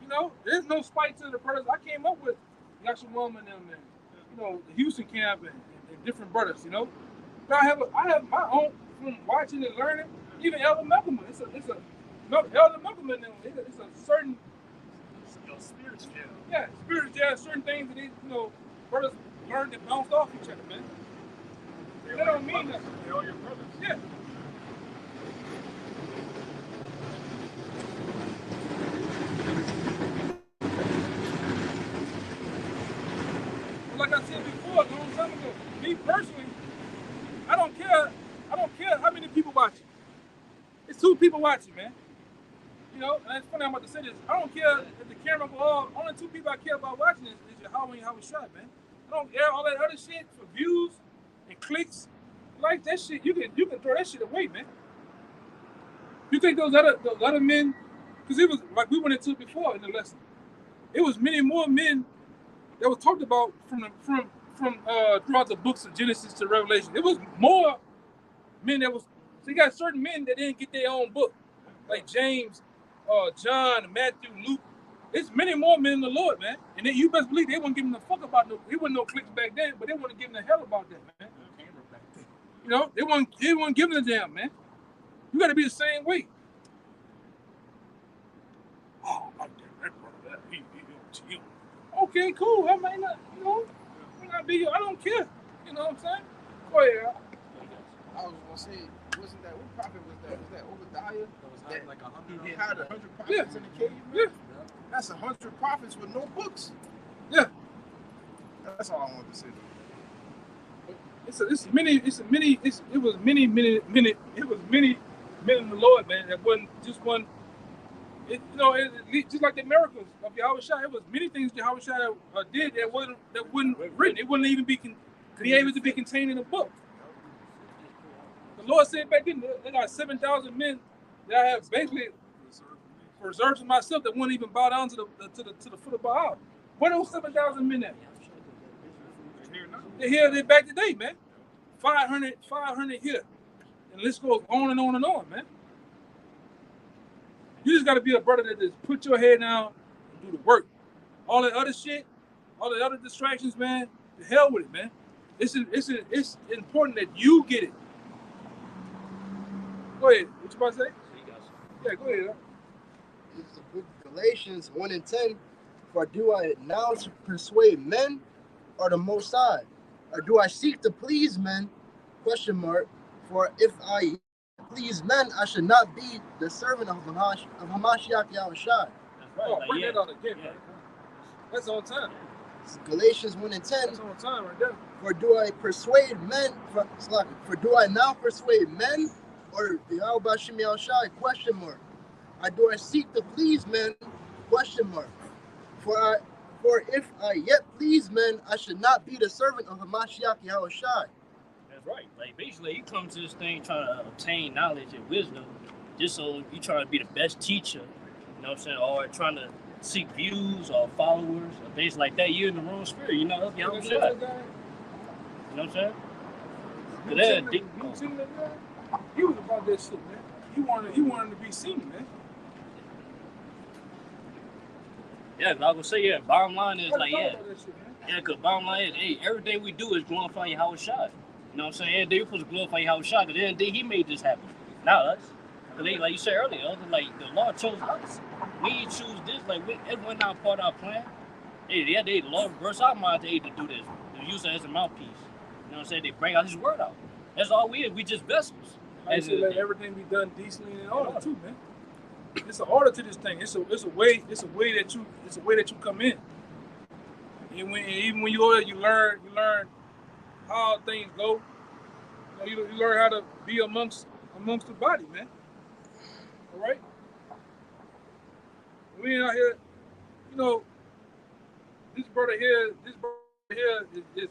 you know, there's no spite to the brothers I came up with. Yashua Mum and them, and you know, the Houston camp and different brothers. You know, but I have my own from watching and learning. Even Elder Malcolm, Elder Malcolm and them. It's a certain Spirits jail. yeah, spirits jail. Certain things that these brothers learned and bounced off each other, man. That don't mean nothing. They're all your brothers. Yeah. Like I said before, a long time ago, me personally, I don't care how many people watching. It's 2 people watching, man. You know, and it's funny I'm about to say this. I don't care if the camera go off. Only 2 people I care about watching is Yahweh and Yahweh Shai, man. I don't care all that other shit for views and clicks. Like that shit, you can throw that shit away, man. You think those other men, because it was like we went into it before in the lesson. It was many more men that was talked about from throughout the books of Genesis to Revelation. It was more men that was. So you got certain men that didn't get their own book, like James, John, Matthew, Luke. It's many more men in the Lord, man. And then you best believe they weren't giving a fuck about it wasn't no clicks back then, but they weren't giving a hell about that, man. You know, they weren't giving a damn, man. You got to be the same way. Oh, I like that brother. He chill. Okay, cool. I might not, might not be. I don't care. You know what I'm saying? Go ahead. I was gonna say, wasn't that what prophet was that? Was that Obadiah? That was like 100. He had 100 prophets in the cave. Yeah. That's 100 prophets with no books. Yeah. That's all I wanted to say. It was many men in the Lord, man. That wasn't just one. Just like the miracles of Yahweh Shai, it was many things Yahweh Shai did that wasn't written. It wouldn't even be able to be contained in a book. The Lord said back then, they got 7,000 men that I have basically reserved for myself that wouldn't even bow down to the foot of Baal. Where those 7,000 men at? They're here. They're back today, man. 500 here, and the list goes on and on and on, man. You just got to be a brother that just put your head down and do the work. All that other shit, all the other distractions, man, the hell with it, man. It's important that you get it. Go ahead. What you about to say? Yeah, go ahead. It's the book of Galatians 1:10. For do I now persuade men or the Most High? Or do I seek to please men? Question mark. For if I please men, I should not be the servant of Hamashiach Yahweh Shai. Oh, bring that out again, man. That's on time. It's Galatians 1:10. That's on time right there. For do I persuade men? For do I now persuade men or the Yahweh Shem Yahweh Shai? Question mark. Or do I seek to please men? Question mark. For if I yet please men, I should not be the servant of Hamashiach Yahweh Shai. That's right. Like basically, you come to this thing trying to obtain knowledge and wisdom, just so you trying to be the best teacher. You know what I'm saying? Or trying to seek views or followers or things like that. You're in the wrong spirit. You know what I'm saying? You know what I'm saying? He was about that shit, man. He wanted to be seen, man. Yeah, I was gonna say, yeah, bottom line is like, because bottom line is, hey, everything we do is glorify Yahweh Shai. You know what I'm saying? Every day we're supposed to glorify Yahweh Shai, because every day he made this happen, not us. Because like you said earlier, like the Lord chose us. We didn't choose this, like it wasn't not part of our plan. Hey, the Lord burst our mind to do this, to use it as a mouthpiece. You know what I'm saying? They bring out his word out. That's all we is. We just vessels. I should let everything be done decently and in order too, man. It's an order to this thing. It's a way that you come in. And even when you go there, you learn how things go. You learn how to be amongst the body, man. All right. We ain't out here, this brother here is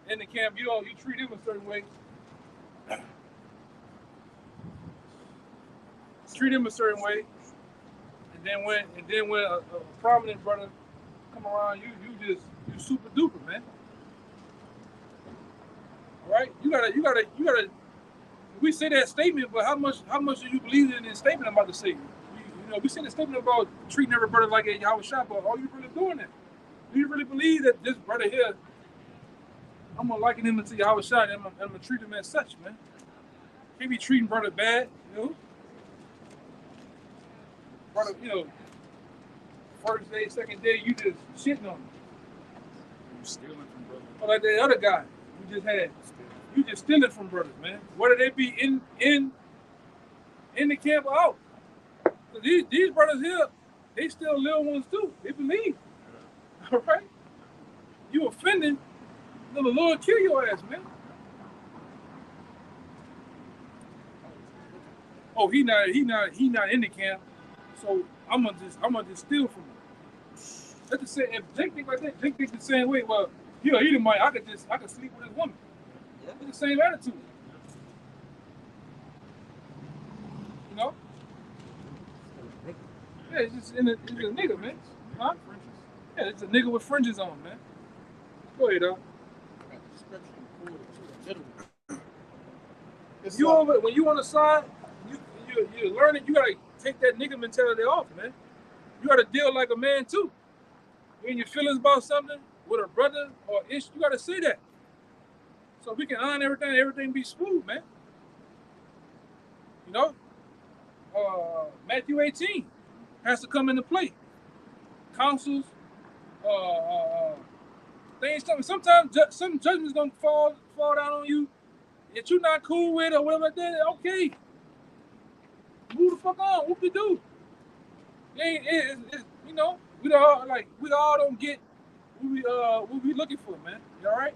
in the camp. You treat him a certain way. Treat him a certain way. And then when a prominent brother come around, you super duper, man. All right, you gotta. We say that statement, but how much do you believe in the statement I'm about to say? You know, we say the statement about treating every brother like a Yahweh Shah, but are you really doing that? Do you really believe that this brother here, I'm gonna liken him to Yahweh Shah, and I'm gonna treat him as such, man? Can't be treating brother bad, you know. Brother, you know, first day, second day, you just shitting on him. You stealing from brother. Or like that other guy we just had. You just stealing from brothers, man. Whether they be in the camp or out. These brothers here, they still little ones too. They believe. All right? You offending, then the Lord kill your ass, man. Oh, he not in the camp, so I'm gonna just steal from him. That's the same. If Jake think like that, Jake think the same way. Well, he the might. I could sleep with his woman. Yeah. It's the same attitude. You know? Yeah, it's just it's a nigga, man. Huh? Yeah, it's a nigga with fringes on, man. Go ahead, dog. When you on the side, you're learning. You gotta take that nigga mentality off, man. You gotta deal like a man too. When your feelings about something with a brother or ish, you gotta say that. So we can iron everything be smooth, man. You know? Matthew 18 has to come into play. Counsels, things coming. Sometimes some judgment's gonna fall down on you that you're not cool with or whatever like that. Okay. Move the fuck on. What we do? You know, we all don't get what we looking for, man. You all right?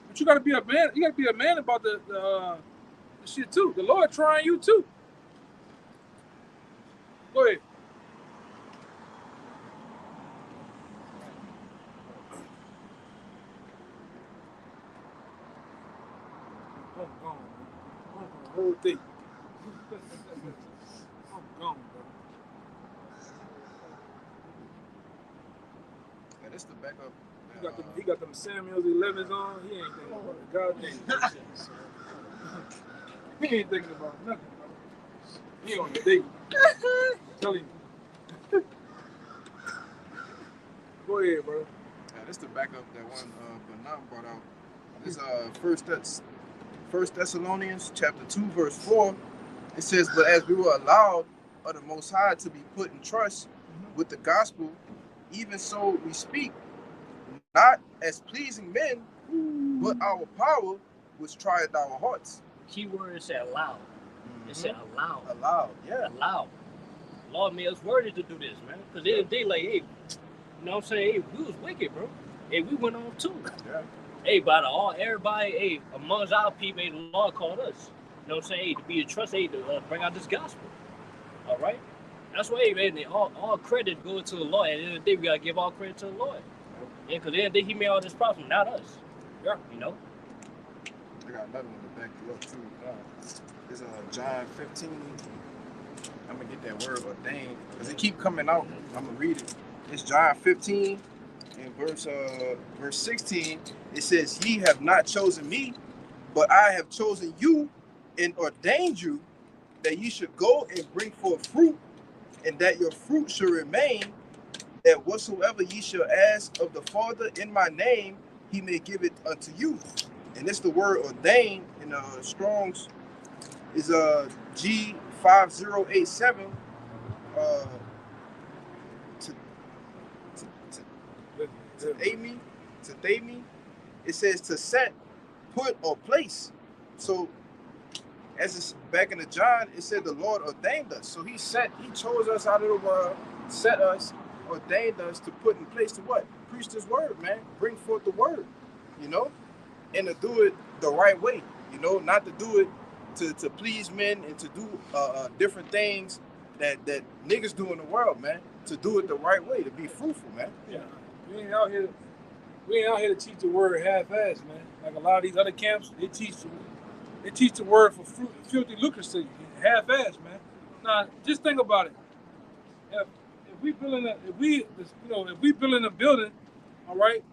But you gotta be a man. You gotta be a man about the shit too. The Lord trying you too. Go ahead. I'm gone. The whole thing. I'm gone, bro. Yeah, this the backup. He got them Samuel's 11s on. He ain't thinking about it. God damn. He ain't thinking about nothing, bro. He on the date. Tell him. Go ahead, bro. Yeah, this the backup that one Bernard brought out. This First Thessalonians chapter 2 verse 4. It says, "But as we were allowed of the Most High to be put in trust with the gospel, even so we speak, not as pleasing men, but our power which trieth our hearts." Key word is said allowed. It said allowed. Allowed, yeah. Allowed. Lord made us worthy to do this, man. Because they like, hey, you know what I'm saying? Hey, we was wicked, bro. Hey, we went on too. Yeah. Hey, by everybody, hey, amongst our people, hey, the Lord called us. You know what I'm saying? Hey, to be a trust, hey, to bring out this gospel. All right? That's why, hey, man, all credit goes to the Lord. At the end of the day, we got to give all credit to the Lord. Yeah, because at the end of the day, he made all this problem, not us. Yeah. You know? I got another one to back you up too. It's John 15. I'm gonna get that word ordained because it keep coming out. I'm gonna read it. It's John 15 and verse 16. It says, "Ye have not chosen me, but I have chosen you and ordained you that ye should go and bring forth fruit, and that your fruit should remain, that whatsoever ye shall ask of the Father in my name, he may give it unto you." And it's the word ordained in Strong's is G5087. To Thami, it says to set, put, or place. So as it's back in the John, it said the Lord ordained us. So he chose us out of the world, set us, ordained us to put in place to what? Preach this word, man. Bring forth the word, you know? And to do it the right way, you know, not to do it to please men and to do different things that niggas do in the world, man. To do it the right way, to be fruitful, man. Yeah, we ain't out here to teach the word half-assed, man. Like a lot of these other camps, they teach the word for filthy lucracy, half-assed, man. Now, just think about it. If we building a building, all right,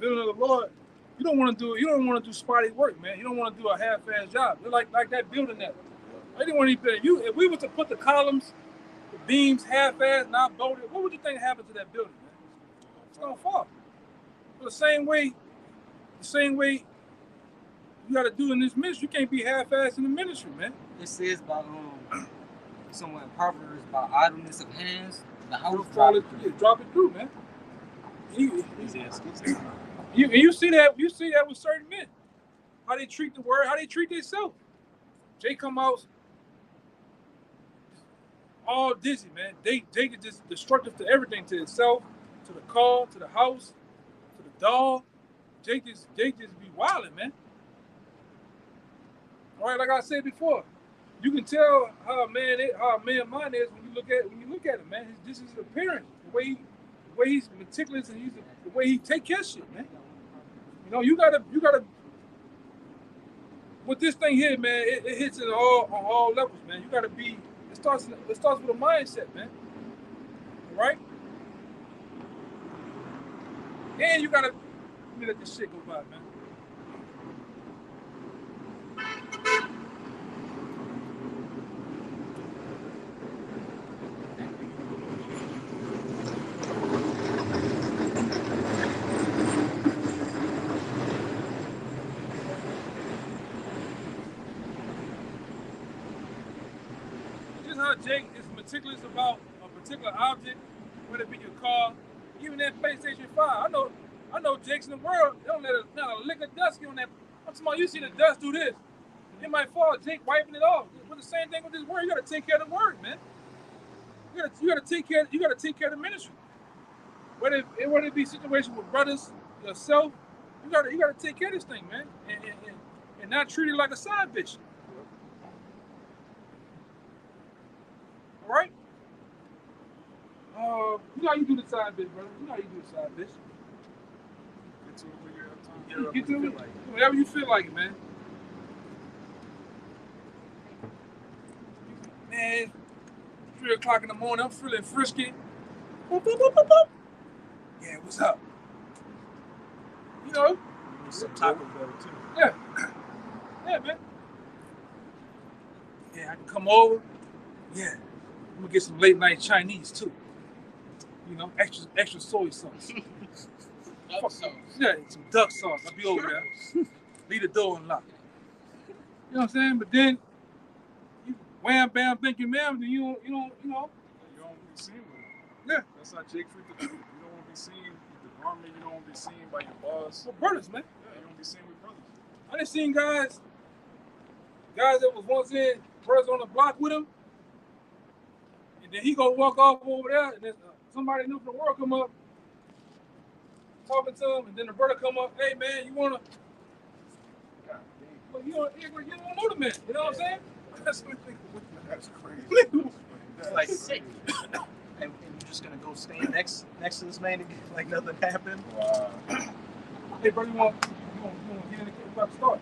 building of the Lord, you don't want to do spotty work, man. You don't want to do a half-ass job. They're like that building that. I didn't want to be if we were to put the columns, the beams half-ass, not bolted, what would you think happened to that building, man? It's gonna fall. So the same way you got to do in this ministry. You can't be half-assed in the ministry, man. It says about somewhere in Proverbs about idleness of hands, the house drop it through, man. You see that with certain men, how they treat the word, how they treat themselves. Jay come out all dizzy, man. Jay is just destructive to everything, to himself, to the car, to the house, to the dog. Jay just be wilding, man. All right, like I said before, you can tell how a man mind is when you look at him, man. This is his appearance, the way he's meticulous, and the way he take care of shit, man. You know, you gotta with this thing here, man. It hits it on all levels, man. You gotta be. It starts with a mindset, man. All right, and you gotta let this shit go by, man. Jake is meticulous about a particular object, whether it be your car, even that PlayStation 5. I know Jakes in the world, they don't let a lick of dust get on that. I'm talking about, you see the dust do this. It might fall, Jake wiping it off. But the same thing with this word, you gotta take care of the word, man. You gotta take care of the ministry. Whether it be situation with brothers, yourself, you gotta take care of this thing, man. And not treat it like a side bitch. Right? You know how you do the side bitch, brother. You know how you do the side bitch. Get to it whenever you feel like it, man. Man, 3 o'clock in the morning, I'm feeling frisky. Boop, boop, boop, boop, boop. Yeah, what's up? You know? Some Taco Bell, too. Yeah. Yeah, man. Yeah, I can come over. Yeah. I'm gonna get some late night Chinese too. You know, extra soy sauce. Duck sauce. Yeah, some duck sauce. I'll be over there. Leave the door unlocked. You know what I'm saying? But then you wham bam, thank you, ma'am. Then you don't You don't want to be seen with it. Yeah. That's how Jake freaked the truth. You don't want to be seen with the garment. You don't want to be seen by your boss. Well, brothers, man. Yeah, you don't want to be seen with brothers. I done seen guys that was once in brothers on the block with him. Then he go walk off over there, and then somebody new from the world come up, talking to him, and then the brother come up, hey man, you wanna? Well, you don't know the man. You know what I'm saying? That's crazy. It's like sick. And you're just gonna go stand next to this man like nothing happened. Wow. Hey, brother, you want to get in the kid about to start?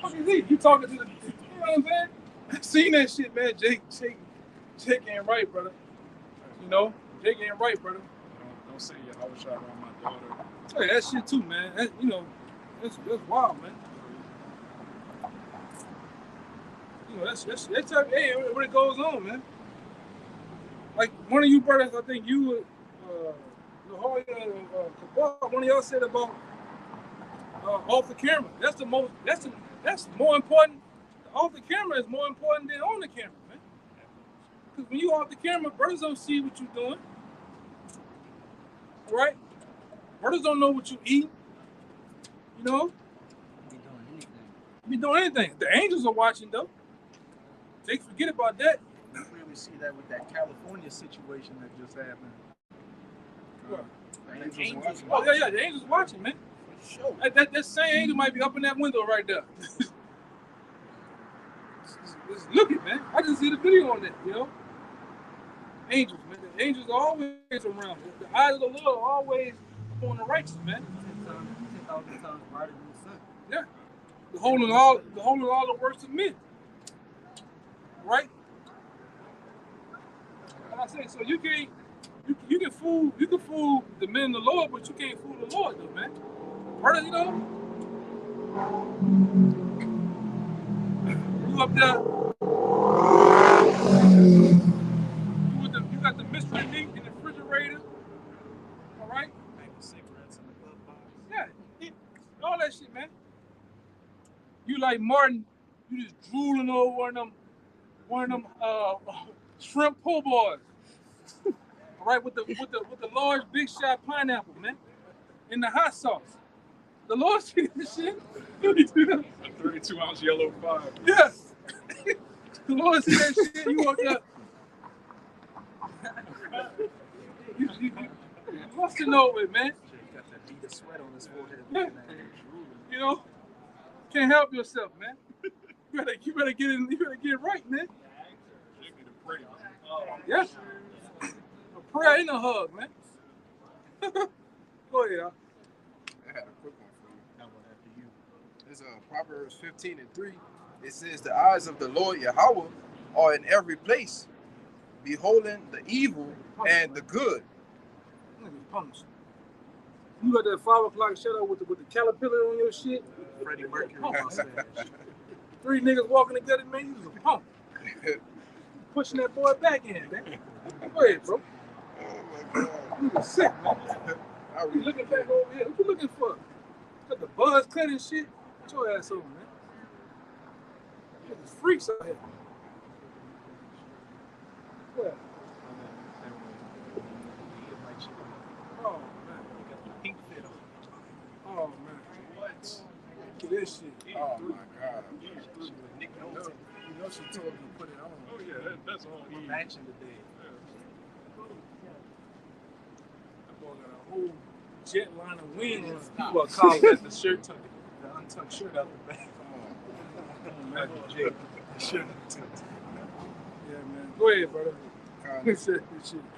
What is he? You talking to the? You know what I'm saying? I seen that shit, man. Jake ain't right, brother. You know, Jake ain't right, brother. Don't say I was shot around my daughter. Hey, that shit too, man. That, you know, that's wild, man. You know, that's type. Hey, when it goes on, man. Like one of you brothers, I think you, one of y'all said about off the camera. That's more important. Off the camera is more important than on the camera, man. Because when you off the camera, brothers don't see what you're doing. All right? Brothers don't know what you eat. You know? Be doing anything. The angels are watching, though. They forget about that. You really see that with that California situation that just happened. What? The angels Oh, yeah, the angels watching, man. Sure. That same angel might be up in that window right there. Just look it, man. I just see the video on that, you know? Angels, man. The angels are always around. The eyes of the Lord are always on the righteous, man. 10,000 times brighter than the sun. Yeah. Beholding all the works of men. Right? Like I said, so you can't You can fool the men of the Lord, but you can't fool the Lord, though, man. Brother, you know, you up there, you got the mystery meat in the refrigerator, all right? Cigarettes in the glove box. Yeah, all that shit, man. You like Martin, you just drooling over one of them shrimp po' boys. All right, with the large big shot pineapple, man, in the hot sauce. The Lord see this shit. A 32-ounce yellow 5. Yeah. The Lord see that shit. You walk up. You lost to know it, man. Got that bead of sweat on his forehead. Yeah. You know, can't help yourself, man. You better get it. You better get it right, man. Yeah. A prayer ain't a hug, man. Go ahead. I had a quick one for you. It's Proverbs 15:3. It says, "The eyes of the Lord Yahweh are in every place, beholding the evil and the good." Punks. You got that 5 o'clock shadow with the caterpillar on your shit. Freddie Mercury. Three niggas walking together, man. You was a punk. Pushing that boy back in, man. Go ahead, bro. Oh my God. You was sick, man. You looking back over here? What you looking for? Got the buzz cut and shit. Get your ass over, man. There's freaks out here. What? Oh, man. Pink fit on. Oh, man. What? Look at this shit. Oh my God. Nick You know she told me to put it on. Oh yeah, that's all. We're matching today. That boy got a whole jet line of wings. People are calling that the shirt tuck, the untucked shirt out the back. Come on, man. The shirt untucked. Yeah, man. Go ahead, brother. This shit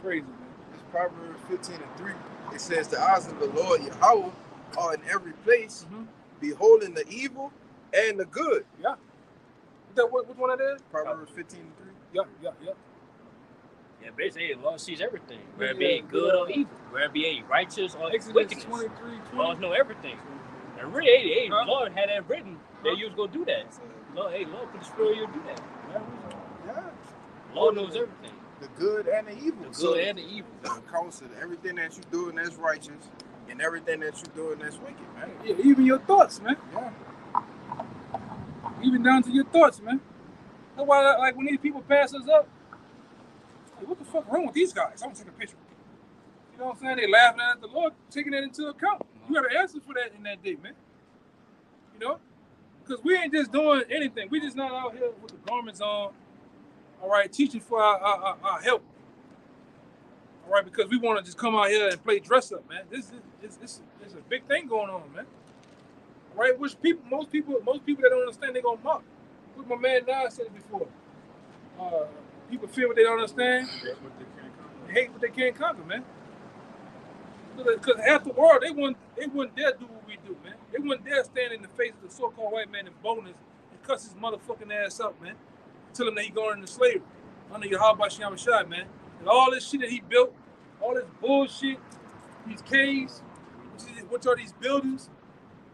crazy, man. It's Proverbs 15:3. It says, "The eyes of the Lord Yahweh are in every place, beholding the evil and the good." Yeah. Which one that is? Proverbs 15:3. Yeah. Yeah, basically, the Lord sees everything. Whether it be good or evil, whether it be righteous or Exodus wickedness. 23:20. Lord know everything. And really, hey, Lord had that written that you was gonna do that. Lord, put the spirit of you to do that. Yeah. Lord knows everything. The good and the evil. The good and the evil. The counsel, everything that you doing that's righteous, and everything that you doing that's wicked, man. Yeah, even your thoughts, man. Yeah. Even down to your thoughts, man. That's why, like, when these people pass us up, like, what the fuck wrong with these guys? I'm gonna take a picture. You know what I'm saying? They laughing at the Lord, taking that into account. You got to answer for that in that day, man. You know? Because we ain't just doing anything. We just not out here with the garments on, all right, teaching for our help. All right, because we want to just come out here and play dress up, man. This is a big thing going on, man. All right, which most people that don't understand, they gonna mock. What my man Nas said it before. People fear what they don't understand. They hate what they can't conquer, man. Because half the world, they wouldn't dare do what we do, man. They wouldn't dare stand in the face of the so-called white man in boldness and cuss his motherfucking ass out, man. Tell him that he going into slavery under Yahweh Shem Shai, man. And all this shit that he built, all this bullshit, these caves, which are these buildings,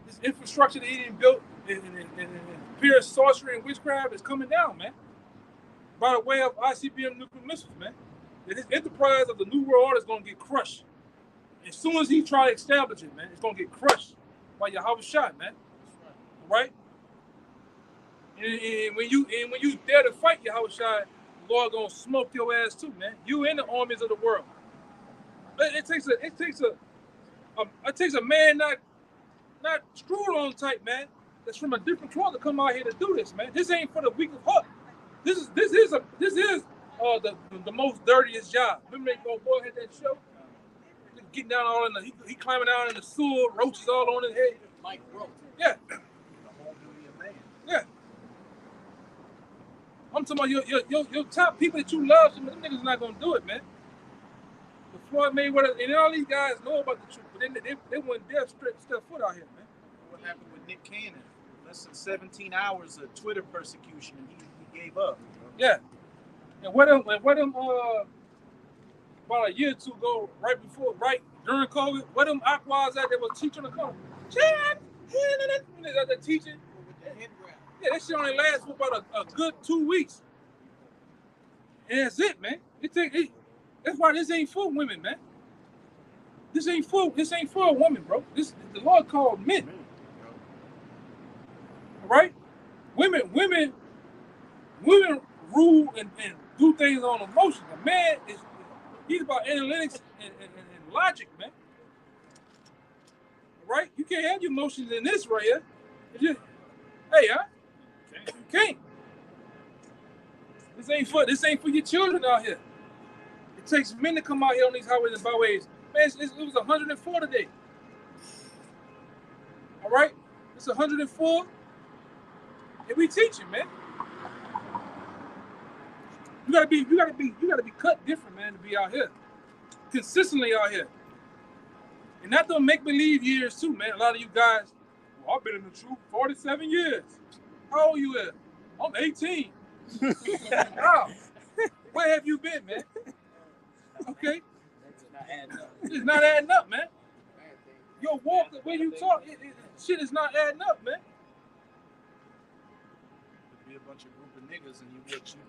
this infrastructure that he didn't build, and pure sorcery and witchcraft is coming down, man. By the way of ICBM nuclear missiles, man. And his enterprise of the New World Order is going to get crushed. As soon as he try to establish it, man, it's going to get crushed by Yahweh Shai, man. Right? And when you dare to fight Yahweh Shai, the Lord going to smoke your ass too, man. You in the armies of the world. It takes a man not screwed on type, man. That's from a different cloth to come out here to do this, man. This ain't for the weak of heart. This is the most dirtiest job. Remember that old boy had that show? Getting down all in the he climbing down in the sewer, roaches all on his head. Like roach. Yeah. Yeah. I'm talking about your top people that you love, them niggas not gonna do it, man. The Floyd Mayweather and all these guys know about the truth, but they wouldn't dare step foot out here, man. What happened with Nick Cannon? Less than 17 hours of Twitter persecution, and he gave up. Yeah. And what them about a year or two ago, right during COVID, where them aquas at that was teaching the corner. They're teaching. Yeah, that shit only lasts for about a good 2 weeks. And that's it, man. That's why this ain't for women, man. This ain't for a woman, bro. The Lord called men. All right? Women rule and do things on emotion. A man he's about analytics and logic, man. All right? You can't have your emotions in this right here. You can't. This ain't for your children out here. It takes men to come out here on these highways and byways. Man, it was 104 today. All right? It's 104. And we teaching, man. You gotta be cut different, man, to be out here. Consistently out here. And that don't make believe years too, man. A lot of you guys, well, I've been in the truth 47 years. How old you at? I'm 18. Wow. Where have you been, man? Okay. It's not adding up, man. Your walk, the way you talk, shit is not adding up, man. Be a bunch of group of niggas and you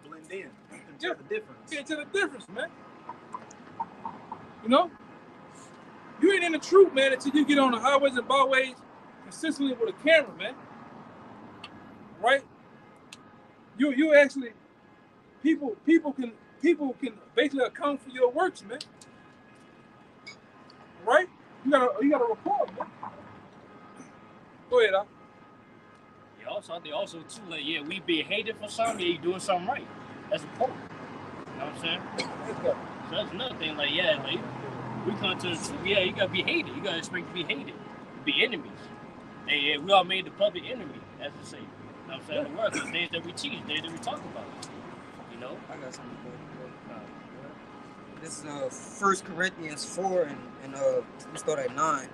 blend in. You can tell the difference. You can tell the difference, man. You know? You ain't in the truth, man, until you get on the highways and byways consistently with a camera, man. Right? You actually people can basically account for your works, man. Right? You gotta report, man. Go ahead, Al. They also too, like, yeah, we be hated for something, yeah, you doing something right. That's important. You know what I'm saying? So that's another thing, like, yeah, like, we come to the truth, yeah, you gotta be hated. You gotta expect to be hated. Be enemies. And yeah, we all made the public enemy, as they say. You know what I'm saying? The world, the things that we teach, things that we talk about. You know? I got something to This is 1 Corinthians 4 and we start at 9.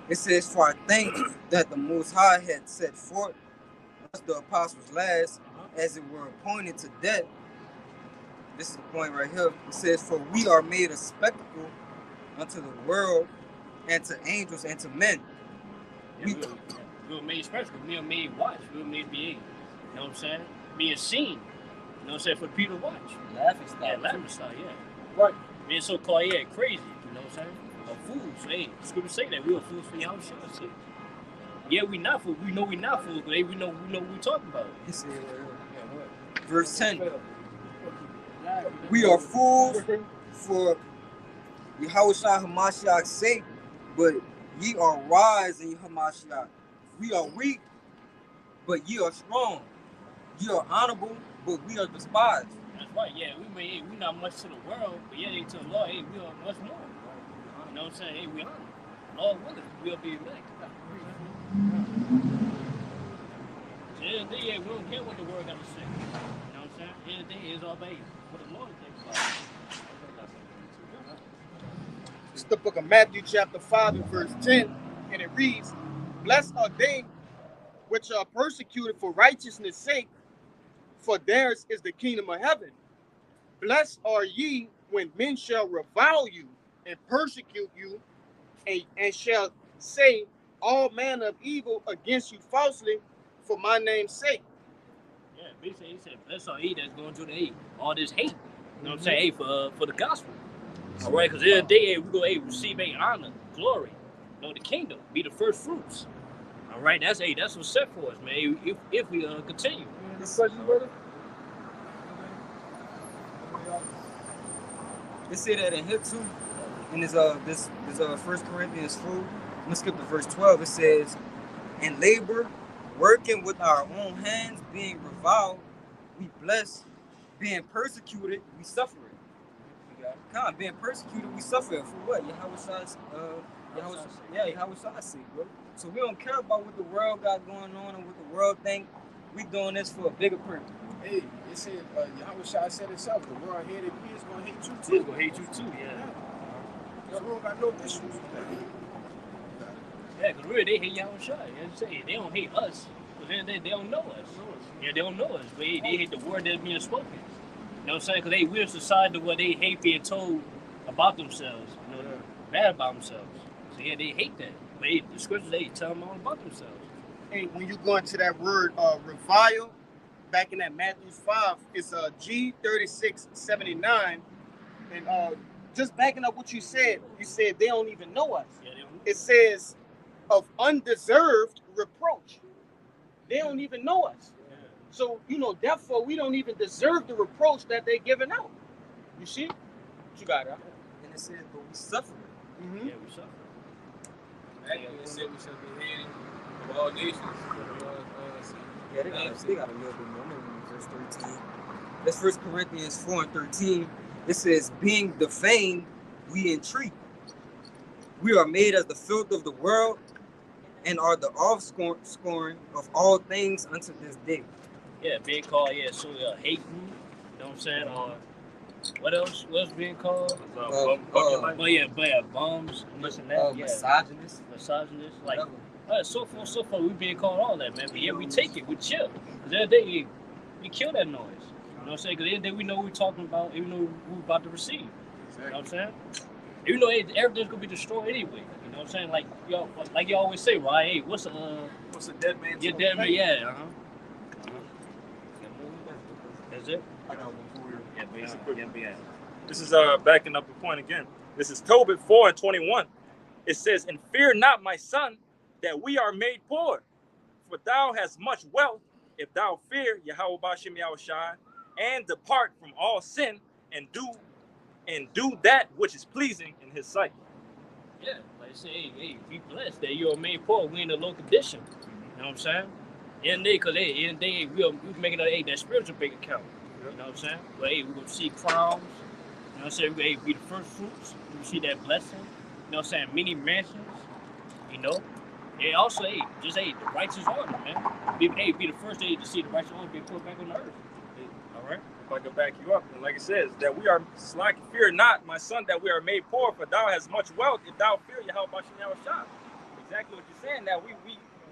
It says, "For I think that the Most High had set forth us the apostles last, as it were appointed to death." This is the point right here. It says, "For we are made a spectacle unto the world, and to angels, and to men." Yeah, we were made spectacle. We were made watch. We were made be, you know what I'm saying? Being seen. You know what I'm saying? For people to watch. Laughing stock. Yeah, laughing stock, yeah. Right. Being so-called, yeah, crazy. You know what I'm saying? Or fools. Hey, the scripture say that we are fools for Yahweh Shah. Yeah, we not fools. We know we not fools, but hey, we know what we talking about. Verse 10. "We are fools for Yahweh Shah Hamashiach's sake, but ye are wise in Hamashiach. We are weak, but ye are strong. Ye are honorable, but we are despised." That's right, yeah. We not much to the world, but yeah, to the Lord, hey, we are much more. You know what I'm saying? Hey, we honor. Lord willing, we'll be elect. So the end of the day, yeah, we don't care what the word got to say. You know what I'm saying? The end of the day, it's all about what the Lord thinks about it. It's the book of Matthew, chapter 5, and verse 10, and it reads, "Blessed are they which are persecuted for righteousness' sake, for theirs is the kingdom of heaven. Blessed are ye when men shall revile you and persecute you, and shall say all manner of evil against you falsely for my name's sake." Yeah, basically he said, blessed are ye that's going through the hate. All this hate. You know what I'm saying? Hey, for the gospel. All right, because the other day, hey, we go, hey, receive honor, glory. You know, the kingdom, be the first fruits. All right, that's what's set for us, man. If we continue. Any questions, brother? They say that in here too. In this 1 Corinthians 4, I'm gonna skip to verse 12. It says, "And labor, working with our own hands, being reviled, we bless, being persecuted, we suffer it." Being persecuted, we suffer it. For what? Yahweh Shah's sake, bro. So we don't care about what the world got going on and what the world think. We doing this for a bigger purpose. Hey, it said, Yahweh Shah said itself, the world hated me is going to hate you He's too. going to hate you too, yeah. The world got no issues. Yeah, because really, they hate Yahweh Shah. You know what I'm saying? They don't hate us. Because they don't know us. Yeah, they don't know us. But they hate the word that's being spoken. You know what I'm saying? Because we're a society where they hate being told about themselves, you know, bad about themselves. So yeah, they hate that. But hey, the scriptures, they tell them all about themselves. Hey, when you go into that word revile, back in that Matthew 5, it's G3679, and just backing up what you said they don't even know us. Yeah, they don't know. It says of undeserved reproach. They don't even know us. Yeah. So, you know, therefore we don't even deserve the reproach that they're giving out. You see? What you got, huh? And it says, but we suffer. Mm-hmm. Yeah, we suffer. Matthew said we shall be hated of all nations. Yeah, they got a little bit more. I'm gonna read verse 13. That's 1 Corinthians 4:13. It says, being defamed, we entreat. We are made as the filth of the world and are the offscoring of all things unto this day. Yeah, being called, so hating, you know what I'm saying? Or what else? What's being called? Bums, and this and that. Misogynist. Like, so forth, we being called all that, man. But yeah, we take it, we chill. Because the other day, we kill that noise. You know what I'm saying? Because the other day, we know what we're talking about, even though we're about to receive. Exactly. You know what I'm saying? Even though everything's going to be destroyed anyway. You know what I'm saying? Like you always say, right? Hey, what's a dead man? Yeah, dead man, yeah. That's it? I got one for you. Yeah, basically. This is backing up the point again. This is Tobit 4:21. It says, and fear not, my son, that we are made poor, for thou hast much wealth, if thou fear Yahweh Ba'Shem Yahushai, and depart from all sin, and do that which is pleasing in his sight. Yeah, like I say, hey, be blessed that you are made poor. We in a low condition. You know what I'm saying? In the day, we're making that spiritual bank account. You know what I'm saying? But hey, we're gonna see crowns. You know what I'm saying? We're gonna be the first fruits. We're gonna see that blessing. You know what I'm saying? Many mansions. You know? And also, the righteous order, man. Be the first day to see the righteous order being put back on the earth. All right? If I can back you up, and like it says, that we are slack, fear not, my son, that we are made poor, for thou hast much wealth, if thou fear Yahweh Ba'Shem Yahushai. Exactly what you're saying, that we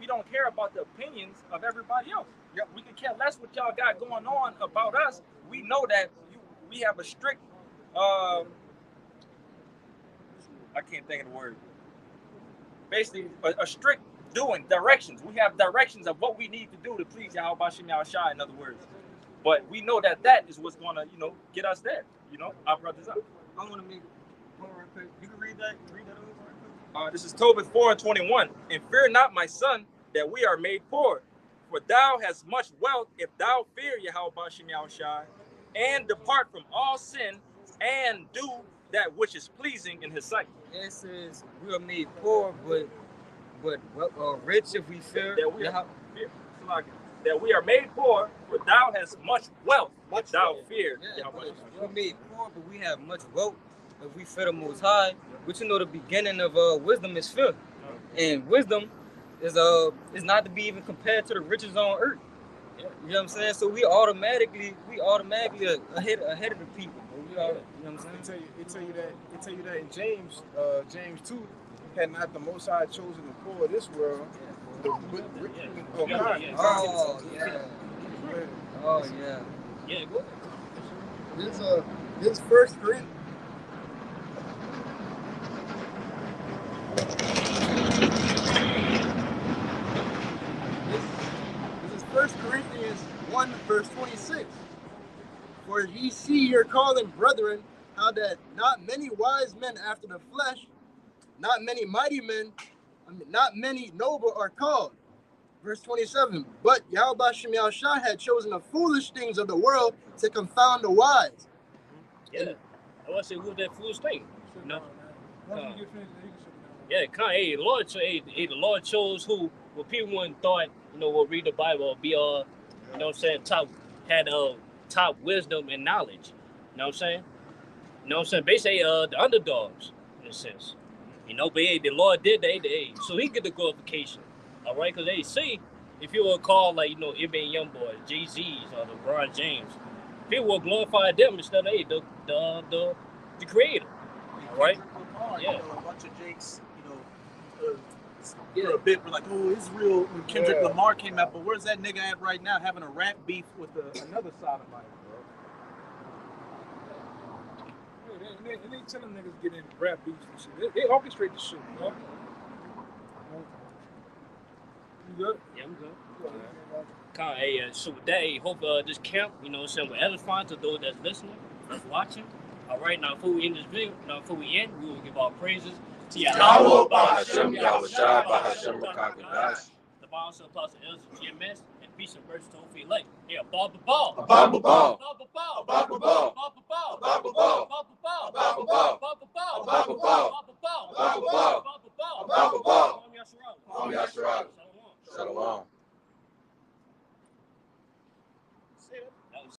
don't care about the opinions of everybody else. Yeah, we can care less what y'all got going on about us. We know that we have a strict, I can't think of the word. Basically, a strict doing directions. We have directions of what we need to do to please Yahweh Ba'Shem Yahushai, in other words. But we know that is what's going to, get us there. Our brothers up. I want to make one real quick. You can read that. Read that over real quick. This is Tobit 4:21. And fear not, my son, that we are made poor, for thou hast much wealth, if thou fear Yahweh Ba'Shem Yahushai, and depart from all sin, and do that which is pleasing in his sight. It says we are made poor, but rich if we fear that we are made poor, for thou hast much wealth, if thou fear. Yeah, we're made poor, but we have much wealth if we fear the Most High. But the beginning of wisdom is fear, and wisdom is not to be even compared to the riches on earth. Yeah. You know what I'm saying? So we automatically ahead of the people. You know what I'm saying? It tell you that in James 2, had not the Most High chosen the poor of this world, Oh yeah. Yeah, go ahead. This First Corinthians. This is 1 Corinthians 1, verse 26. For ye see your calling, brethren, how that not many wise men after the flesh, not many mighty men, not many noble are called. Verse 27. But Yahweh Ba'Shem Yahushai had chosen the foolish things of the world to confound the wise. Yeah. I want to say, who's that foolish thing? You know? The Lord chose who? Well, people wouldn't thought, will read the Bible or be top wisdom and knowledge. You know what I'm saying? You know what I'm saying? Basically, the underdogs, in a sense. But the Lord did that, so he get the glorification. All right? Because if you were called Ibn Youngboy, Jay-Z's, or LeBron James, people will glorify them instead of the creator. All right? Yeah. A bunch of Jakes, for a bit, we're like, oh, Israel, when Kendrick Lamar came out, but where's that nigga at right now having a rap beef with another sodomite, bro? And they telling niggas get in rap beats and shit. They orchestrate this shit, you know? You good? Yeah, I'm good. Hey, so with that, hey, hope this camp, you know what I'm saying, will edify to those that's listening, that's watching. All right, now before we end this video, we will give our praises to Yahweh, Bahashem, Yahushua, Bahashem, Rakakadash, the Bible says Apostle Elder GMS, and peace and mercy to Ophi Lake. Yeah, ball.